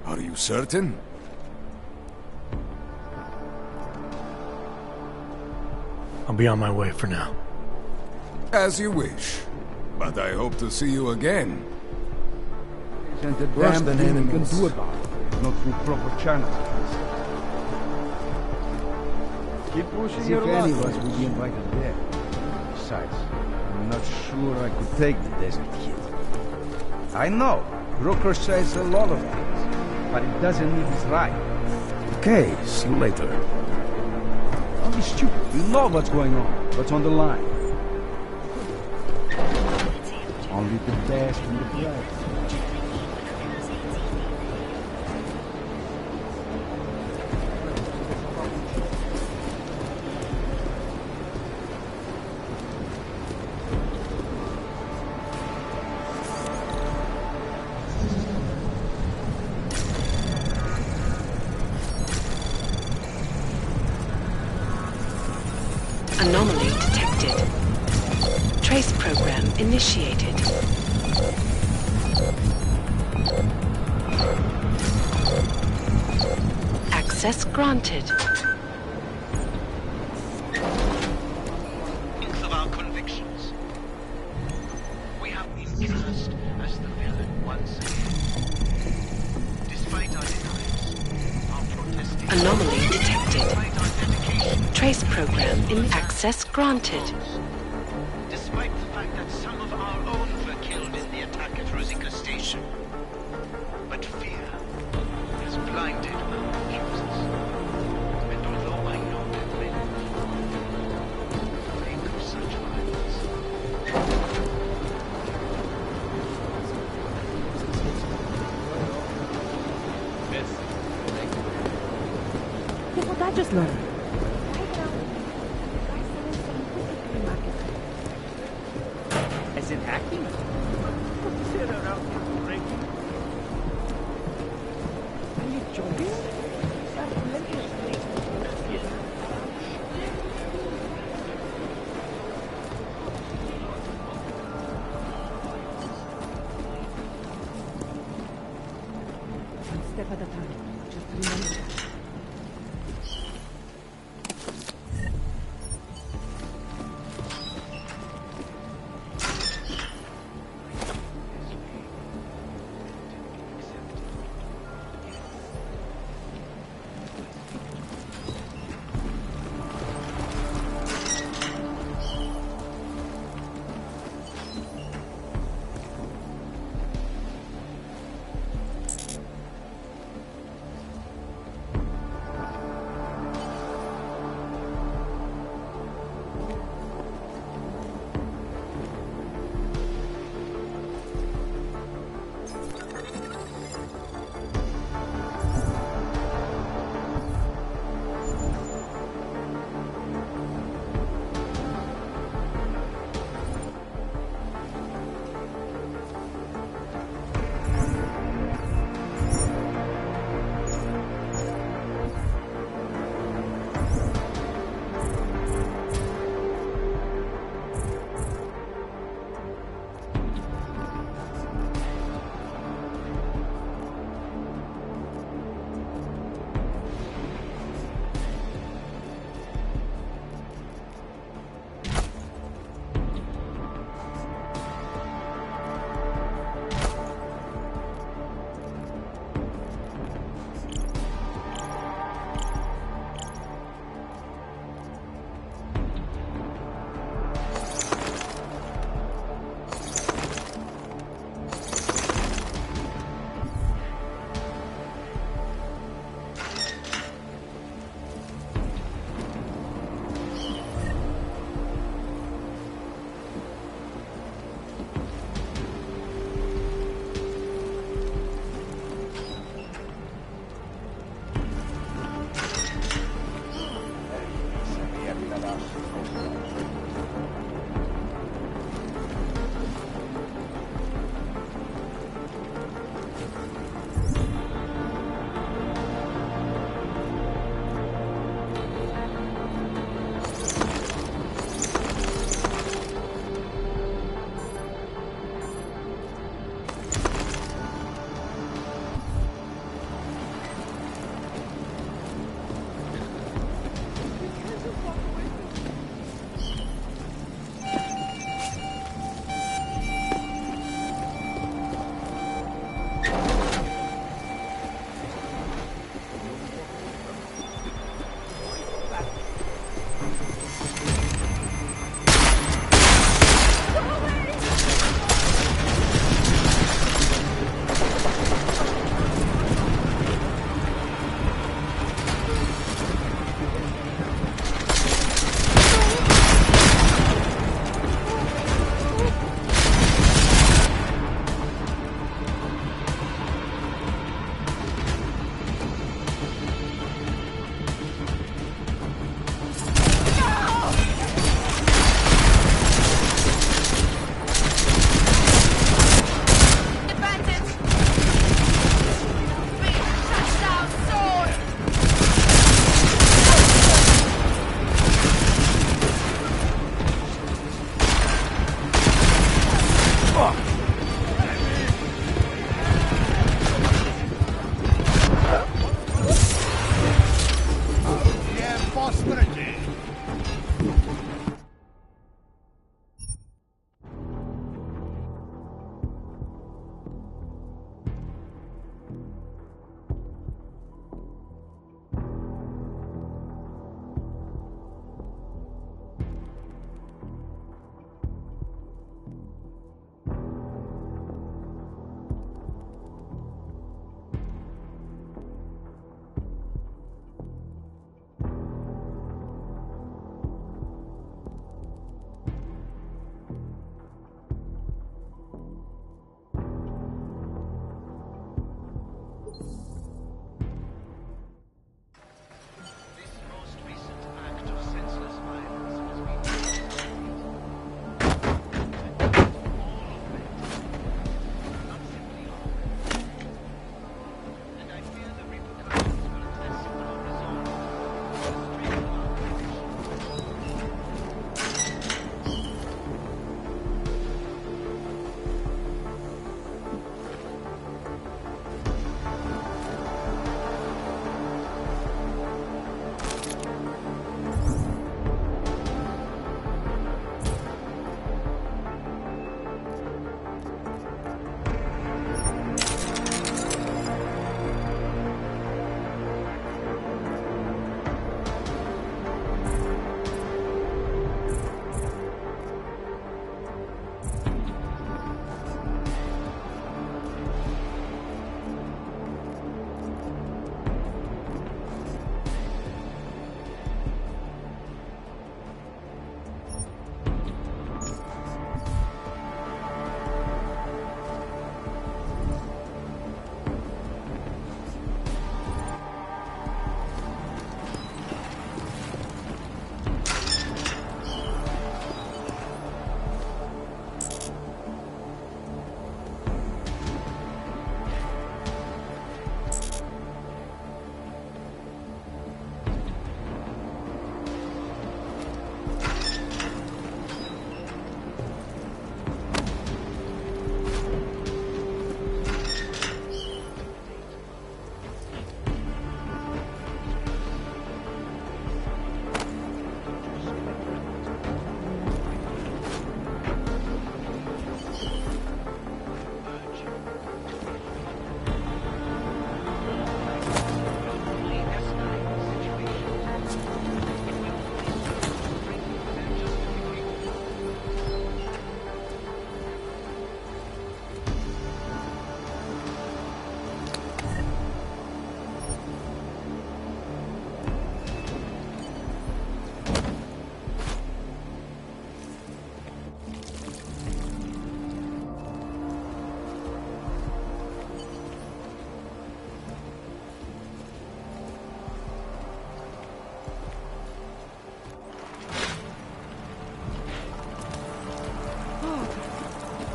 Are you certain? I'll be on my way for now. As you wish. But I hope to see you again. Worse than enemies. not through proper channels. Keep pushing As your if luck. any of us would be invited there. Besides, I'm not sure I could take the desert heat. I know, Brooker says a lot of things, but it doesn't mean he's right. Okay, see you later. Don't be stupid. You know what's going on, what's on the line. Only the best and the brightest. Anomaly detected. Trace program initiated. Access granted. Strength of our convictions. We have been cast as the villain once again. Despite our denials, our protesting... Anomaly detected. Despite our dedication... Trace program in access granted. Despite the fact that some of our own were killed in the attack at Rosika Station. But fear has blinded our accusers. And although I know that many think of such violence, Look what I just learned. As in hacking? Are you joking? One step at a time. Just remember that.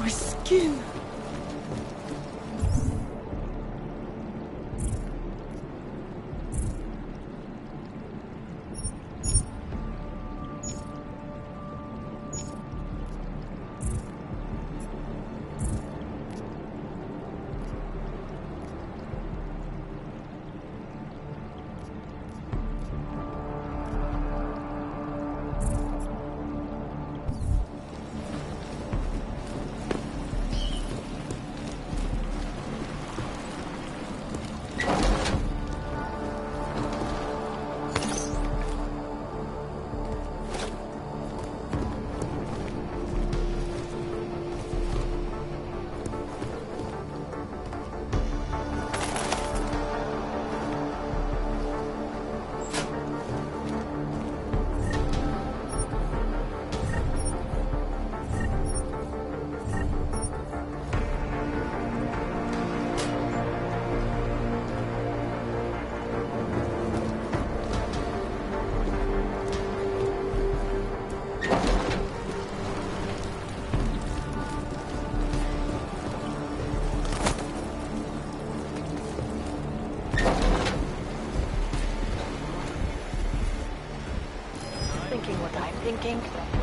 My skin! Thinking what I'm thinking.